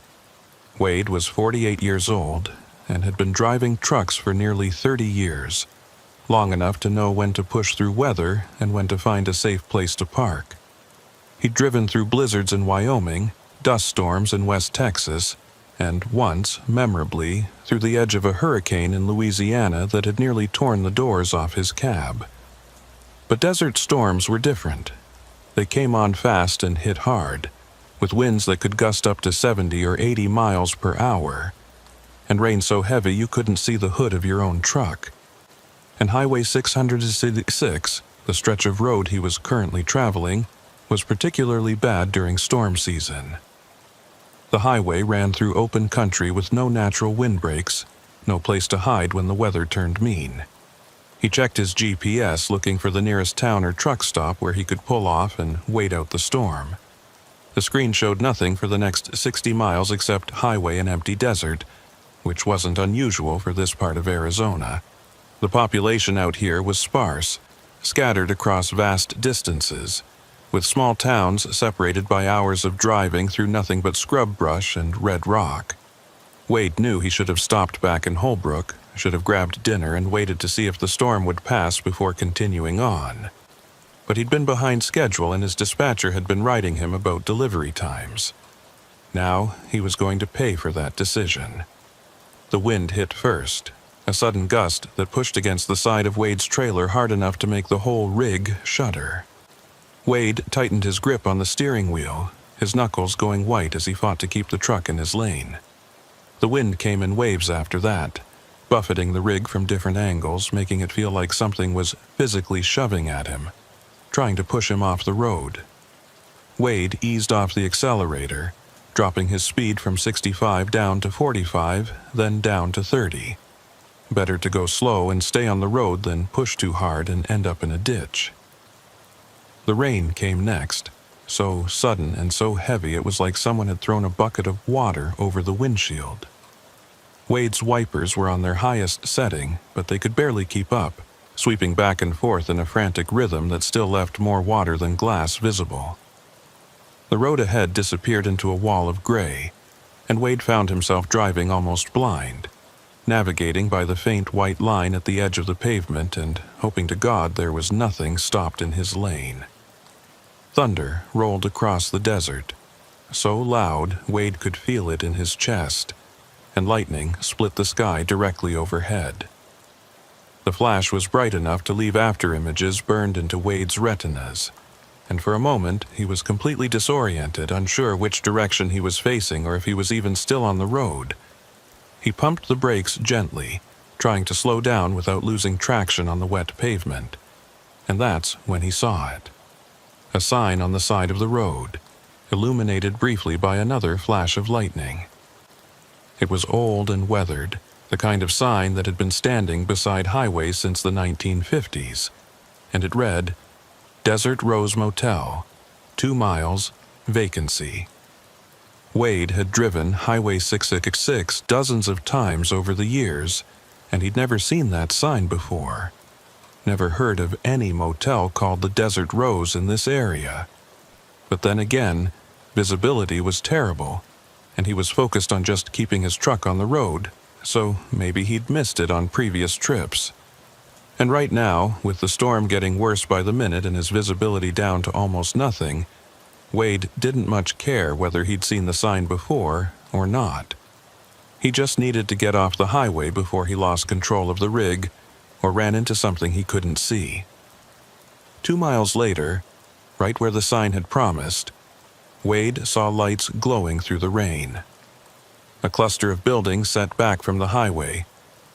A: Wade was 48 years old and had been driving trucks for nearly 30 years, long enough to know when to push through weather and when to find a safe place to park. He'd driven through blizzards in Wyoming, dust storms in West Texas, and once, memorably, through the edge of a hurricane in Louisiana that had nearly torn the doors off his cab. But desert storms were different. They came on fast and hit hard, with winds that could gust up to 70 or 80 miles per hour, and rain so heavy you couldn't see the hood of your own truck. And Highway 666, the stretch of road he was currently traveling, was particularly bad during storm season. The highway ran through open country with no natural windbreaks, no place to hide when the weather turned mean. He checked his GPS looking for the nearest town or truck stop where he could pull off and wait out the storm. The screen showed nothing for the next 60 miles except highway and empty desert, which wasn't unusual for this part of Arizona. The population out here was sparse, scattered across vast distances, with small towns separated by hours of driving through nothing but scrub brush and red rock. Wade knew he should have stopped back in Holbrook, should have grabbed dinner and waited to see if the storm would pass before continuing on. But he'd been behind schedule and his dispatcher had been writing him about delivery times. Now he was going to pay for that decision. The wind hit first, a sudden gust that pushed against the side of Wade's trailer hard enough to make the whole rig shudder. Wade tightened his grip on the steering wheel, his knuckles going white as he fought to keep the truck in his lane. The wind came in waves after that, buffeting the rig from different angles, making it feel like something was physically shoving at him, trying to push him off the road. Wade eased off the accelerator, dropping his speed from 65 down to 45, then down to 30. Better to go slow and stay on the road than push too hard and end up in a ditch. The rain came next, so sudden and so heavy it was like someone had thrown a bucket of water over the windshield. Wade's wipers were on their highest setting, but they could barely keep up, sweeping back and forth in a frantic rhythm that still left more water than glass visible. The road ahead disappeared into a wall of gray, and Wade found himself driving almost blind, navigating by the faint white line at the edge of the pavement and hoping to God there was nothing stopped in his lane. Thunder rolled across the desert, so loud Wade could feel it in his chest, and lightning split the sky directly overhead. The flash was bright enough to leave afterimages burned into Wade's retinas, and for a moment he was completely disoriented, unsure which direction he was facing or if he was even still on the road. He pumped the brakes gently, trying to slow down without losing traction on the wet pavement, and that's when he saw it. A sign on the side of the road, illuminated briefly by another flash of lightning. It was old and weathered, the kind of sign that had been standing beside highways since the 1950s, and it read, Desert Rose Motel, 2 miles, vacancy. Wade had driven Highway 666 dozens of times over the years, and he'd never seen that sign before. Never heard of any motel called the Desert Rose in this area. But then again, visibility was terrible, and he was focused on just keeping his truck on the road, so maybe he'd missed it on previous trips. And right now, with the storm getting worse by the minute and his visibility down to almost nothing, Wade didn't much care whether he'd seen the sign before or not. He just needed to get off the highway before he lost control of the rig or ran into something he couldn't see. 2 miles later, right where the sign had promised, Wade saw lights glowing through the rain. A cluster of buildings set back from the highway,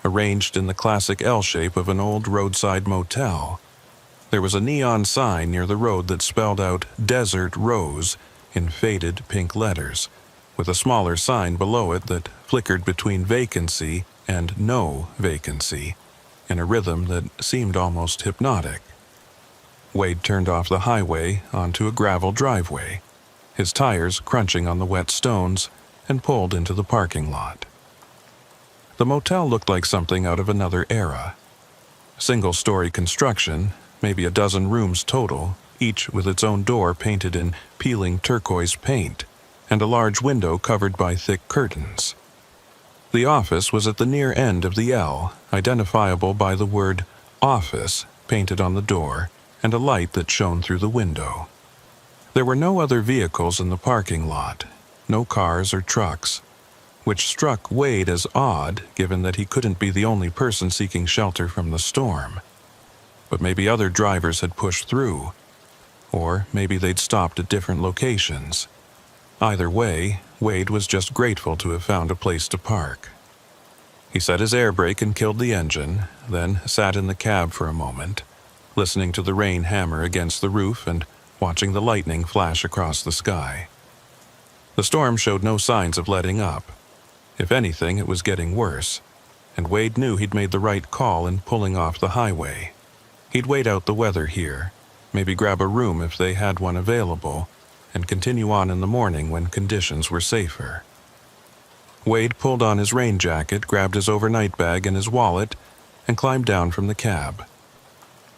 A: arranged in the classic L shape of an old roadside motel. There was a neon sign near the road that spelled out Desert Rose in faded pink letters, with a smaller sign below it that flickered between vacancy and no vacancy, in a rhythm that seemed almost hypnotic. Wade turned off the highway onto a gravel driveway, his tires crunching on the wet stones, and pulled into the parking lot. The motel looked like something out of another era. Single-story construction, maybe a dozen rooms total, each with its own door painted in peeling turquoise paint, and a large window covered by thick curtains. The office was at the near end of the L, identifiable by the word office painted on the door and a light that shone through the window. There were no other vehicles in the parking lot, no cars or trucks, which struck Wade as odd given that he couldn't be the only person seeking shelter from the storm. But maybe other drivers had pushed through, or maybe they'd stopped at different locations. Either way, Wade was just grateful to have found a place to park. He set his air brake and killed the engine, then sat in the cab for a moment, listening to the rain hammer against the roof and watching the lightning flash across the sky. The storm showed no signs of letting up. If anything, it was getting worse, and Wade knew he'd made the right call in pulling off the highway. He'd wait out the weather here, maybe grab a room if they had one available, and continue on in the morning when conditions were safer. Wade pulled on his rain jacket, grabbed his overnight bag and his wallet, and climbed down from the cab.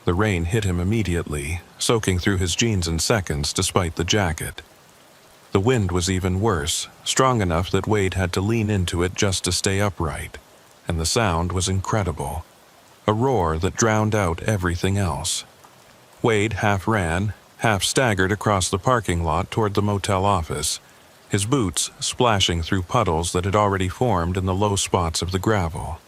A: The rain hit him immediately, soaking through his jeans in seconds despite the jacket. The wind was even worse, strong enough that Wade had to lean into it just to stay upright, and the sound was incredible, a roar that drowned out everything else. Wade half ran, half staggered across the parking lot toward the motel office, his boots splashing through puddles that had already formed in the low spots of the gravel.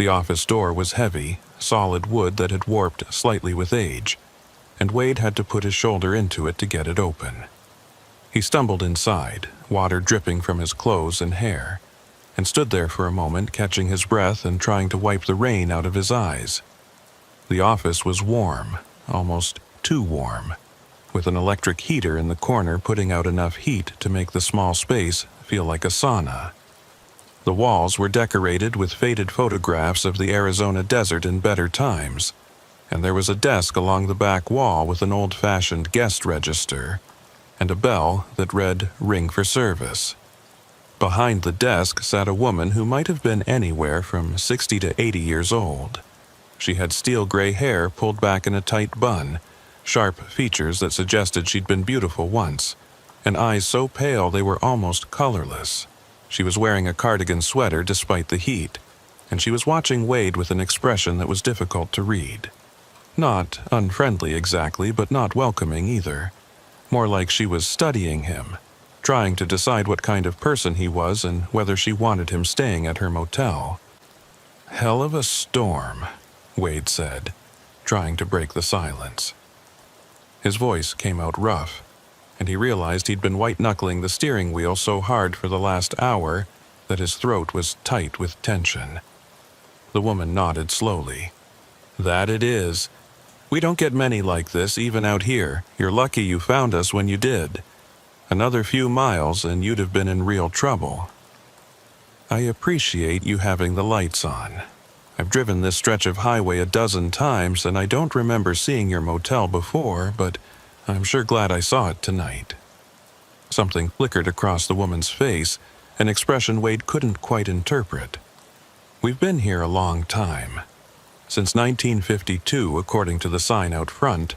A: The office door was heavy, solid wood that had warped slightly with age, and Wade had to put his shoulder into it to get it open. He stumbled inside, water dripping from his clothes and hair, and stood there for a moment, catching his breath and trying to wipe the rain out of his eyes. The office was warm, almost too warm, with an electric heater in the corner putting out enough heat to make the small space feel like a sauna. The walls were decorated with faded photographs of the Arizona desert in better times, and there was a desk along the back wall with an old-fashioned guest register and a bell that read "Ring for Service." Behind the desk sat a woman who might have been anywhere from 60 to 80 years old. She had steel gray hair pulled back in a tight bun, sharp features that suggested she'd been beautiful once, and eyes so pale they were almost colorless. She was wearing a cardigan sweater despite the heat, and she was watching Wade with an expression that was difficult to read. Not unfriendly exactly, but not welcoming either. More like she was studying him, trying to decide what kind of person he was and whether she wanted him staying at her motel. "Hell of a storm," Wade said, trying to break the silence. His voice came out rough, and he realized he'd been white-knuckling the steering wheel so hard for the last hour that his throat was tight with tension. The woman nodded slowly. "That it is. We don't get many like this, even out here. You're lucky you found us when you did. Another few miles and you'd have been in real trouble. I appreciate you having the lights on. I've driven this stretch of highway a dozen times and I don't remember seeing your motel before, but I'm sure glad I saw it tonight." Something flickered across the woman's face, an expression Wade couldn't quite interpret. "We've been here a long time. Since 1952, according to the sign out front,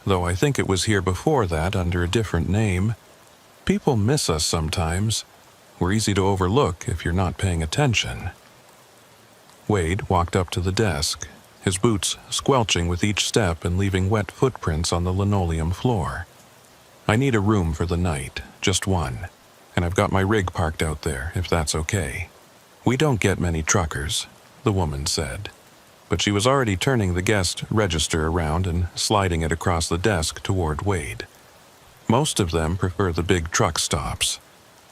A: though I think it was here before that under a different name. People miss us sometimes. We're easy to overlook if you're not paying attention." Wade walked up to the desk, his boots squelching with each step and leaving wet footprints on the linoleum floor. "I need a room for the night, just one, and I've got my rig parked out there, if that's okay." "We don't get many truckers," the woman said, but she was already turning the guest register around and sliding it across the desk toward Wade. "Most of them prefer the big truck stops,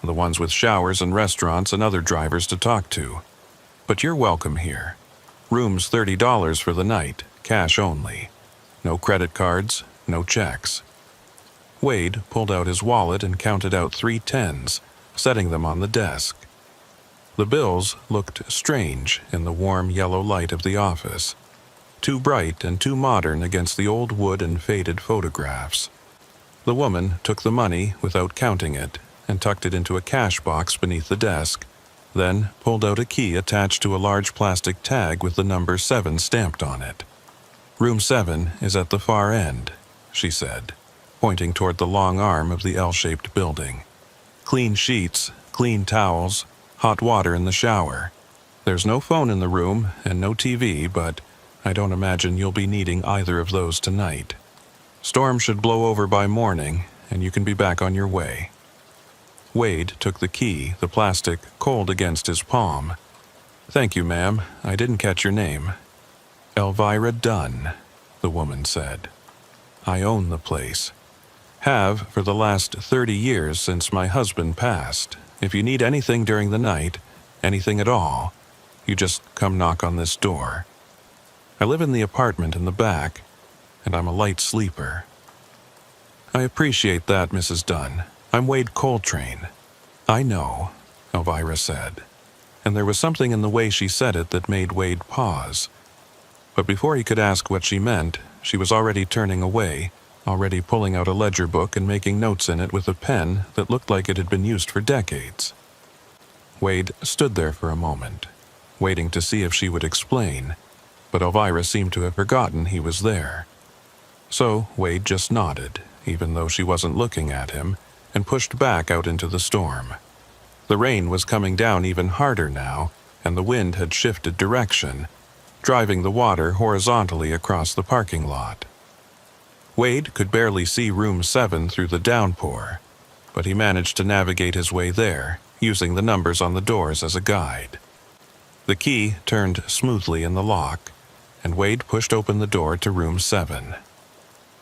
A: the ones with showers and restaurants and other drivers to talk to. But you're welcome here. Room's $30 for the night, cash only. No credit cards, no checks." Wade pulled out his wallet and counted out 3 tens, setting them on the desk. The bills looked strange in the warm yellow light of the office, too bright and too modern against the old wood and faded photographs. The woman took the money without counting it and tucked it into a cash box beneath the desk, then pulled out a key attached to a large plastic tag with the number 7 stamped on it. "Room 7 is at the far end," she said, pointing toward the long arm of the L-shaped building. "Clean sheets, clean towels, hot water in the shower. There's no phone in the room and no TV, but I don't imagine you'll be needing either of those tonight. Storm should blow over by morning, and you can be back on your way." Wade took the key, the plastic cold against his palm. "Thank you, ma'am. I didn't catch your name." "Elvira Dunn," the woman said. "I own the place. Have for the last 30 years since my husband passed. If you need anything during the night, anything at all, you just come knock on this door. I live in the apartment in the back, and I'm a light sleeper." "I appreciate that, Mrs. Dunn. I'm Wade Coltrane." "I know," Elvira said, and there was something in the way she said it that made Wade pause. But before he could ask what she meant, she was already turning away, already pulling out a ledger book and making notes in it with a pen that looked like it had been used for decades. Wade stood there for a moment, waiting to see if she would explain, but Elvira seemed to have forgotten he was there. So Wade just nodded, even though she wasn't looking at him, and pushed back out into the storm. The rain was coming down even harder now, and the wind had shifted direction, driving the water horizontally across the parking lot. Wade could barely see room 7 through the downpour, but he managed to navigate his way there, using the numbers on the doors as a guide. The key turned smoothly in the lock, and Wade pushed open the door to room 7.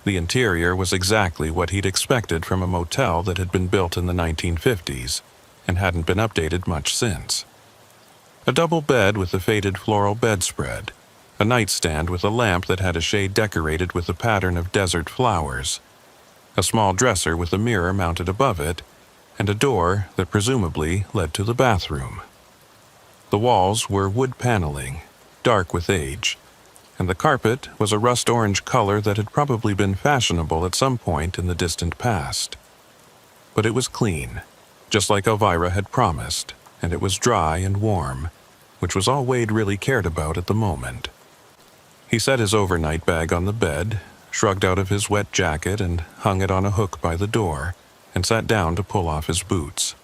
A: The interior was exactly what he'd expected from a motel that had been built in the 1950s and hadn't been updated much since. A double bed with a faded floral bedspread, a nightstand with a lamp that had a shade decorated with a pattern of desert flowers, a small dresser with a mirror mounted above it, and a door that presumably led to the bathroom. The walls were wood paneling, dark with age, and the carpet was a rust-orange color that had probably been fashionable at some point in the distant past. But it was clean, just like Elvira had promised, and it was dry and warm, which was all Wade really cared about at the moment. He set his overnight bag on the bed, shrugged out of his wet jacket and hung it on a hook by the door, and sat down to pull off his boots.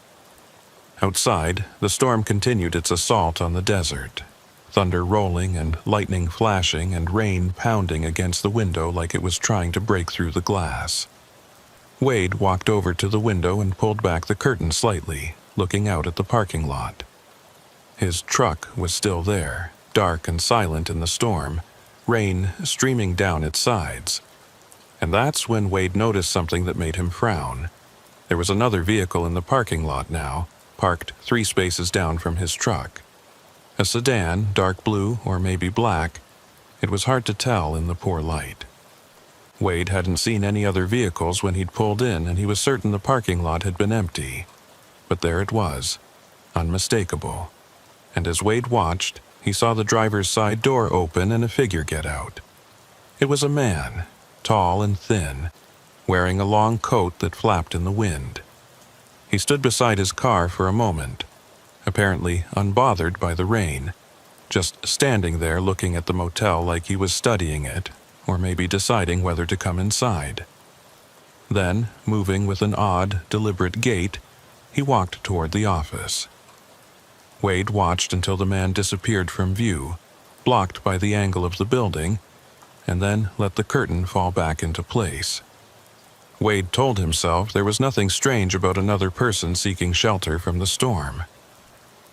A: Outside, the storm continued its assault on the desert. Thunder rolling and lightning flashing and rain pounding against the window like it was trying to break through the glass. Wade walked over to the window and pulled back the curtain slightly, looking out at the parking lot. His truck was still there, dark and silent in the storm, rain streaming down its sides. And that's when Wade noticed something that made him frown. There was another vehicle in the parking lot now, parked 3 spaces down from his truck. A sedan, dark blue or maybe black. It was hard to tell in the poor light. Wade hadn't seen any other vehicles when he'd pulled in, and he was certain the parking lot had been empty. But there it was, unmistakable. And as Wade watched, he saw the driver's side door open and a figure get out. It was a man, tall and thin, wearing a long coat that flapped in the wind. He stood beside his car for a moment, apparently unbothered by the rain, just standing there looking at the motel like he was studying it, or maybe deciding whether to come inside. Then, moving with an odd, deliberate gait, he walked toward the office. Wade watched until the man disappeared from view, blocked by the angle of the building, and then let the curtain fall back into place. Wade told himself there was nothing strange about another person seeking shelter from the storm.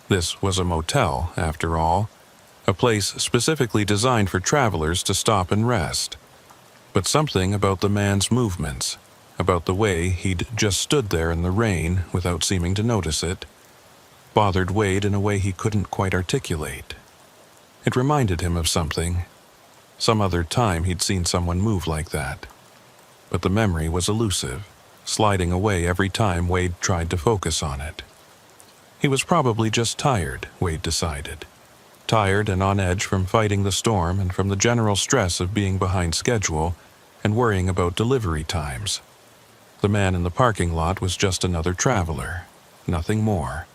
A: This was a motel, after all, a place specifically designed for travelers to stop and rest. But something about the man's movements, about the way he'd just stood there in the rain without seeming to notice it, bothered Wade in a way he couldn't quite articulate. It reminded him of something, some other time he'd seen someone move like that. But the memory was elusive, sliding away every time Wade tried to focus on it. He was probably just tired, Wade decided. Tired and on edge from fighting the storm and from the general stress of being behind schedule and worrying about delivery times. The man in the parking lot was just another traveler, nothing more,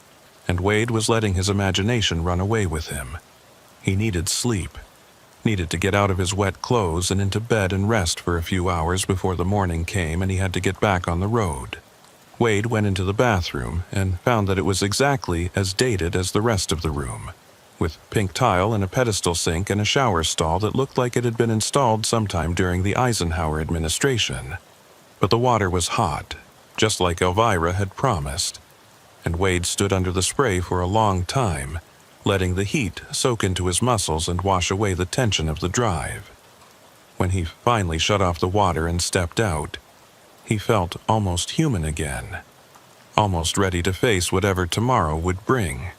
A: and Wade was letting his imagination run away with him. He needed sleep, needed to get out of his wet clothes and into bed and rest for a few hours before the morning came and he had to get back on the road. Wade went into the bathroom and found that it was exactly as dated as the rest of the room, with pink tile and a pedestal sink and a shower stall that looked like it had been installed sometime during the Eisenhower administration. But the water was hot, just like Elvira had promised, and Wade stood under the spray for a long time, letting the heat soak into his muscles and wash away the tension of the drive. When he finally shut off the water and stepped out, he felt almost human again, almost ready to face whatever tomorrow would bring.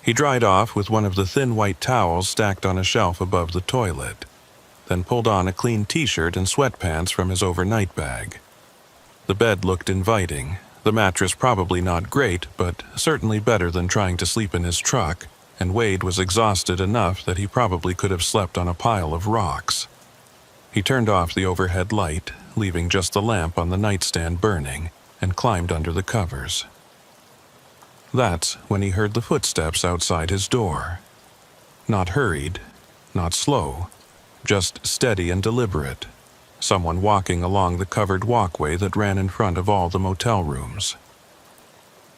A: He dried off with one of the thin white towels stacked on a shelf above the toilet, then pulled on a clean t-shirt and sweatpants from his overnight bag. The bed looked inviting, the mattress probably not great, but certainly better than trying to sleep in his truck, and Wade was exhausted enough that he probably could have slept on a pile of rocks. He turned off the overhead light, leaving just the lamp on the nightstand burning, and climbed under the covers. That's when he heard the footsteps outside his door. Not hurried, not slow, just steady and deliberate. Someone walking along the covered walkway that ran in front of all the motel rooms.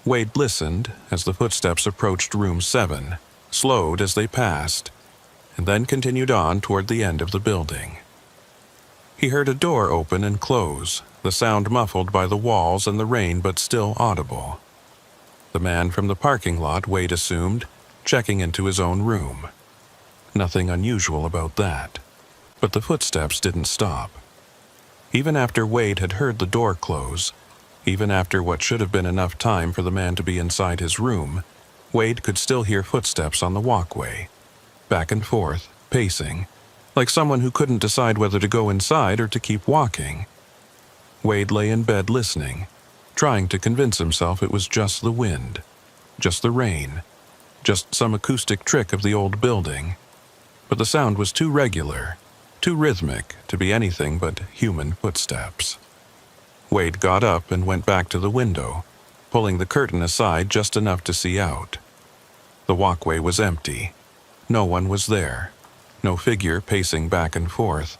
A: Wade listened as the footsteps approached room 7, slowed as they passed, and then continued on toward the end of the building. He heard a door open and close, the sound muffled by the walls and the rain but still audible. The man from the parking lot, Wade assumed, checking into his own room. Nothing unusual about that. But the footsteps didn't stop. Even after Wade had heard the door close, even after what should have been enough time for the man to be inside his room, Wade could still hear footsteps on the walkway, back and forth, pacing, like someone who couldn't decide whether to go inside or to keep walking. Wade lay in bed listening, trying to convince himself it was just the wind, just the rain, just some acoustic trick of the old building. But the sound was too regular, too rhythmic to be anything but human footsteps. Wade got up and went back to the window, pulling the curtain aside just enough to see out. The walkway was empty. No one was there. No figure pacing back and forth.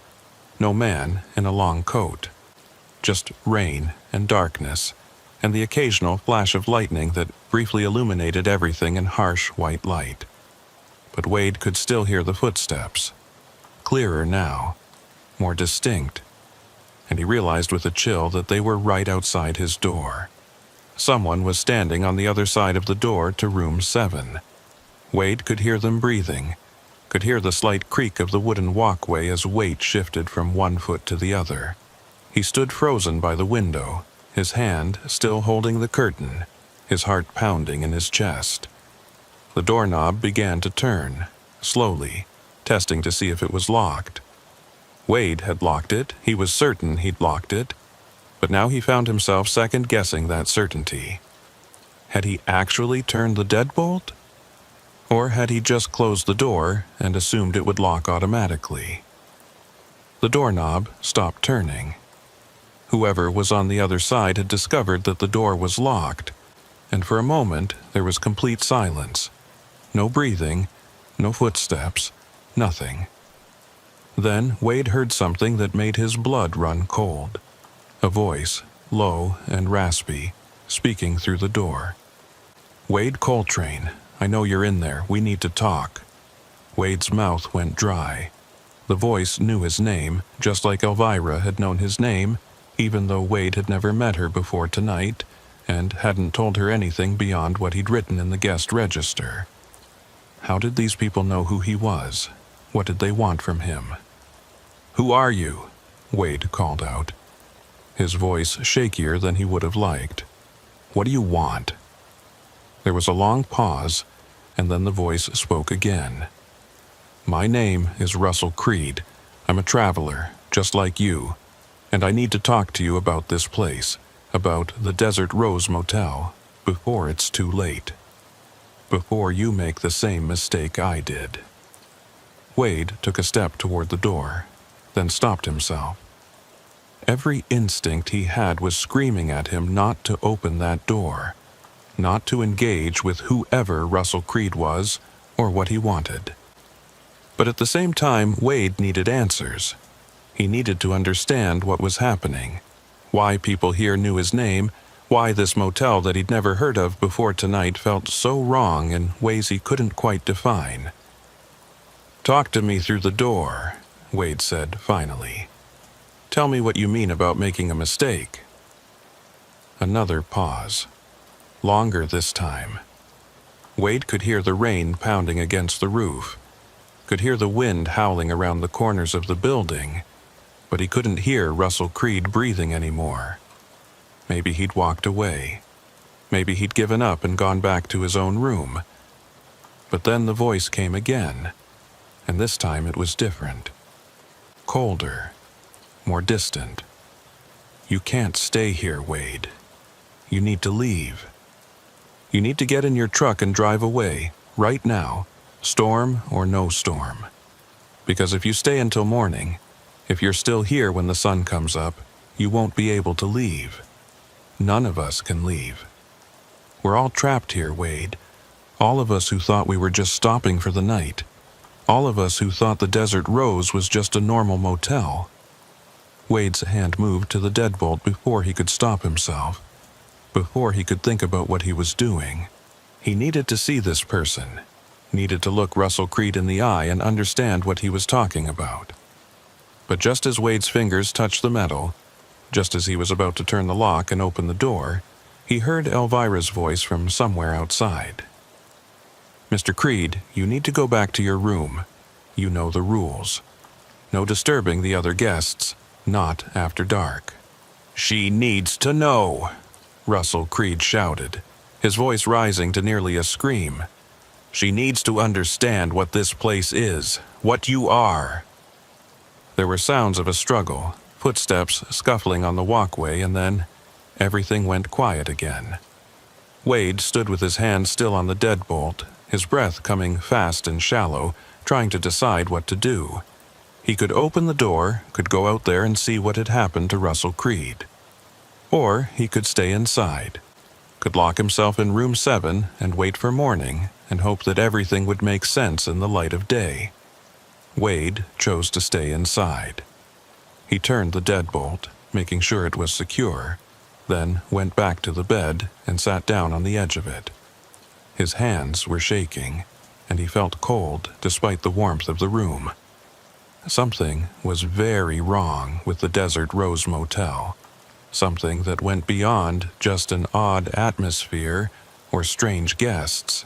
A: No man in a long coat. Just rain and darkness, and the occasional flash of lightning that briefly illuminated everything in harsh white light. But Wade could still hear the footsteps. Clearer now, more distinct, and he realized with a chill that they were right outside his door. Someone was standing on the other side of the door to room 7. Wade could hear them breathing, could hear the slight creak of the wooden walkway as weight shifted from one foot to the other. He stood frozen by the window, his hand still holding the curtain, his heart pounding in his chest. The doorknob began to turn, slowly, testing to see if it was locked. Wade had locked it, he was certain he'd locked it, but now he found himself second-guessing that certainty. Had he actually turned the deadbolt? Or had he just closed the door and assumed it would lock automatically? The doorknob stopped turning. Whoever was on the other side had discovered that the door was locked, and for a moment there was complete silence. No breathing, no footsteps, nothing. Then Wade heard something that made his blood run cold. A voice, low and raspy, speaking through the door. "Wade Coltrane, I know you're in there. We need to talk." Wade's mouth went dry. The voice knew his name, just like Elvira had known his name, even though Wade had never met her before tonight, and hadn't told her anything beyond what he'd written in the guest register. How did these people know who he was? What did they want from him? "Who are you?" Wade called out, his voice shakier than he would have liked. "What do you want?" There was a long pause, and then the voice spoke again. "My name is Russell Creed. I'm a traveler, just like you, and I need to talk to you about this place, about the Desert Rose Motel, before it's too late. Before you make the same mistake I did." Wade took a step toward the door, then stopped himself. Every instinct he had was screaming at him not to open that door, not to engage with whoever Russell Creed was or what he wanted. But at the same time, Wade needed answers. He needed to understand what was happening, why people here knew his name, why this motel that he'd never heard of before tonight felt so wrong in ways he couldn't quite define. "Talk to me through the door," Wade said finally. "Tell me what you mean about making a mistake." Another pause. Longer this time. Wade could hear the rain pounding against the roof, could hear the wind howling around the corners of the building, but he couldn't hear Russell Creed breathing anymore. Maybe he'd walked away. Maybe he'd given up and gone back to his own room. But then the voice came again, and this time it was different. Colder, more distant. "You can't stay here, Wade. You need to leave. You need to get in your truck and drive away, right now, storm or no storm. Because if you stay until morning, if you're still here when the sun comes up, you won't be able to leave. None of us can leave. We're all trapped here, Wade. All of us who thought we were just stopping for the night. All of us who thought the Desert Rose was just a normal motel." Wade's hand moved to the deadbolt before he could stop himself, before he could think about what he was doing. He needed to see this person, needed to look Russell Creed in the eye and understand what he was talking about. But just as Wade's fingers touched the metal, just as he was about to turn the lock and open the door, he heard Elvira's voice from somewhere outside. Mr. Creed, you need to go back to your room. You know the rules. No disturbing the other guests, not after dark." "She needs to know," Russell Creed shouted, his voice rising to nearly a scream. "She needs to understand what this place is, what you are." There were sounds of a struggle, footsteps scuffling on the walkway, and then everything went quiet again. Wade stood with his hand still on the deadbolt, his breath coming fast and shallow, trying to decide what to do. He could open the door, could go out there and see what had happened to Russell Creed. Or he could stay inside, could lock himself in room 7 and wait for morning and hope that everything would make sense in the light of day. Wade chose to stay inside. He turned the deadbolt, making sure it was secure, then went back to the bed and sat down on the edge of it. His hands were shaking, and he felt cold despite the warmth of the room. Something was very wrong with the Desert Rose Motel, something that went beyond just an odd atmosphere or strange guests.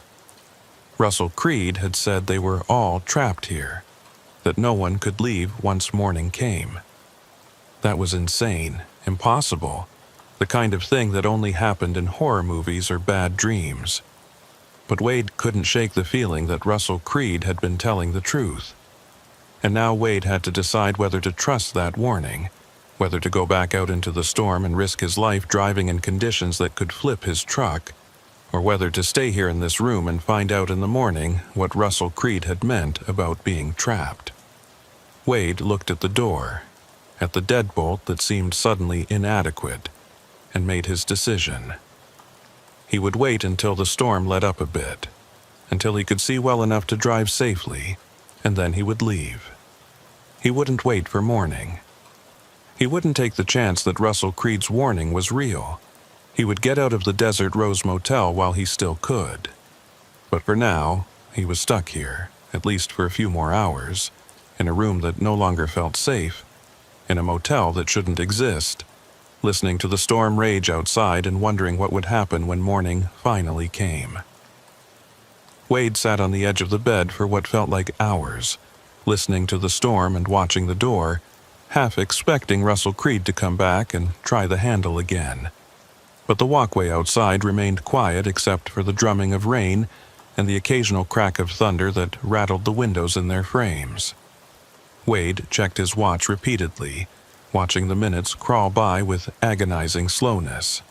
A: Russell Creed had said they were all trapped here, that no one could leave once morning came. That was insane, impossible, the kind of thing that only happened in horror movies or bad dreams. But Wade couldn't shake the feeling that Russell Creed had been telling the truth. And now Wade had to decide whether to trust that warning, whether to go back out into the storm and risk his life driving in conditions that could flip his truck, or whether to stay here in this room and find out in the morning what Russell Creed had meant about being trapped. Wade looked at the door, at the deadbolt that seemed suddenly inadequate, and made his decision. He would wait until the storm let up a bit, until he could see well enough to drive safely, and then he would leave. He wouldn't wait for morning. He wouldn't take the chance that Russell Creed's warning was real. He would get out of the Desert Rose Motel while he still could. But for now, he was stuck here, at least for a few more hours, in a room that no longer felt safe, in a motel that shouldn't exist, listening to the storm rage outside and wondering what would happen when morning finally came. Wade sat on the edge of the bed for what felt like hours, listening to the storm and watching the door, half expecting Russell Creed to come back and try the handle again. But the walkway outside remained quiet except for the drumming of rain and the occasional crack of thunder that rattled the windows in their frames. Wade checked his watch repeatedly, watching the minutes crawl by with agonizing slowness.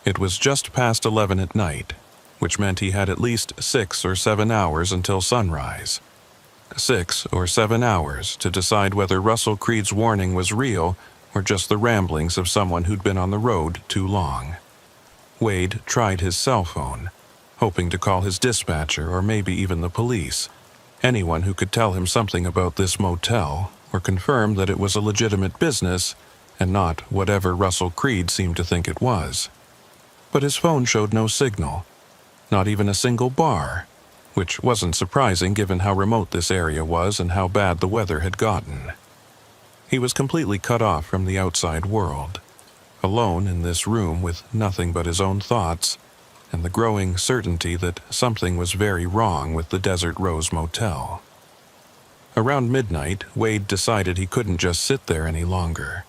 A: It was just past 11 at night, which meant he had at least 6 or 7 hours until sunrise. 6 or 7 hours to decide whether Russell Creed's warning was real or just the ramblings of someone who'd been on the road too long. Wade tried his cell phone, hoping to call his dispatcher or maybe even the police, anyone who could tell him something about this motel or confirm that it was a legitimate business and not whatever Russell Creed seemed to think it was. But his phone showed no signal, not even a single bar, which wasn't surprising given how remote this area was and how bad the weather had gotten. He was completely cut off from the outside world, alone in this room with nothing but his own thoughts and the growing certainty that something was very wrong with the Desert Rose Motel. Around midnight, Wade decided he couldn't just sit there any longer.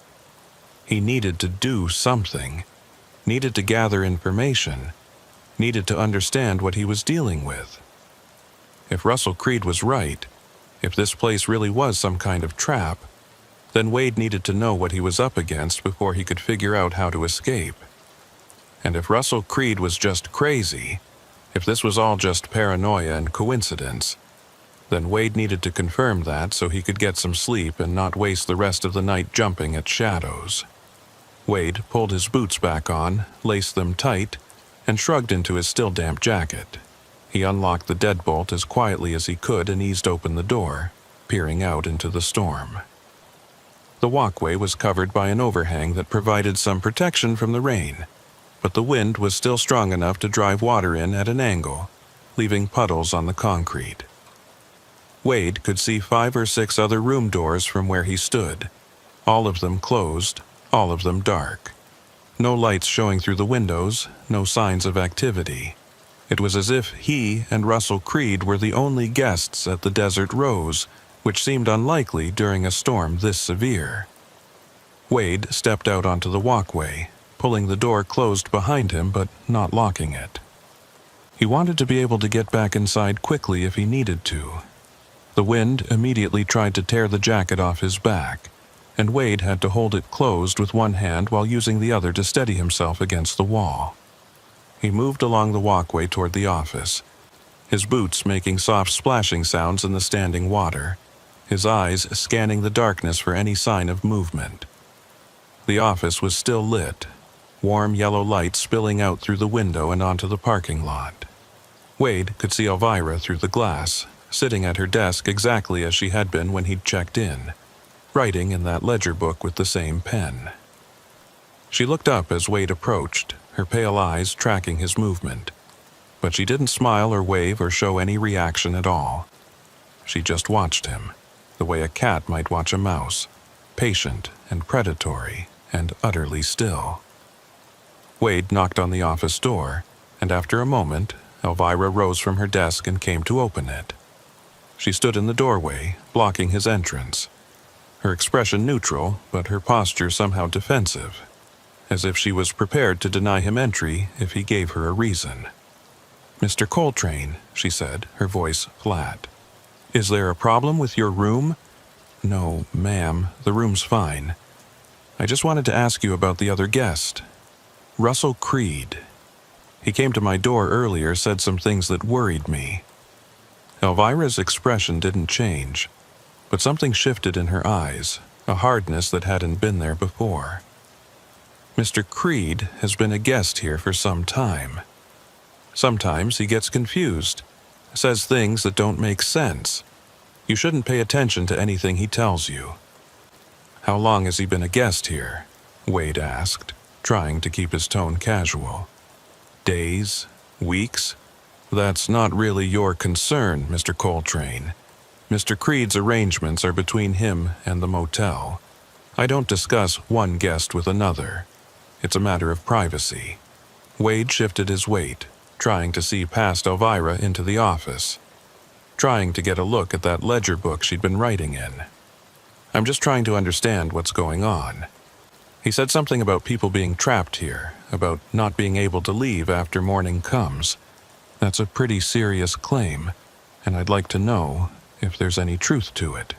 A: He needed to do something, needed to gather information, needed to understand what he was dealing with. If Russell Creed was right, if this place really was some kind of trap, then Wade needed to know what he was up against before he could figure out how to escape. And if Russell Creed was just crazy, if this was all just paranoia and coincidence, then Wade needed to confirm that so he could get some sleep and not waste the rest of the night jumping at shadows. Wade pulled his boots back on, laced them tight, and shrugged into his still damp jacket. He unlocked the deadbolt as quietly as he could and eased open the door, peering out into the storm. The walkway was covered by an overhang that provided some protection from the rain, but the wind was still strong enough to drive water in at an angle, leaving puddles on the concrete. Wade could see 5 or 6 other room doors from where he stood, all of them closed, all of them dark. No lights showing through the windows, no signs of activity. It was as if he and Russell Creed were the only guests at the Desert Rose, which seemed unlikely during a storm this severe. Wade stepped out onto the walkway, pulling the door closed behind him but not locking it. He wanted to be able to get back inside quickly if he needed to. The wind immediately tried to tear the jacket off his back, and Wade had to hold it closed with one hand while using the other to steady himself against the wall. He moved along the walkway toward the office, his boots making soft splashing sounds in the standing water, his eyes scanning the darkness for any sign of movement. The office was still lit, warm yellow light spilling out through the window and onto the parking lot. Wade could see Elvira through the glass, sitting at her desk exactly as she had been when he'd checked in, writing in that ledger book with the same pen. She looked up as Wade approached, her pale eyes tracking his movement, but she didn't smile or wave or show any reaction at all. She just watched him, the way a cat might watch a mouse, patient and predatory and utterly still. Wade knocked on the office door, and after a moment, Elvira rose from her desk and came to open it. She stood in the doorway, blocking his entrance, her expression neutral, but her posture somehow defensive, as if she was prepared to deny him entry if he gave her a reason. "Mr. Coltrane," she said, her voice flat. "Is there a problem with your room?" "No, ma'am, the room's fine. I just wanted to ask you about the other guest. Russell Creed. He came to my door earlier, said some things that worried me." Elvira's expression didn't change, but something shifted in her eyes, a hardness that hadn't been there before. "Mr. Creed has been a guest here for some time. Sometimes he gets confused, says things that don't make sense. You shouldn't pay attention to anything he tells you." "How long has he been a guest here?" Wade asked, trying to keep his tone casual. "Days? Weeks? That's not really your concern, Mr. Coltrane. Mr. Creed's arrangements are between him and the motel. I don't discuss one guest with another. It's a matter of privacy." Wade shifted his weight, trying to see past Elvira into the office, trying to get a look at that ledger book she'd been writing in. "I'm just trying to understand what's going on. He said something about people being trapped here, about not being able to leave after morning comes. That's a pretty serious claim, and I'd like to know if there's any truth to it."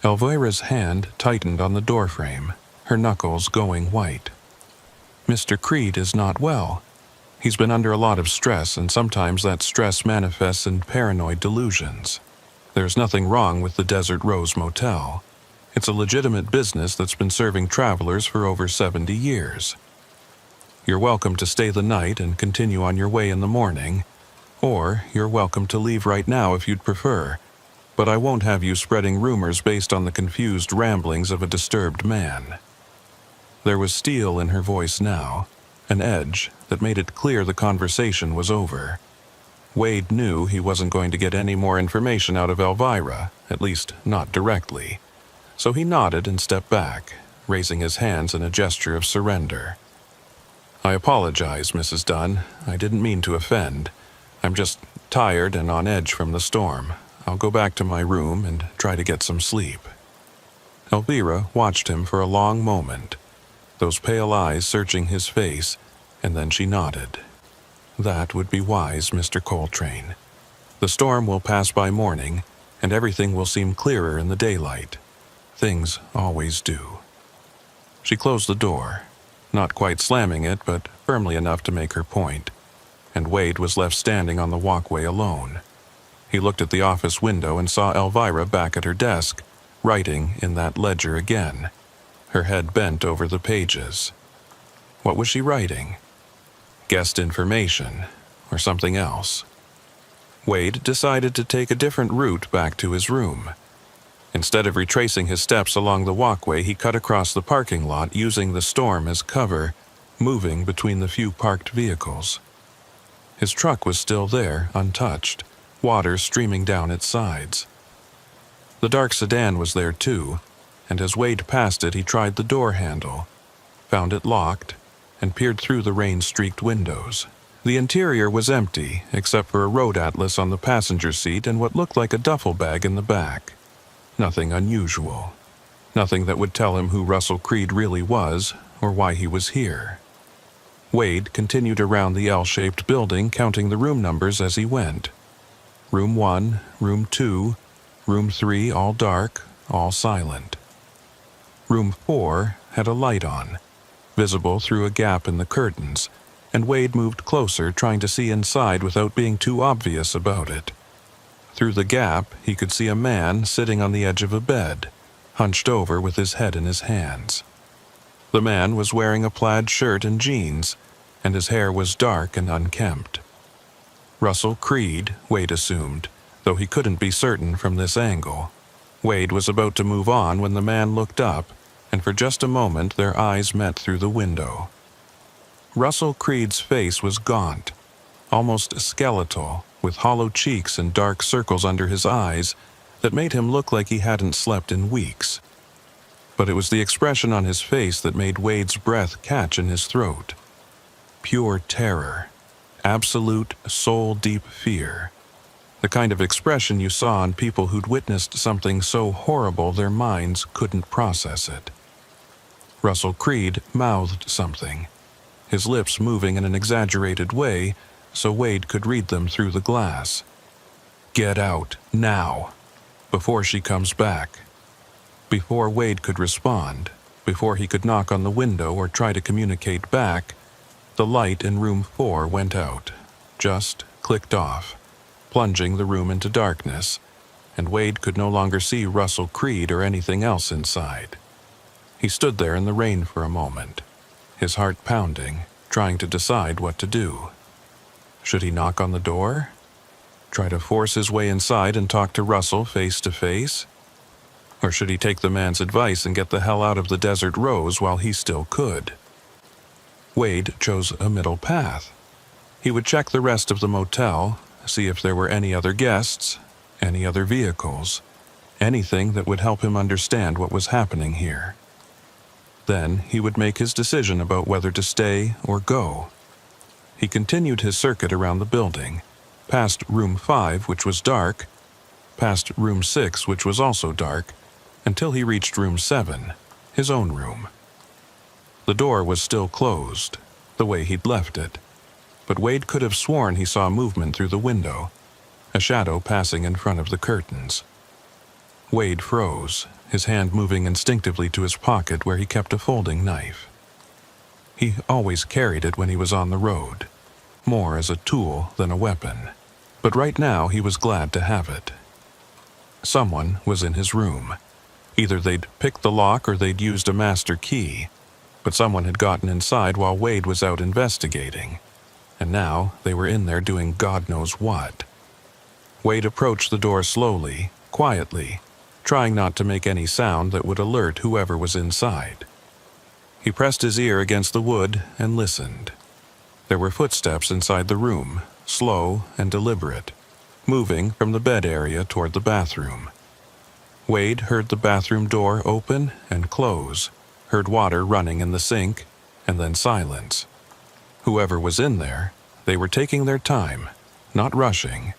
A: Elvira's hand tightened on the doorframe, her knuckles going white. "Mr. Creed is not well. He's been under a lot of stress, and sometimes that stress manifests in paranoid delusions. There's nothing wrong with the Desert Rose Motel. It's a legitimate business that's been serving travelers for over 70 years. You're welcome to stay the night and continue on your way in the morning, or you're welcome to leave right now if you'd prefer, but I won't have you spreading rumors based on the confused ramblings of a disturbed man." There was steel in her voice now, an edge that made it clear the conversation was over. Wade knew he wasn't going to get any more information out of Elvira, at least not directly, so he nodded and stepped back, raising his hands in a gesture of surrender. "I apologize, Mrs. Dunn. I didn't mean to offend. I'm just tired and on edge from the storm. I'll go back to my room and try to get some sleep." Elvira watched him for a long moment, those pale eyes searching his face, and then she nodded. "That would be wise, Mr. Coltrane. The storm will pass by morning, and everything will seem clearer in the daylight. Things always do." She closed the door, not quite slamming it, but firmly enough to make her point, and Wade was left standing on the walkway alone. He looked at the office window and saw Elvira back at her desk, writing in that ledger again, her head bent over the pages. What was she writing? Guest information, or something else? Wade decided to take a different route back to his room. Instead of retracing his steps along the walkway, he cut across the parking lot using the storm as cover, moving between the few parked vehicles. His truck was still there, untouched, water streaming down its sides. The dark sedan was there too, and as Wade passed it, he tried the door handle, found it locked, and peered through the rain-streaked windows, The interior was empty, except for a road atlas on the passenger seat and what looked like a duffel bag in the back. Nothing unusual. Nothing that would tell him who Russell Creed really was or why he was here. Wade continued around the L-shaped building, counting the room numbers as he went. Room 1, Room 2, Room 3, all dark, all silent. Room 4 had a light on, visible through a gap in the curtains, and Wade moved closer, trying to see inside without being too obvious about it. Through the gap, he could see a man sitting on the edge of a bed, hunched over with his head in his hands. The man was wearing a plaid shirt and jeans, and his hair was dark and unkempt. Russell Creed, Wade assumed, though he couldn't be certain from this angle. Wade was about to move on when the man looked up, and for just a moment their eyes met through the window. Russell Creed's face was gaunt, almost skeletal, with hollow cheeks and dark circles under his eyes that made him look like he hadn't slept in weeks. But it was the expression on his face that made Wade's breath catch in his throat. Pure terror. Absolute, soul-deep fear. The kind of expression you saw on people who'd witnessed something so horrible their minds couldn't process it. Russell Creed mouthed something, his lips moving in an exaggerated way so Wade could read them through the glass. "Get out, now, before she comes back." Before Wade could respond, before he could knock on the window or try to communicate back, the light in room 4 went out, just clicked off, plunging the room into darkness, and Wade could no longer see Russell Creed or anything else inside. He stood there in the rain for a moment, his heart pounding, trying to decide what to do. Should he knock on the door? Try to force his way inside and talk to Russell face to face? Or should he take the man's advice and get the hell out of the Desert Rose while he still could? Wade chose a middle path. He would check the rest of the motel, see if there were any other guests, any other vehicles, anything that would help him understand what was happening here. Then he would make his decision about whether to stay or go. He continued his circuit around the building, past room 5, which was dark, past room 6, which was also dark, until he reached room 7, his own room. The door was still closed, the way he'd left it, but Wade could have sworn he saw movement through the window, a shadow passing in front of the curtains. Wade froze, his hand moving instinctively to his pocket where he kept a folding knife. He always carried it when he was on the road, more as a tool than a weapon, but right now he was glad to have it. Someone was in his room. Either they'd picked the lock or they'd used a master key, but someone had gotten inside while Wade was out investigating, and now they were in there doing God knows what. Wade approached the door slowly, quietly, trying not to make any sound that would alert whoever was inside. He pressed his ear against the wood and listened. There were footsteps inside the room, slow and deliberate, moving from the bed area toward the bathroom. Wade heard the bathroom door open and close, heard water running in the sink, and then silence. Whoever was in there, they were taking their time, not rushing,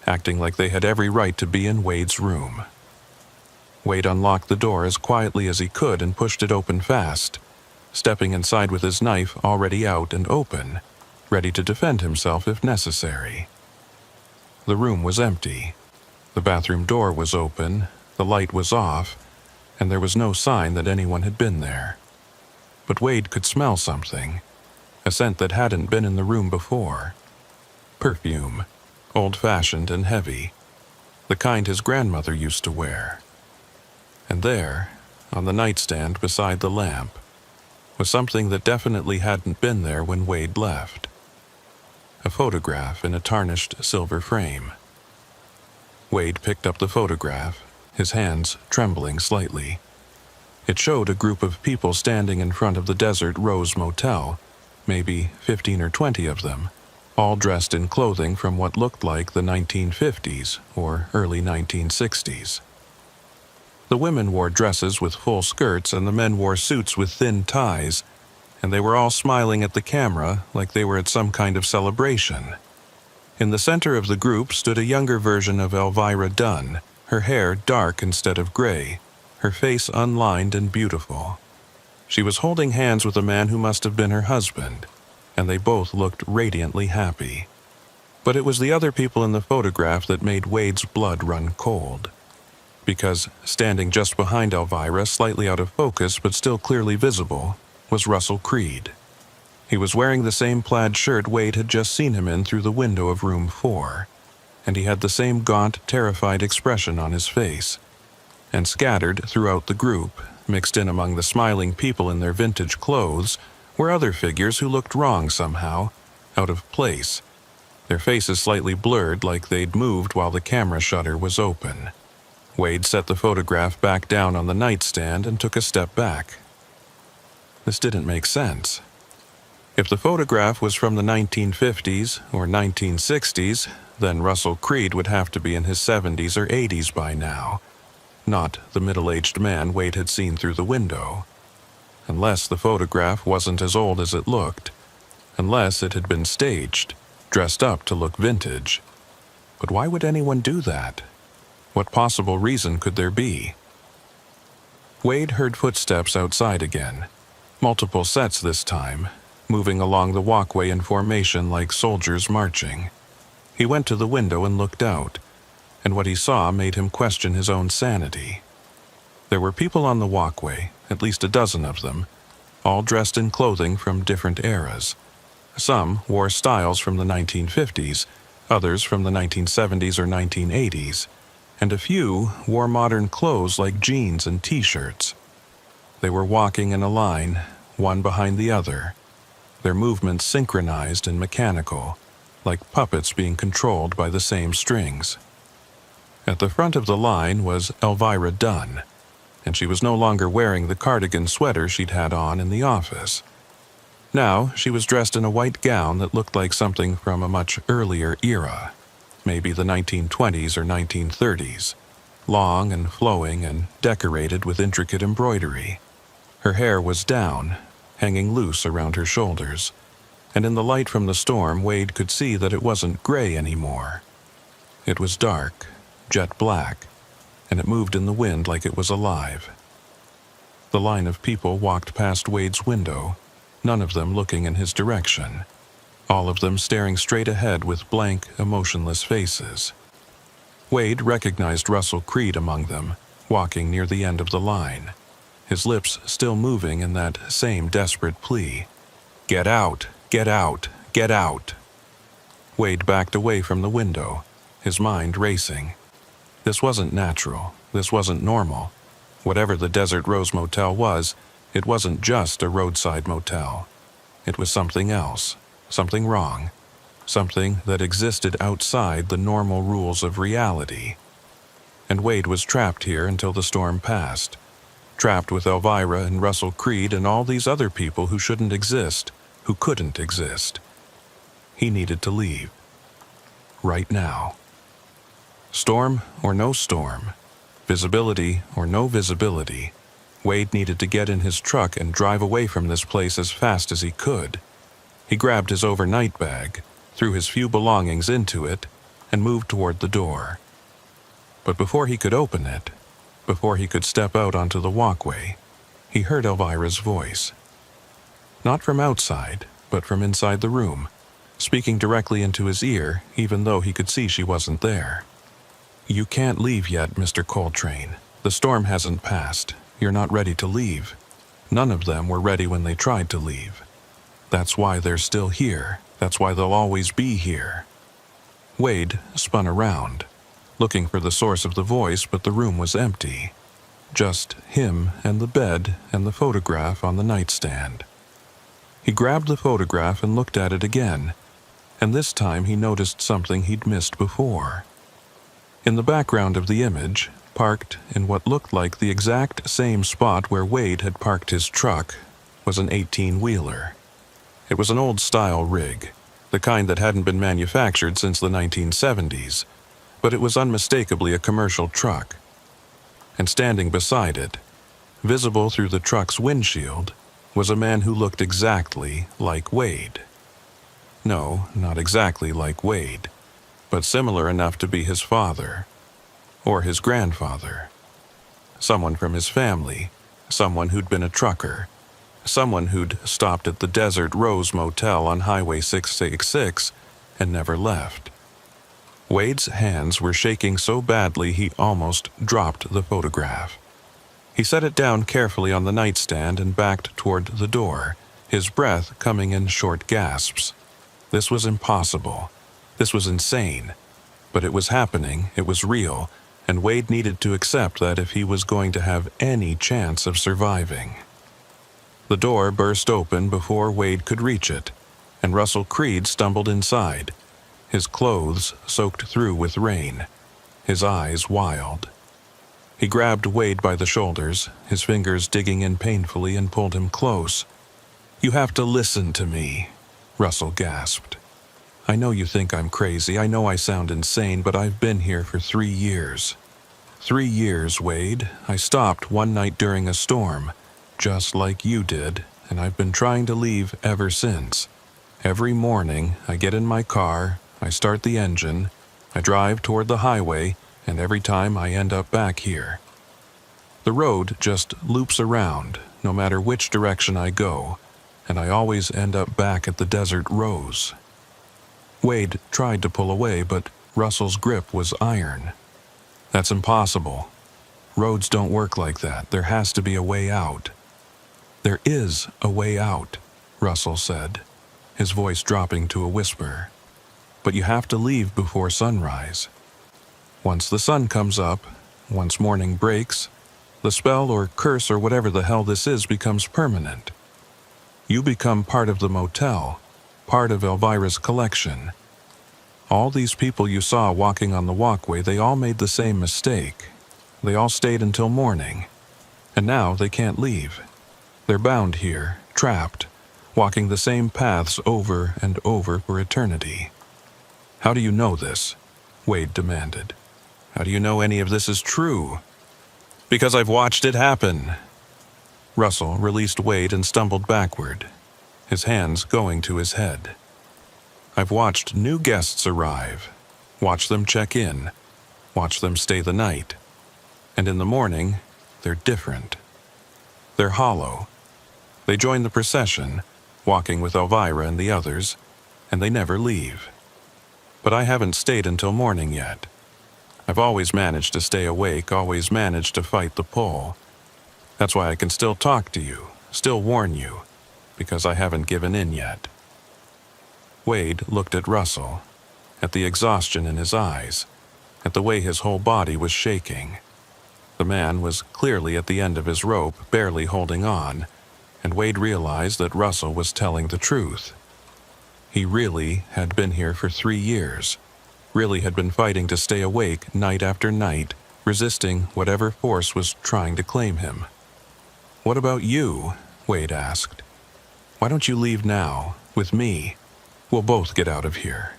A: acting like they had every right to be in Wade's room. Wade unlocked the door as quietly as he could and pushed it open fast, stepping inside with his knife already out and open, ready to defend himself if necessary. The room was empty. The bathroom door was open, the light was off, and there was no sign that anyone had been there. But Wade could smell something, a scent that hadn't been in the room before. Perfume, old-fashioned and heavy, the kind his grandmother used to wear. And there, on the nightstand beside the lamp, was something that definitely hadn't been there when Wade left. A photograph in a tarnished silver frame. Wade picked up the photograph, his hands trembling slightly. It showed a group of people standing in front of the Desert Rose Motel, maybe 15 or 20 of them, all dressed in clothing from what looked like the 1950s or early 1960s. The women wore dresses with full skirts and the men wore suits with thin ties, and they were all smiling at the camera like they were at some kind of celebration. In the center of the group stood a younger version of Elvira Dunn, her hair dark instead of gray, her face unlined and beautiful. She was holding hands with a man who must have been her husband, and they both looked radiantly happy. But it was the other people in the photograph that made Wade's blood run cold. Because standing just behind Elvira, slightly out of focus but still clearly visible, was Russell Creed. He was wearing the same plaid shirt Wade had just seen him in through the window of room 4, and he had the same gaunt, terrified expression on his face. And scattered throughout the group, mixed in among the smiling people in their vintage clothes, were other figures who looked wrong somehow, out of place, their faces slightly blurred like they'd moved while the camera shutter was open. Wade set the photograph back down on the nightstand and took a step back. This didn't make sense. If the photograph was from the 1950s or 1960s, then Russell Creed would have to be in his 70s or 80s by now, not the middle-aged man Wade had seen through the window. Unless the photograph wasn't as old as it looked, unless it had been staged, dressed up to look vintage. But why would anyone do that? What possible reason could there be? Wade heard footsteps outside again, multiple sets this time, moving along the walkway in formation like soldiers marching. He went to the window and looked out, and what he saw made him question his own sanity. There were people on the walkway, at least a dozen of them, all dressed in clothing from different eras. Some wore styles from the 1950s, others from the 1970s or 1980s, and a few wore modern clothes like jeans and t-shirts. They were walking in a line, one behind the other, their movements synchronized and mechanical, like puppets being controlled by the same strings. At the front of the line was Elvira Dunn, and she was no longer wearing the cardigan sweater she'd had on in the office. Now she was dressed in a white gown that looked like something from a much earlier era, maybe the 1920s or 1930s, long and flowing and decorated with intricate embroidery. Her hair was down, hanging loose around her shoulders, and in the light from the storm Wade could see that it wasn't gray anymore. It was dark, jet black, and it moved in the wind like it was alive. The line of people walked past Wade's window, none of them looking in his direction, all of them staring straight ahead with blank, emotionless faces. Wade recognized Russell Creed among them, walking near the end of the line, his lips still moving in that same desperate plea. "Get out! Get out! Get out!" Wade backed away from the window, his mind racing. This wasn't natural. This wasn't normal. Whatever the Desert Rose Motel was, it wasn't just a roadside motel. It was something else, something wrong, something that existed outside the normal rules of reality. And Wade was trapped here until the storm passed, trapped with Elvira and Russell Creed and all these other people who shouldn't exist, who couldn't exist. He needed to leave. Right now. Storm or no storm, visibility or no visibility, Wade needed to get in his truck and drive away from this place as fast as he could. He grabbed his overnight bag, threw his few belongings into it, and moved toward the door. But before he could open it, before he could step out onto the walkway, he heard Elvira's voice. Not from outside, but from inside the room, speaking directly into his ear, even though he could see she wasn't there. "You can't leave yet, Mr. Coltrane. The storm hasn't passed. You're not ready to leave." None of them were ready when they tried to leave. That's why they're still here. That's why they'll always be here. Wade spun around, looking for the source of the voice, but the room was empty. Just him and the bed and the photograph on the nightstand. He grabbed the photograph and looked at it again, and this time he noticed something he'd missed before. In the background of the image, parked in what looked like the exact same spot where Wade had parked his truck, was an 18-wheeler. It was an old-style rig, the kind that hadn't been manufactured since the 1970s, but it was unmistakably a commercial truck. And standing beside it, visible through the truck's windshield, was a man who looked exactly like Wade. No, not exactly like Wade, but similar enough to be his father, or his grandfather. Someone from his family, someone who'd been a trucker, someone who'd stopped at the Desert Rose Motel on Highway 666 and never left. Wade's hands were shaking so badly he almost dropped the photograph. He set it down carefully on the nightstand and backed toward the door, his breath coming in short gasps. This was impossible. This was insane. But it was happening, it was real, and Wade needed to accept that if he was going to have any chance of surviving. The door burst open before Wade could reach it, and Russell Creed stumbled inside, his clothes soaked through with rain, his eyes wild. He grabbed Wade by the shoulders, his fingers digging in painfully, and pulled him close. "You have to listen to me," Russell gasped. "I know you think I'm crazy, I know I sound insane, but I've been here for 3 years. 3 years, Wade. I stopped one night during a storm, just like you did, and I've been trying to leave ever since. Every morning, I get in my car, I start the engine, I drive toward the highway, and every time I end up back here. The road just loops around, no matter which direction I go, and I always end up back at the Desert Rose." Wade tried to pull away, but Russell's grip was iron. "That's impossible. Roads don't work like that. There has to be a way out." "There is a way out," Russell said, his voice dropping to a whisper. "But you have to leave before sunrise. Once the sun comes up, once morning breaks, the spell or curse or whatever the hell this is becomes permanent. You become part of the motel, part of Elvira's collection. All these people you saw walking on the walkway, they all made the same mistake. They all stayed until morning, and now they can't leave. They're bound here, trapped, walking the same paths over and over for eternity." "How do you know this?" Wade demanded. "How do you know any of this is true?" "Because I've watched it happen." Russell released Wade and stumbled backward, his hands going to his head. "I've watched new guests arrive, watched them check in, watched them stay the night. And in the morning, they're different. They're hollow. They join the procession, walking with Elvira and the others, and they never leave. But I haven't stayed until morning yet. I've always managed to stay awake, always managed to fight the pull. That's why I can still talk to you, still warn you, because I haven't given in yet." Wade looked at Russell, at the exhaustion in his eyes, at the way his whole body was shaking. The man was clearly at the end of his rope, barely holding on, and Wade realized that Russell was telling the truth. He really had been here for 3 years, really had been fighting to stay awake night after night, resisting whatever force was trying to claim him. "What about you?" Wade asked. "Why don't you leave now, with me? We'll both get out of here."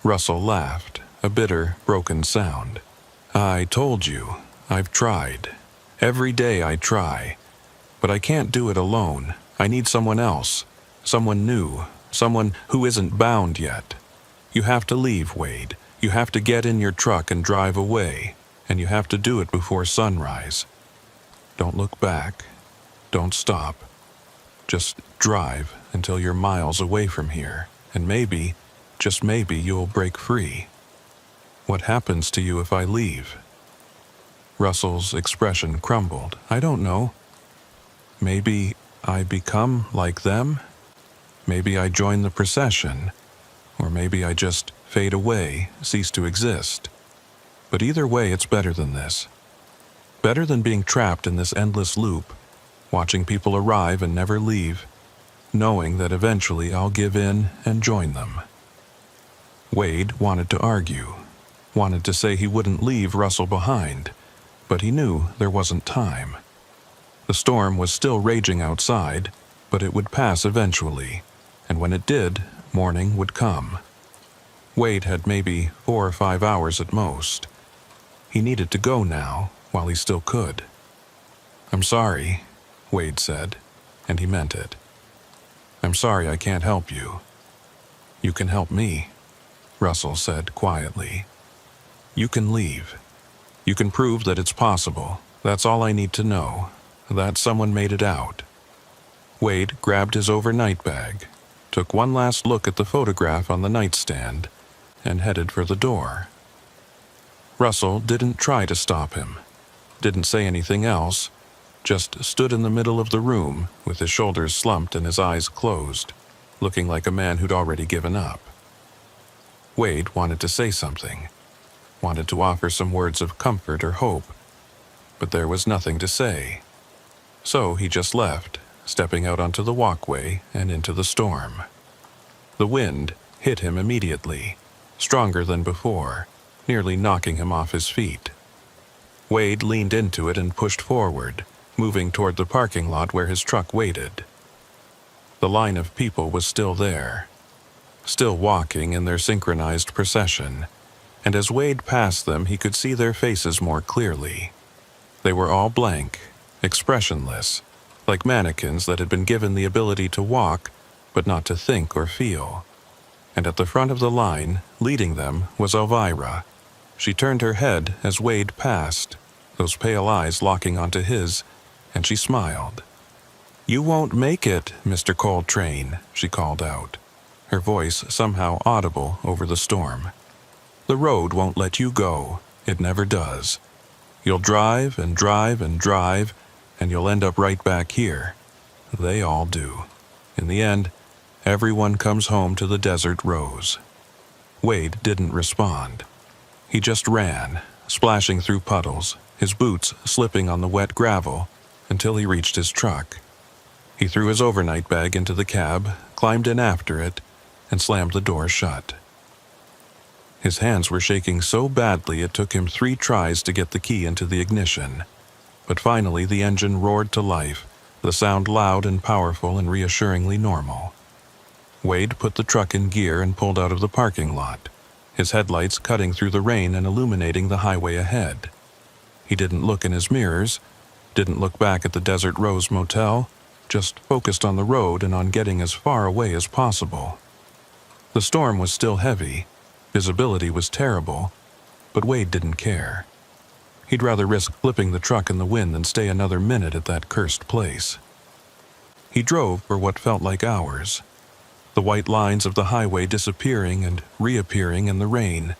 A: Russell laughed, a bitter, broken sound. "I told you, I've tried. Every day I try. But I can't do it alone. I need someone else, someone new, someone who isn't bound yet. You have to leave, Wade. You have to get in your truck and drive away, and you have to do it before sunrise. Don't look back. Don't stop. Just drive until you're miles away from here, and maybe, just maybe, you'll break free. What happens to you if I leave?" Russell's expression crumbled. "I don't know. Maybe I become like them? Maybe I join the procession, or maybe I just fade away, cease to exist. But either way, it's better than this. Better than being trapped in this endless loop, watching people arrive and never leave, knowing that eventually I'll give in and join them." Wade wanted to argue, wanted to say he wouldn't leave Russell behind, but he knew there wasn't time. The storm was still raging outside, but it would pass eventually, and when it did, morning would come. Wade had maybe 4 or 5 hours at most. He needed to go now, while he still could. "I'm sorry," Wade said. and he meant it. "I'm sorry I can't help you." "You can help me," Russell said quietly. "You can leave. You can prove that it's possible. That's all I need to know, that someone made it out." Wade grabbed his overnight bag, took one last look at the photograph on the nightstand, and headed for the door. Russell didn't try to stop him, didn't say anything else, just stood in the middle of the room with his shoulders slumped and his eyes closed, looking like a man who'd already given up. Wade wanted to say something, wanted to offer some words of comfort or hope, but there was nothing to say. So he just left, stepping out onto the walkway and into the storm. The wind hit him immediately, stronger than before, nearly knocking him off his feet. Wade leaned into it and pushed forward, moving toward the parking lot where his truck waited. The line of people was still there, still walking in their synchronized procession, and as Wade passed them he could see their faces more clearly. They were all blank, expressionless, like mannequins that had been given the ability to walk, but not to think or feel. And at the front of the line, leading them, was Elvira. She turned her head as Wade passed, those pale eyes locking onto his, and she smiled. "You won't make it, Mr. Coltrane," she called out, her voice somehow audible over the storm. "The road won't let you go. It never does. You'll drive and drive and drive, and you'll end up right back here. They all do. In the end, everyone comes home to the desert rose." Wade didn't respond. He just ran, splashing through puddles, his boots slipping on the wet gravel, until he reached his truck. He threw his overnight bag into the cab, climbed in after it, and slammed the door shut. His hands were shaking so badly it took him 3 tries to get the key into the ignition. But finally the engine roared to life, the sound loud and powerful and reassuringly normal. Wade put the truck in gear and pulled out of the parking lot, his headlights cutting through the rain and illuminating the highway ahead. He didn't look in his mirrors, didn't look back at the Desert Rose Motel, just focused on the road and on getting as far away as possible. The storm was still heavy, visibility was terrible, but Wade didn't care. He'd rather risk flipping the truck in the wind than stay another minute at that cursed place. He drove for what felt like hours, the white lines of the highway disappearing and reappearing in the rain,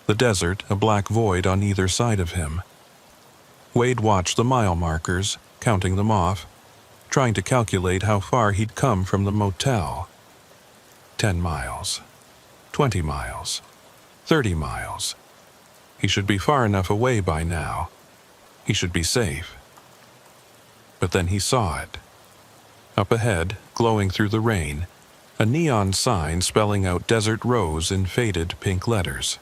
A: the desert a black void on either side of him. Wade watched the mile markers, counting them off, trying to calculate how far he'd come from the motel. 10 miles, 20 miles, 30 miles. He should be far enough away by now. He should be safe. But then he saw it. Up ahead, glowing through the rain, a neon sign spelling out Desert Rose in faded pink letters.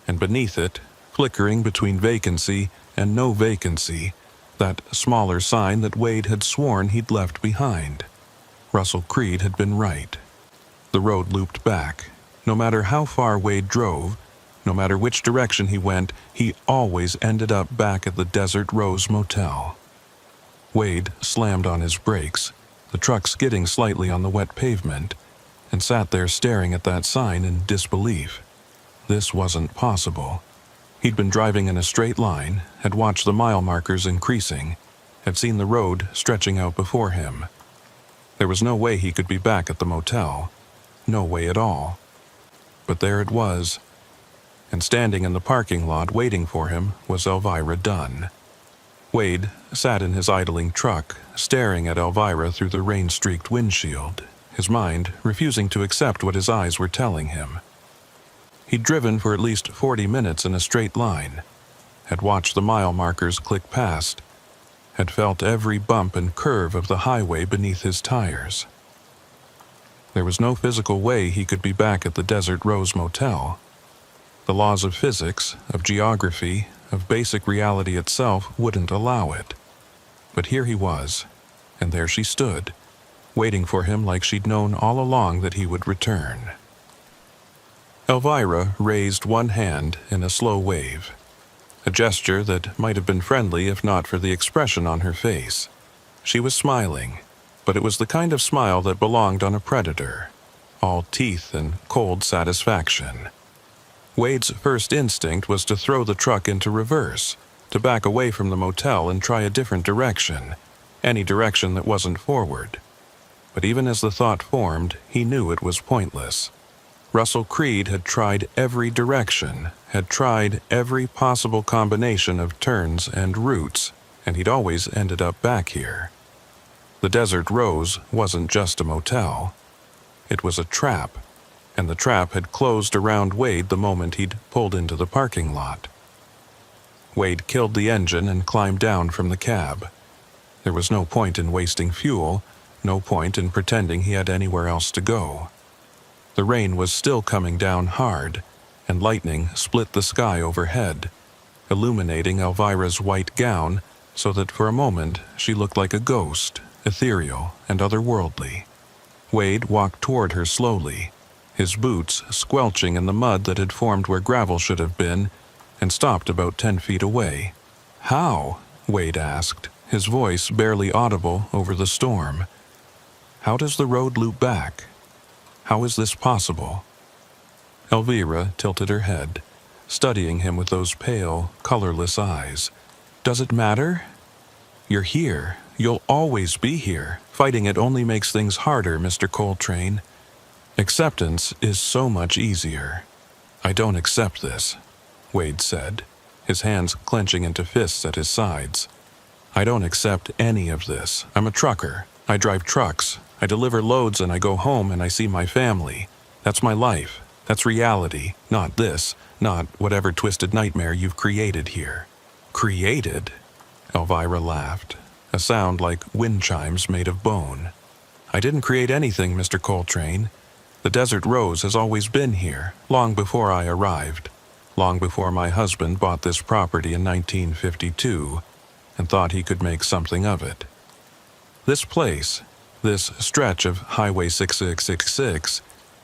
A: And beneath it, flickering between vacancy and no vacancy, that smaller sign that Wade had sworn he'd left behind. Russell Creed had been right. The road looped back. No matter how far Wade drove, no matter which direction he went, he always ended up back at the Desert Rose Motel. Wade slammed on his brakes, the truck skidding slightly on the wet pavement, and sat there staring at that sign in disbelief. This wasn't possible. He'd been driving in a straight line, had watched the mile markers increasing, had seen the road stretching out before him. There was no way he could be back at the motel. No way at all. But there it was. And standing in the parking lot waiting for him was Elvira Dunn. Wade sat in his idling truck, staring at Elvira through the rain-streaked windshield, his mind refusing to accept what his eyes were telling him. He'd driven for at least 40 minutes in a straight line, had watched the mile markers click past, had felt every bump and curve of the highway beneath his tires. There was no physical way he could be back at the Desert Rose Motel. The laws of physics, of geography, of basic reality itself wouldn't allow it. But here he was, and there she stood, waiting for him like she'd known all along that he would return. Elvira raised one hand in a slow wave, a gesture that might have been friendly if not for the expression on her face. She was smiling, but it was the kind of smile that belonged on a predator, all teeth and cold satisfaction. Wade's first instinct was to throw the truck into reverse, to back away from the motel and try a different direction, any direction that wasn't forward. But even as the thought formed, he knew it was pointless. Russell Creed had tried every direction, had tried every possible combination of turns and routes, and he'd always ended up back here. The Desert Rose wasn't just a motel. It was a trap, and the trap had closed around Wade the moment he'd pulled into the parking lot. Wade killed the engine and climbed down from the cab. There was no point in wasting fuel, no point in pretending he had anywhere else to go. The rain was still coming down hard, and lightning split the sky overhead, illuminating Elvira's white gown so that for a moment she looked like a ghost, ethereal and otherworldly. Wade walked toward her slowly, his boots squelching in the mud that had formed where gravel should have been, and stopped about 10 feet away. "How?" Wade asked, his voice barely audible over the storm. "How does the road loop back? How is this possible?" Elvira tilted her head, studying him with those pale, colorless eyes. "Does it matter? You're here. You'll always be here. Fighting it only makes things harder, Mr. Coltrane. Acceptance is so much easier." "I don't accept this," Wade said, his hands clenching into fists at his sides. "I don't accept any of this. I'm a trucker. I drive trucks. I deliver loads and I go home and I see my family. That's my life. That's reality, not this, not whatever twisted nightmare you've created here." "Created?" Elvira laughed, a sound like wind chimes made of bone. "I didn't create anything, Mr. Coltrane. The Desert Rose has always been here, long before I arrived, long before my husband bought this property in 1952 and thought he could make something of it. This place, this stretch of Highway 6666,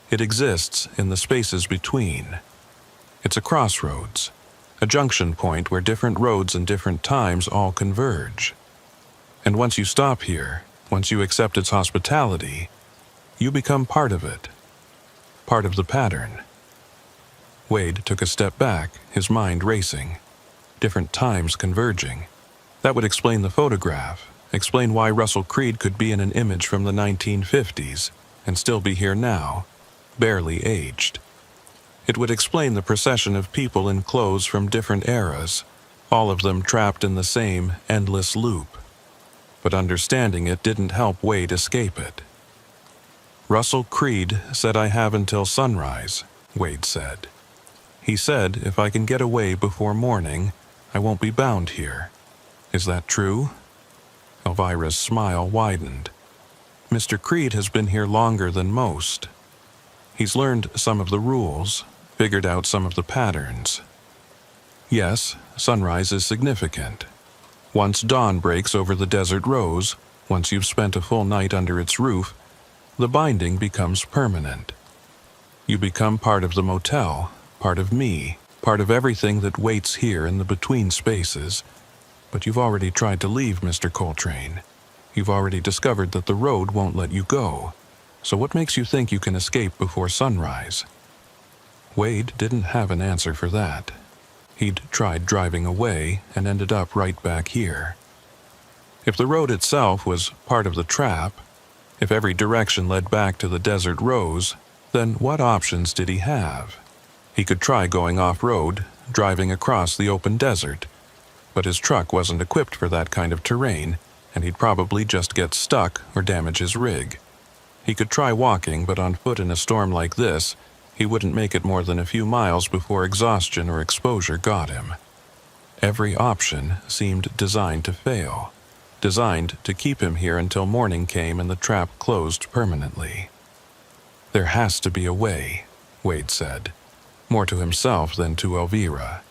A: it exists in the spaces between. It's a crossroads, a junction point where different roads and different times all converge. And once you stop here, once you accept its hospitality, you become part of it, part of the pattern." Wade took a step back, his mind racing. Different times converging. That would explain the photograph, explain why Russell Creed could be in an image from the 1950s and still be here now, barely aged. It would explain the procession of people in clothes from different eras, all of them trapped in the same endless loop. But understanding it didn't help Wade escape it. "Russell Creed said I have until sunrise," Wade said. "He said if I can get away before morning, I won't be bound here. Is that true?" Elvira's smile widened. "Mr. Creed has been here longer than most. He's learned some of the rules, figured out some of the patterns. Yes, sunrise is significant. Once dawn breaks over the Desert Rose, once you've spent a full night under its roof, the binding becomes permanent. You become part of the motel, part of me, part of everything that waits here in the between spaces. But you've already tried to leave, Mr. Coltrane. You've already discovered that the road won't let you go. So what makes you think you can escape before sunrise?" Wade didn't have an answer for that. He'd tried driving away and ended up right back here. If the road itself was part of the trap, if every direction led back to the Desert Rose, then what options did he have? He could try going off-road, driving across the open desert, but his truck wasn't equipped for that kind of terrain, and he'd probably just get stuck or damage his rig. He could try walking, but on foot in a storm like this, he wouldn't make it more than a few miles before exhaustion or exposure got him. Every option seemed designed to fail, designed to keep him here until morning came and the trap closed permanently. "There has to be a way," Wade said, more to himself than to Elvira.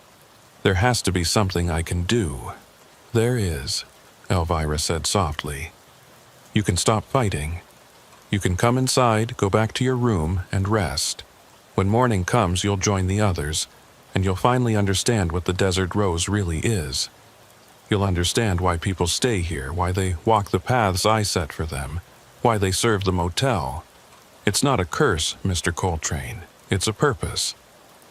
A: "There has to be something I can do." "There is," Elvira said softly. "You can stop fighting. You can come inside, go back to your room, and rest. When morning comes, you'll join the others, and you'll finally understand what the Desert Rose really is. You'll understand why people stay here, why they walk the paths I set for them, why they serve the motel. It's not a curse, Mr. Coltrane. It's a purpose.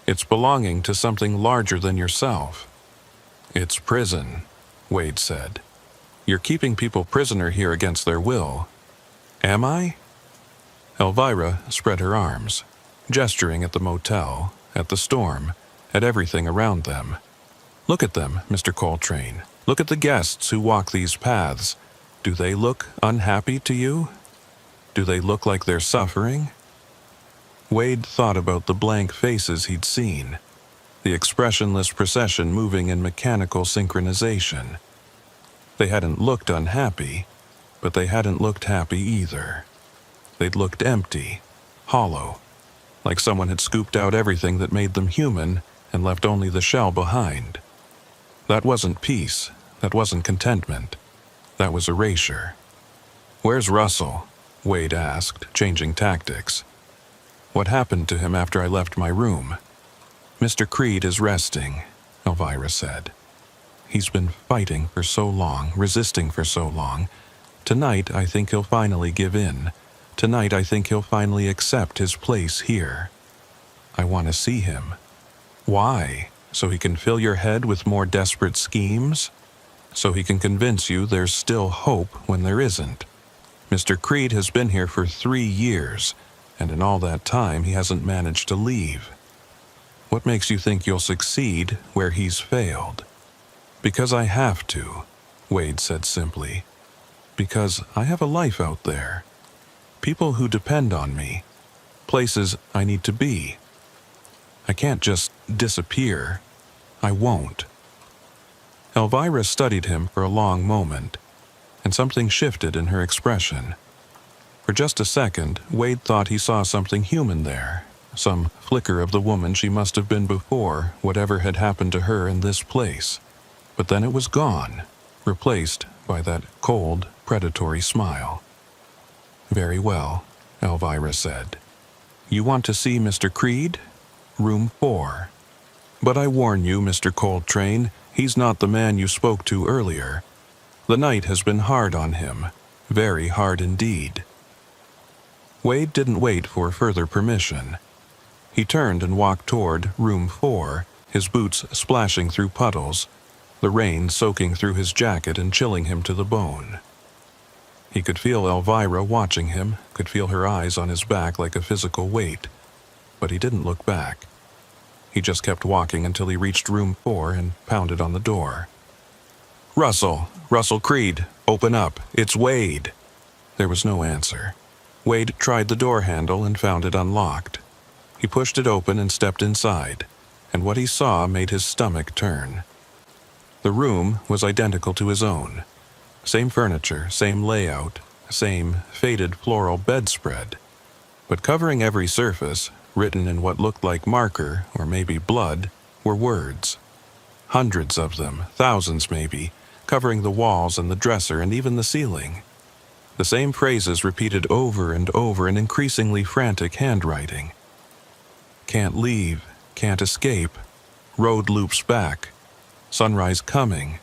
A: It's belonging to something larger than yourself. It's prison, Wade said. You're keeping people prisoner here against their will. Am I? Elvira spread her arms, gesturing at the motel, at the storm, at everything around them. Look at them, Mr. Coltrane. Look at the guests who walk these paths. Do they look unhappy to you? Do they look like they're suffering? Wade thought about the blank faces he'd seen, the expressionless procession moving in mechanical synchronization. They hadn't looked unhappy, but they hadn't looked happy either. They'd looked empty, hollow, like someone had scooped out everything that made them human and left only the shell behind. That wasn't peace. That wasn't contentment. That was erasure. Where's Russell? Wade asked, changing tactics. What happened to him after I left my room? Mr. Creed is resting, Elvira said. He's been fighting for so long, resisting for so long. Tonight, I think he'll finally give in. Tonight, I think he'll finally accept his place here. I want to see him. Why? So he can fill your head with more desperate schemes? So he can convince you there's still hope when there isn't. Mr. Creed has been here for 3 years, and in all that time he hasn't managed to leave. What makes you think you'll succeed where he's failed? Because I have to, Wade said simply. Because I have a life out there. People who depend on me. Places I need to be. I can't just disappear. I won't. Elvira studied him for a long moment, and something shifted in her expression. For just a second, Wade thought he saw something human there, some flicker of the woman she must have been before whatever had happened to her in this place. But then it was gone, replaced by that cold, predatory smile. Very well, Elvira said. You want to see Mr. Creed? Room 4. But I warn you, Mr. Coltrane, he's not the man you spoke to earlier. The night has been hard on him, very hard indeed. Wade didn't wait for further permission. He turned and walked toward room 4, his boots splashing through puddles, the rain soaking through his jacket and chilling him to the bone. He could feel Elvira watching him, could feel her eyes on his back like a physical weight, but he didn't look back. He just kept walking until he reached room 4 and pounded on the door. Russell Creed, open up, it's Wade. There was no answer. Wade tried the door handle and found it unlocked. He pushed it open and stepped inside, and what he saw made his stomach turn. The room was identical to his own. Same furniture, same layout, same faded floral bedspread. But covering every surface, written in what looked like marker, or maybe blood, were words. Hundreds of them, thousands maybe, covering the walls and the dresser and even the ceiling. The same phrases repeated over and over in increasingly frantic handwriting. Can't leave, can't escape, road loops back, sunrise coming,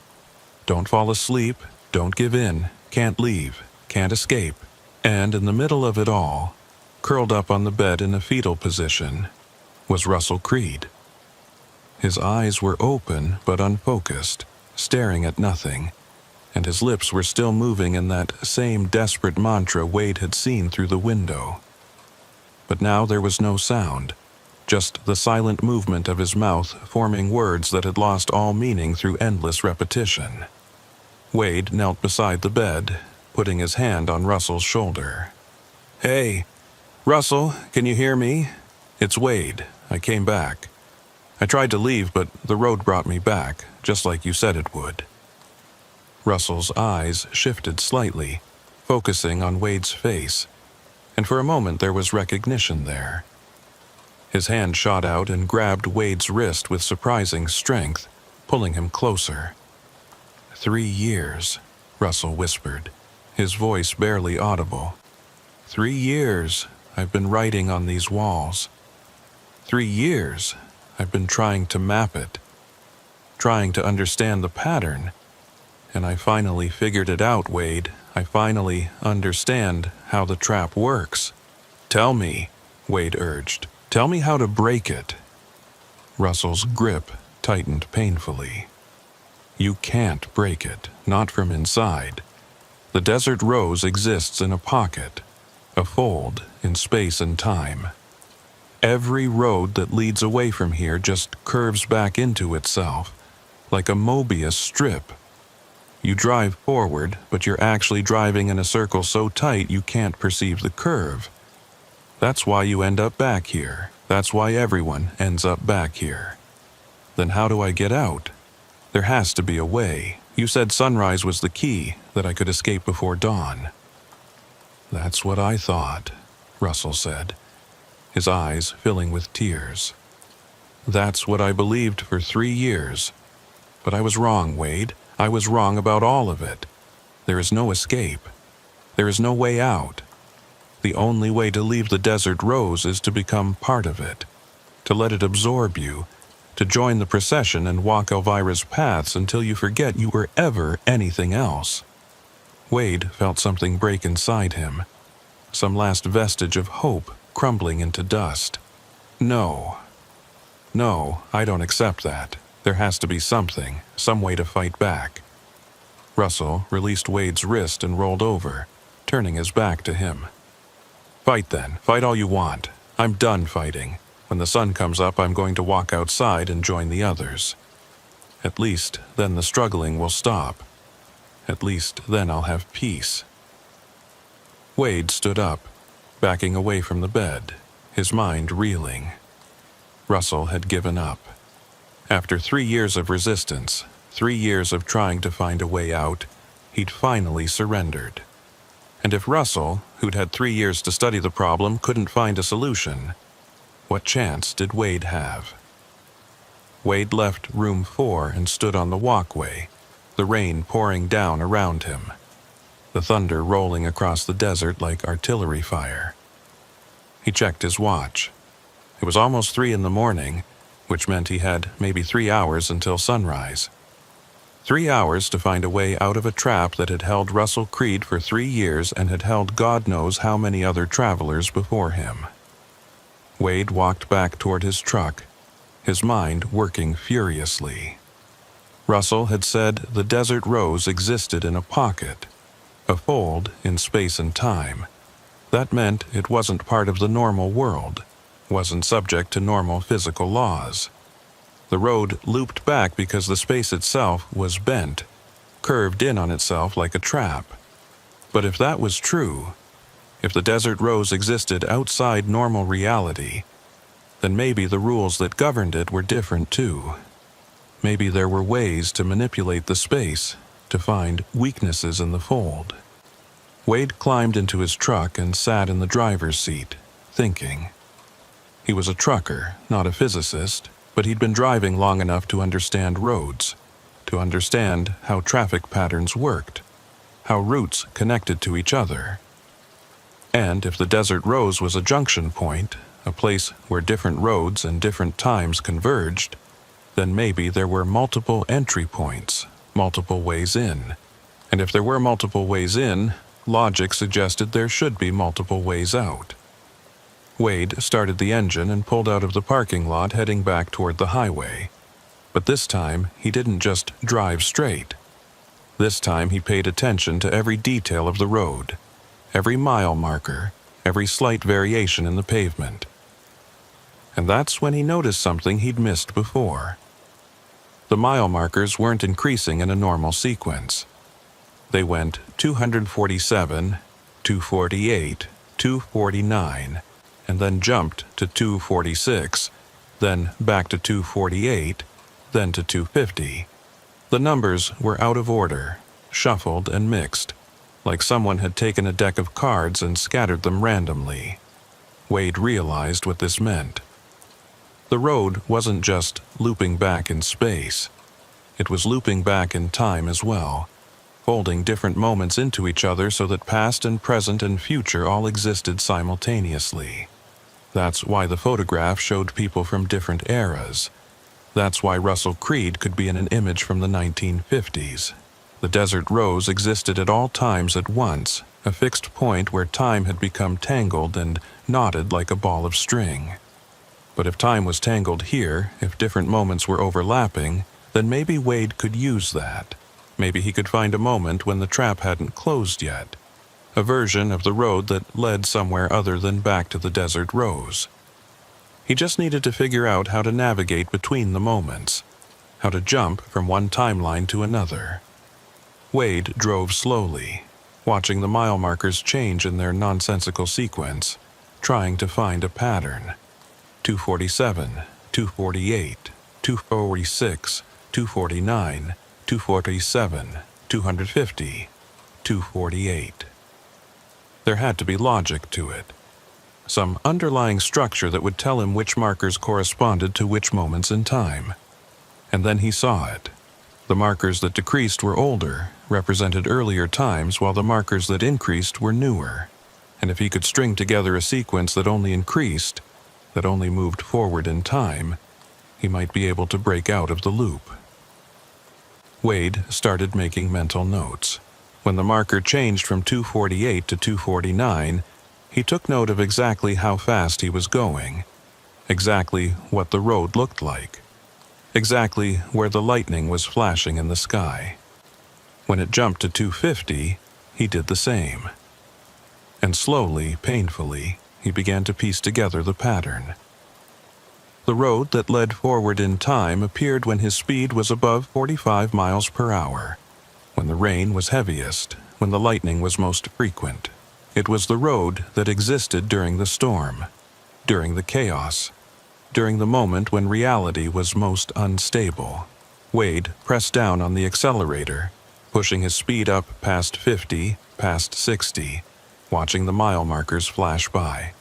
A: don't fall asleep, don't give in, can't leave, can't escape, and in the middle of it all, curled up on the bed in a fetal position, was Russell Creed. His eyes were open but unfocused, staring at nothing, and his lips were still moving in that same desperate mantra Wade had seen through the window. But now there was no sound, just the silent movement of his mouth forming words that had lost all meaning through endless repetition. Wade knelt beside the bed, putting his hand on Russell's shoulder. Hey, Russell, can you hear me? It's Wade. I came back. I tried to leave, but the road brought me back, just like you said it would. Russell's eyes shifted slightly, focusing on Wade's face, and for a moment there was recognition there. His hand shot out and grabbed Wade's wrist with surprising strength, pulling him closer. 3 years, Russell whispered, his voice barely audible. 3 years I've been writing on these walls. 3 years I've been trying to map it, trying to understand the pattern, and I finally figured it out, Wade. I finally understand how the trap works. Tell me, Wade urged. Tell me how to break it. Russell's grip tightened painfully. You can't break it, not from inside. The desert rose exists in a pocket, a fold in space and time. Every road that leads away from here just curves back into itself, like a Mobius strip. You drive forward, but you're actually driving in a circle so tight you can't perceive the curve. That's why you end up back here. That's why everyone ends up back here. Then how do I get out? There has to be a way. You said sunrise was the key, that I could escape before dawn. That's what I thought, Russell said, his eyes filling with tears. That's what I believed for 3 years. But I was wrong, Wade. I was wrong about all of it. There is no escape. There is no way out. The only way to leave the desert rose is to become part of it, to let it absorb you, to join the procession and walk Elvira's paths until you forget you were ever anything else. Wade felt something break inside him, some last vestige of hope crumbling into dust. No, I don't accept that. There has to be something, some way to fight back. Russell released Wade's wrist and rolled over, turning his back to him. Fight then. Fight all you want. I'm done fighting. When the sun comes up, I'm going to walk outside and join the others. At least then the struggling will stop. At least then I'll have peace. Wade stood up, backing away from the bed, his mind reeling. Russell had given up. After 3 years of resistance, 3 years of trying to find a way out, he'd finally surrendered. And if Russell, who'd had 3 years to study the problem, couldn't find a solution, what chance did Wade have? Wade left room 4 and stood on the walkway, the rain pouring down around him, the thunder rolling across the desert like artillery fire. He checked his watch. It was almost 3 in the morning, which meant he had maybe 3 hours until sunrise. 3 hours to find a way out of a trap that had held Russell Creed for 3 years and had held God knows how many other travelers before him. Wade walked back toward his truck, his mind working furiously. Russell had said the desert rose existed in a pocket, a fold in space and time. That meant it wasn't part of the normal world, wasn't subject to normal physical laws. The road looped back because the space itself was bent, curved in on itself like a trap. But if that was true, if the desert rose existed outside normal reality, then maybe the rules that governed it were different too. Maybe there were ways to manipulate the space, to find weaknesses in the fold. Wade climbed into his truck and sat in the driver's seat, thinking. He was a trucker, not a physicist, but he'd been driving long enough to understand roads, to understand how traffic patterns worked, how routes connected to each other. And if the desert rose was a junction point, a place where different roads and different times converged, then maybe there were multiple entry points, multiple ways in. And if there were multiple ways in, logic suggested there should be multiple ways out. Wade started the engine and pulled out of the parking lot, heading back toward the highway. But this time, he didn't just drive straight. This time he paid attention to every detail of the road, every mile marker, every slight variation in the pavement. And that's when he noticed something he'd missed before. The mile markers weren't increasing in a normal sequence. They went 247, 248, 249, and then jumped to 246, then back to 248, then to 250. The numbers were out of order, shuffled and mixed, like someone had taken a deck of cards and scattered them randomly. Wade realized what this meant. The road wasn't just looping back in space. It was looping back in time as well, folding different moments into each other so that past and present and future all existed simultaneously. That's why the photograph showed people from different eras. That's why Russell Creed could be in an image from the 1950s. The desert rose existed at all times at once, a fixed point where time had become tangled and knotted like a ball of string. But if time was tangled here, if different moments were overlapping, then maybe Wade could use that. Maybe he could find a moment when the trap hadn't closed yet. A version of the road that led somewhere other than back to the desert rose. He just needed to figure out how to navigate between the moments, how to jump from one timeline to another. Wade drove slowly, watching the mile markers change in their nonsensical sequence, trying to find a pattern. 247, 248, 246, 249, 247, 250, 248. There had to be logic to it. Some underlying structure that would tell him which markers corresponded to which moments in time. And then he saw it. The markers that decreased were older, represented earlier times, while the markers that increased were newer. And if he could string together a sequence that only increased, that only moved forward in time, he might be able to break out of the loop. Wade started making mental notes. When the marker changed from 248 to 249, he took note of exactly how fast he was going, exactly what the road looked like, exactly where the lightning was flashing in the sky. When it jumped to 250, he did the same. And slowly, painfully, he began to piece together the pattern. The road that led forward in time appeared when his speed was above 45 miles per hour, when the rain was heaviest, when the lightning was most frequent. It was the road that existed during the storm, during the chaos, during the moment when reality was most unstable. Wade pressed down on the accelerator, pushing his speed up past 50, past 60, watching the mile markers flash by.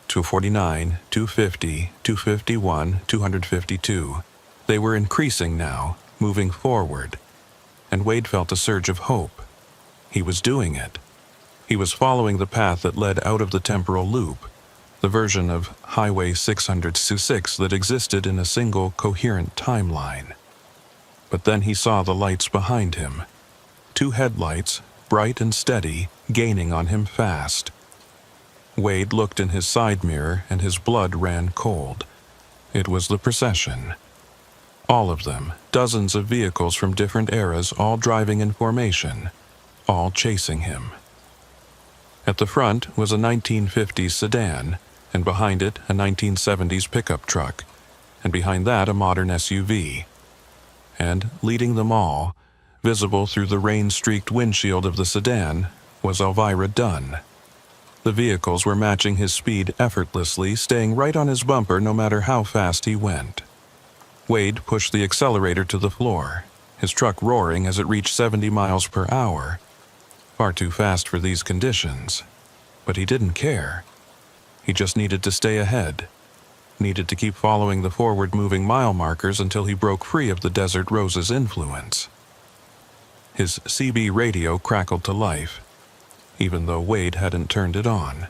A: 249, 250, 251, 252. They were increasing now, moving forward. And Wade felt a surge of hope. He was doing it. He was following the path that led out of the temporal loop, the version of Highway 606 that existed in a single coherent timeline. But then he saw the lights behind him. 2 headlights, bright and steady, gaining on him fast. Wade looked in his side mirror and his blood ran cold. It was the procession. All of them, dozens of vehicles from different eras, all driving in formation, all chasing him. At the front was a 1950s sedan, and behind it a 1970s pickup truck, and behind that a modern SUV. And leading them all, visible through the rain-streaked windshield of the sedan, was Elvira Dunn. The vehicles were matching his speed effortlessly, staying right on his bumper no matter how fast he went. Wade pushed the accelerator to the floor, his truck roaring as it reached 70 miles per hour. Far too fast for these conditions. But he didn't care. He just needed to stay ahead. Needed to keep following the forward-moving mile markers until he broke free of the Desert Rose's influence. His CB radio crackled to life, even though Wade hadn't turned it on.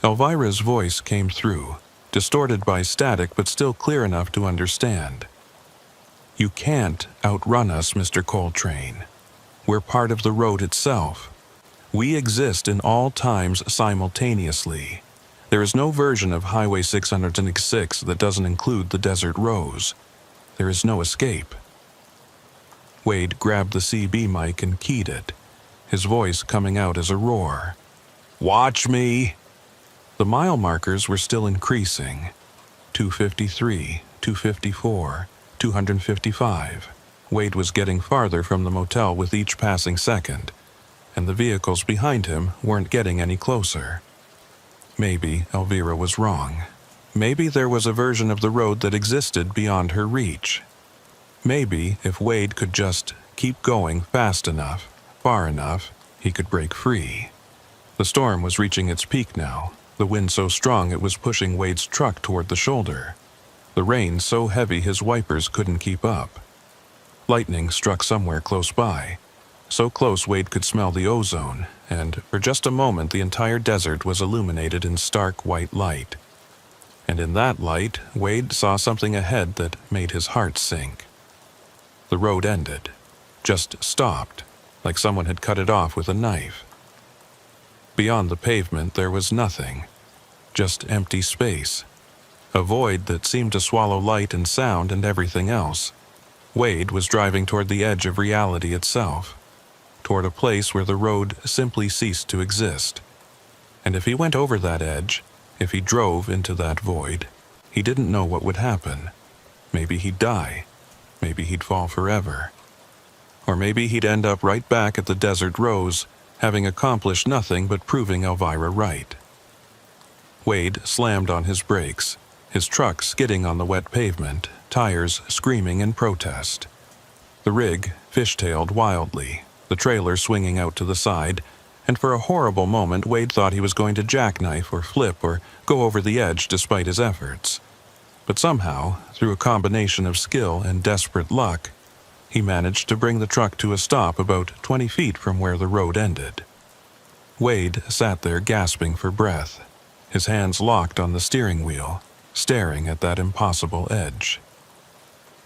A: Elvira's voice came through, distorted by static but still clear enough to understand. "You can't outrun us, Mr. Coltrane. We're part of the road itself. We exist in all times simultaneously. There is no version of Highway 606 that doesn't include the Desert Rose. There is no escape." Wade grabbed the CB mic and keyed it, his voice coming out as a roar. "Watch me!" The mile markers were still increasing. 253, 254, 255. Wade was getting farther from the motel with each passing second, and the vehicles behind him weren't getting any closer. Maybe Elvira was wrong. Maybe there was a version of the road that existed beyond her reach. Maybe if Wade could just keep going fast enough, far enough, he could break free. The storm was reaching its peak now, the wind so strong it was pushing Wade's truck toward the shoulder. The rain so heavy his wipers couldn't keep up. Lightning struck somewhere close by, so close Wade could smell the ozone, and for just a moment the entire desert was illuminated in stark white light. And in that light, Wade saw something ahead that made his heart sink. The road ended. just stopped, like someone had cut it off with a knife. Beyond the pavement there was nothing, just empty space, a void that seemed to swallow light and sound and everything else. Wade was driving toward the edge of reality itself, toward a place where the road simply ceased to exist. And if he went over that edge, if he drove into that void, he didn't know what would happen. Maybe he'd die. Maybe he'd fall forever. Or maybe he'd end up right back at the Desert Rose, having accomplished nothing but proving Elvira right. Wade slammed on his brakes, his truck skidding on the wet pavement, tires screaming in protest. The rig fishtailed wildly, the trailer swinging out to the side, and for a horrible moment Wade thought he was going to jackknife or flip or go over the edge despite his efforts. But somehow, through a combination of skill and desperate luck, he managed to bring the truck to a stop about 20 feet from where the road ended. Wade sat there gasping for breath, his hands locked on the steering wheel, staring at that impossible edge.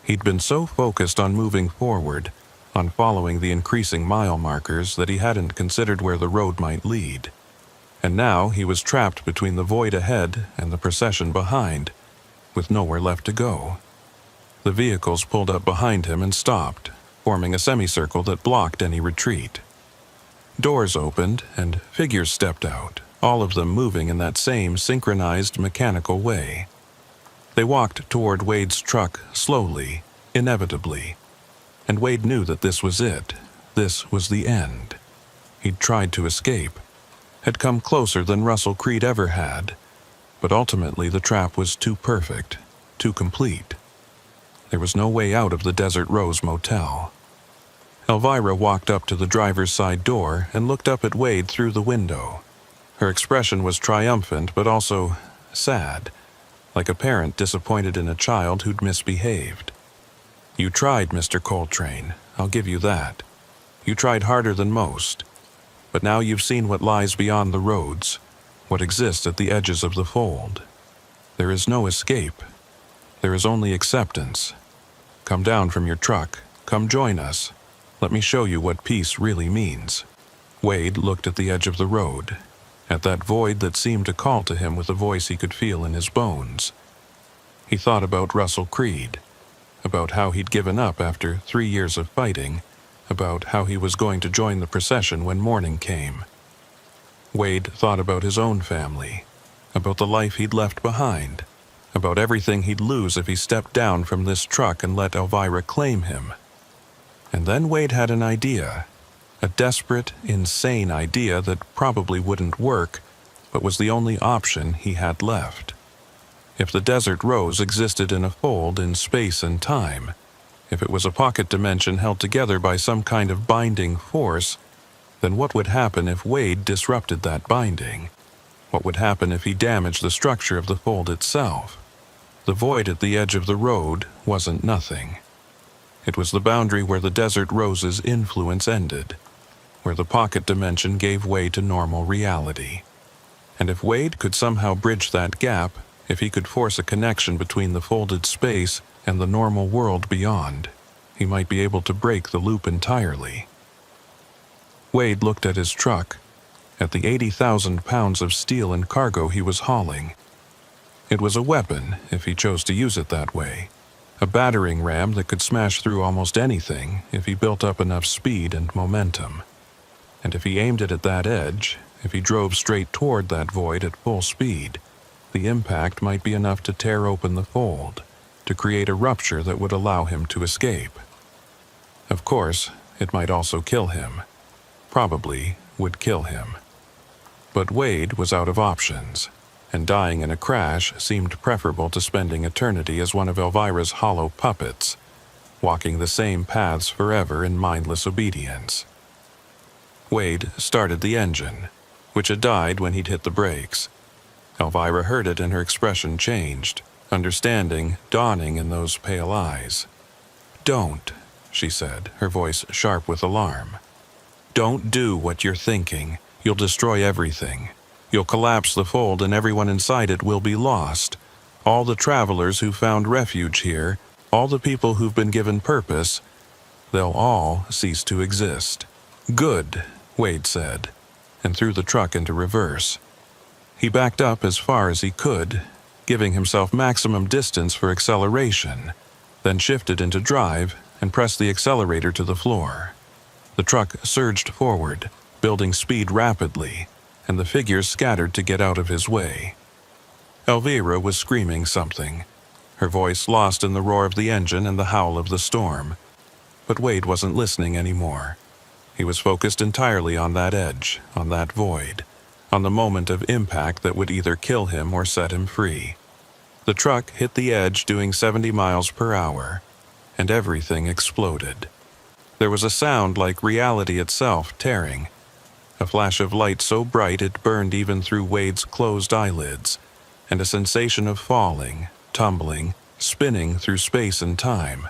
A: He'd been so focused on moving forward, on following the increasing mile markers, that he hadn't considered where the road might lead. And now he was trapped between the void ahead and the procession behind, with nowhere left to go. The vehicles pulled up behind him and stopped, forming a semicircle that blocked any retreat. Doors opened and figures stepped out, all of them moving in that same synchronized mechanical way. They walked toward Wade's truck slowly, inevitably, and Wade knew that this was it. This was the end. He'd tried to escape, had come closer than Russell Creed ever had, but ultimately the trap was too perfect, too complete. There was no way out of the Desert Rose Motel. Elvira walked up to the driver's side door and looked up at Wade through the window. Her expression was triumphant but also sad, like a parent disappointed in a child who'd misbehaved. "You tried, Mr. Coltrane, I'll give you that. You tried harder than most. But now you've seen what lies beyond the roads, what exists at the edges of the fold. There is no escape. There is only acceptance. Come down from your truck. Come join us. Let me show you what peace really means." Wade looked at the edge of the road, at that void that seemed to call to him with a voice he could feel in his bones. He thought about Russell Creed, about how he'd given up after 3 years of fighting, about how he was going to join the procession when morning came. Wade thought about his own family, about the life he'd left behind, about everything he'd lose if he stepped down from this truck and let Elvira claim him. And then Wade had an idea, a desperate, insane idea that probably wouldn't work, but was the only option he had left. If the Desert Rose existed in a fold in space and time, if it was a pocket dimension held together by some kind of binding force, then what would happen if Wade disrupted that binding? What would happen if he damaged the structure of the fold itself? The void at the edge of the road wasn't nothing. It was the boundary where the Desert Rose's influence ended, where the pocket dimension gave way to normal reality. And if Wade could somehow bridge that gap, if he could force a connection between the folded space and the normal world beyond, he might be able to break the loop entirely. Wade looked at his truck, at the 80,000 pounds of steel and cargo he was hauling. It was a weapon, if he chose to use it that way, a battering ram that could smash through almost anything if he built up enough speed and momentum. And if he aimed it at that edge, if he drove straight toward that void at full speed, the impact might be enough to tear open the fold, to create a rupture that would allow him to escape. Of course, it might also kill him. Probably would kill him. But Wade was out of options, and dying in a crash seemed preferable to spending eternity as one of Elvira's hollow puppets, walking the same paths forever in mindless obedience. Wade started the engine, which had died when he'd hit the brakes. Elvira heard it and her expression changed, understanding dawning in those pale eyes. "Don't," she said, her voice sharp with alarm. "Don't do what you're thinking. You'll destroy everything. You'll collapse the fold and everyone inside it will be lost. All the travelers who found refuge here, all the people who've been given purpose, They'll all cease to exist. Good, Wade said, and threw the truck into reverse. He backed up as far as he could, giving himself maximum distance for acceleration, then shifted into drive and pressed the accelerator to the floor. The truck surged forward, building speed rapidly, and the figures scattered to get out of his way. Elvira was screaming something, her voice lost in the roar of the engine and the howl of the storm. But Wade wasn't listening anymore. He was focused entirely on that edge, on that void, on the moment of impact that would either kill him or set him free. The truck hit the edge doing 70 miles per hour, and everything exploded. There was a sound like reality itself tearing, a flash of light so bright it burned even through Wade's closed eyelids, and a sensation of falling, tumbling, spinning through space and time.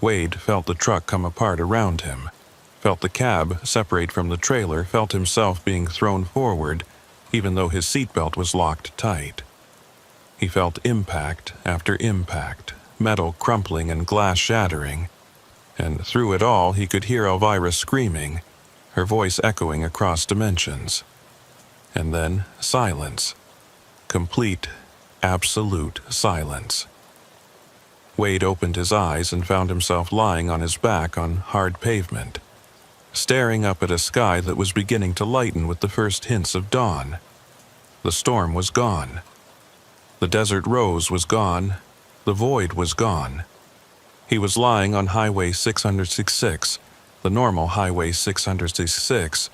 A: Wade felt the truck come apart around him, felt the cab separate from the trailer, felt himself being thrown forward, even though his seatbelt was locked tight. He felt impact after impact, metal crumpling and glass shattering, and through it all he could hear Elvira screaming, her voice echoing across dimensions. And then silence. Complete, absolute silence. Wade opened his eyes and found himself lying on his back on hard pavement, staring up at a sky that was beginning to lighten with the first hints of dawn. The storm was gone. The desert rose was gone. The void was gone. He was lying on Highway 666, the normal Highway 666,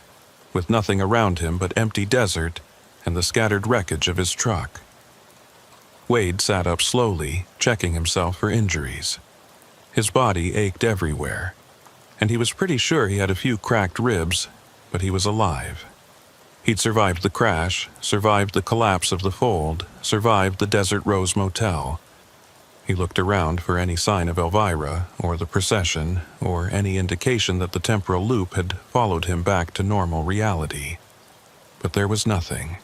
A: with nothing around him but empty desert and the scattered wreckage of his truck. Wade sat up slowly, checking himself for injuries. His body ached everywhere, and he was pretty sure he had a few cracked ribs, but he was alive. He'd survived the crash, survived the collapse of the fold, survived the Desert Rose Motel. He looked around for any sign of Elvira, or the procession, or any indication that the temporal loop had followed him back to normal reality. But there was nothing.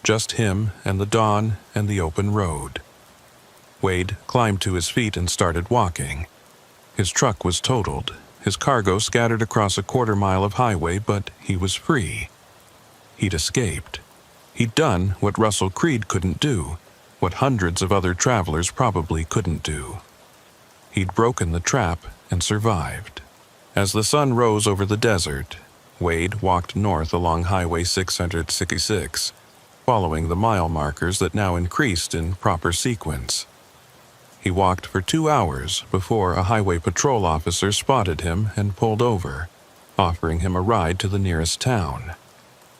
A: Just him and the dawn and the open road. Wade climbed to his feet and started walking. His truck was totaled, his cargo scattered across a quarter-mile of highway, but he was free. He'd escaped. He'd done what Russell Creed couldn't do, what hundreds of other travelers probably couldn't do. He'd broken the trap and survived. As the sun rose over the desert, Wade walked north along Highway 666, following the mile markers that now increased in proper sequence. He walked for 2 hours before a highway patrol officer spotted him and pulled over, offering him a ride to the nearest town.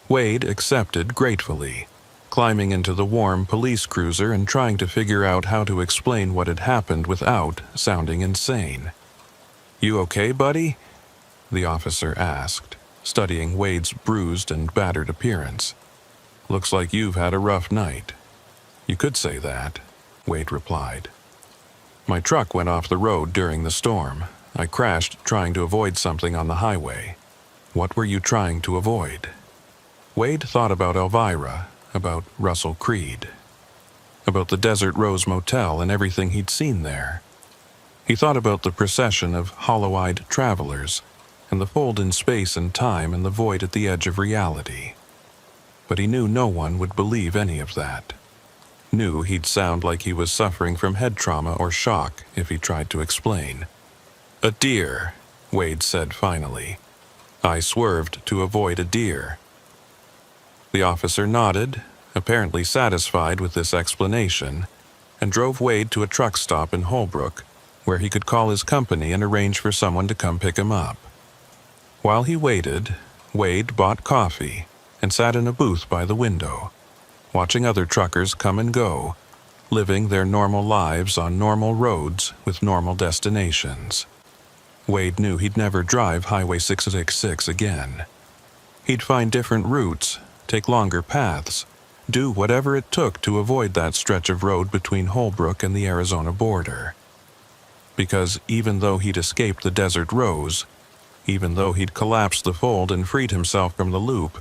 A: Wade accepted gratefully, climbing into the warm police cruiser and trying to figure out how to explain what had happened without sounding insane. "You okay, buddy?" the officer asked, studying Wade's bruised and battered appearance. "Looks like you've had a rough night." "You could say that," Wade replied. "My truck went off the road during the storm. I crashed trying to avoid something on the highway." "What were you trying to avoid?" Wade thought about Elvira, about Russell Creed, about the Desert Rose Motel and everything he'd seen there. He thought about the procession of hollow-eyed travelers, and the fold in space and time and the void at the edge of reality. But he knew no one would believe any of that. Knew he'd sound like he was suffering from head trauma or shock if he tried to explain. "A deer," Wade said finally. "I swerved to avoid a deer." The officer nodded, apparently satisfied with this explanation, and drove Wade to a truck stop in Holbrook, where he could call his company and arrange for someone to come pick him up. While he waited, Wade bought coffee and sat in a booth by the window, watching other truckers come and go, living their normal lives on normal roads with normal destinations. Wade knew he'd never drive Highway 666 again. He'd find different routes, take longer paths, do whatever it took to avoid that stretch of road between Holbrook and the Arizona border. Because even though he'd escaped the Desert Rose, even though he'd collapsed the fold and freed himself from the loop,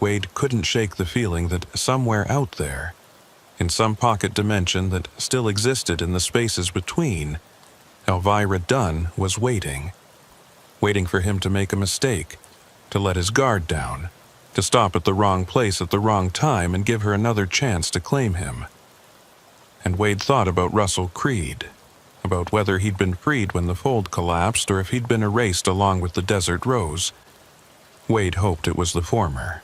A: Wade couldn't shake the feeling that somewhere out there, in some pocket dimension that still existed in the spaces between, Elvira Dunn was waiting. Waiting for him to make a mistake, to let his guard down, to stop at the wrong place at the wrong time and give her another chance to claim him. And Wade thought about Russell Creed, about whether he'd been freed when the fold collapsed or if he'd been erased along with the Desert Rose. Wade hoped it was the former.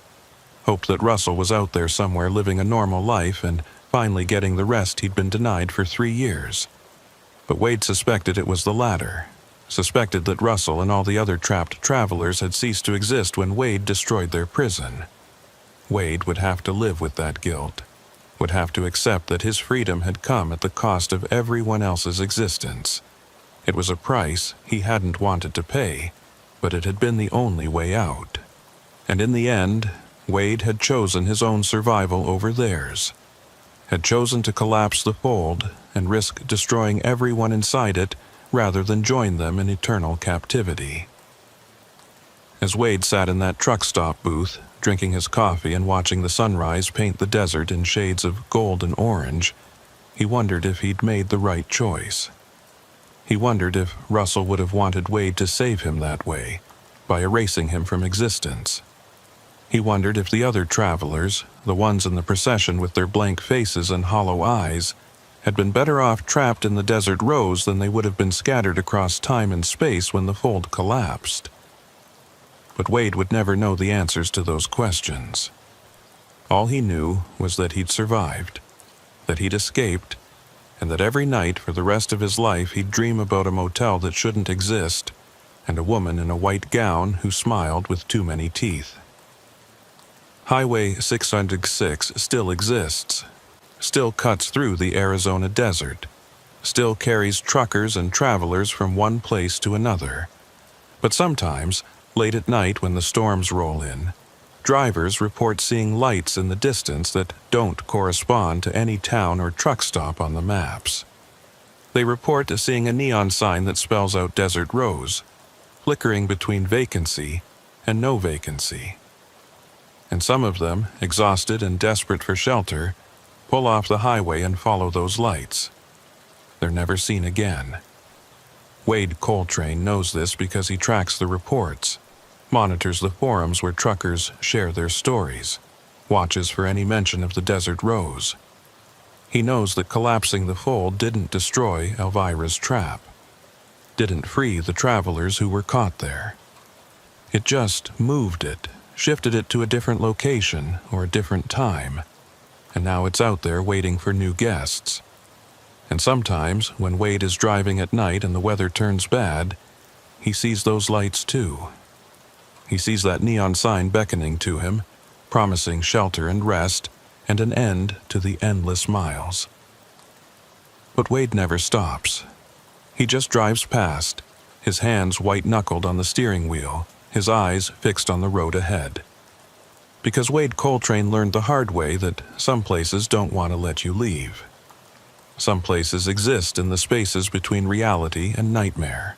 A: Hoped that Russell was out there somewhere living a normal life and finally getting the rest he'd been denied for 3 years. But Wade suspected it was the latter. Suspected that Russell and all the other trapped travelers had ceased to exist when Wade destroyed their prison. Wade would have to live with that guilt. Would have to accept that his freedom had come at the cost of everyone else's existence. It was a price he hadn't wanted to pay, but it had been the only way out. And in the end, Wade had chosen his own survival over theirs. Had chosen to collapse the fold and risk destroying everyone inside it rather than join them in eternal captivity. As Wade sat in that truck stop booth, drinking his coffee and watching the sunrise paint the desert in shades of gold and orange, he wondered if he'd made the right choice. He wondered if Russell would have wanted Wade to save him that way, by erasing him from existence. He wondered if the other travelers, the ones in the procession with their blank faces and hollow eyes, had been better off trapped in the Desert Rose than they would have been scattered across time and space when the fold collapsed. But Wade would never know the answers to those questions. All he knew was that he'd survived, that he'd escaped, and that every night for the rest of his life he'd dream about a motel that shouldn't exist, and a woman in a white gown who smiled with too many teeth. Highway 606 still exists, still cuts through the Arizona desert, still carries truckers and travelers from one place to another. But sometimes, late at night when the storms roll in, drivers report seeing lights in the distance that don't correspond to any town or truck stop on the maps. They report seeing a neon sign that spells out Desert Rose, flickering between vacancy and no vacancy. And some of them, exhausted and desperate for shelter, pull off the highway and follow those lights. They're never seen again. Wade Coltrane knows this because he tracks the reports, monitors the forums where truckers share their stories, watches for any mention of the Desert Rose. He knows that collapsing the fold didn't destroy Elvira's trap, didn't free the travelers who were caught there. It just moved it, shifted it to a different location or a different time, and now it's out there waiting for new guests. And sometimes, when Wade is driving at night and the weather turns bad, he sees those lights too. He sees that neon sign beckoning to him, promising shelter and rest, and an end to the endless miles. But Wade never stops. He just drives past, his hands white-knuckled on the steering wheel, his eyes fixed on the road ahead. Because Wade Coltrane learned the hard way that some places don't want to let you leave. Some places exist in the spaces between reality and nightmare,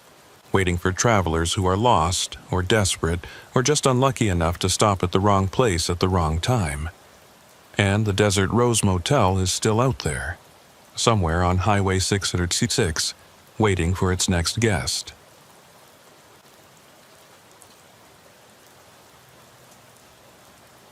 A: waiting for travelers who are lost or desperate or just unlucky enough to stop at the wrong place at the wrong time. And the Desert Rose Motel is still out there, somewhere on Highway 606, waiting for its next guest.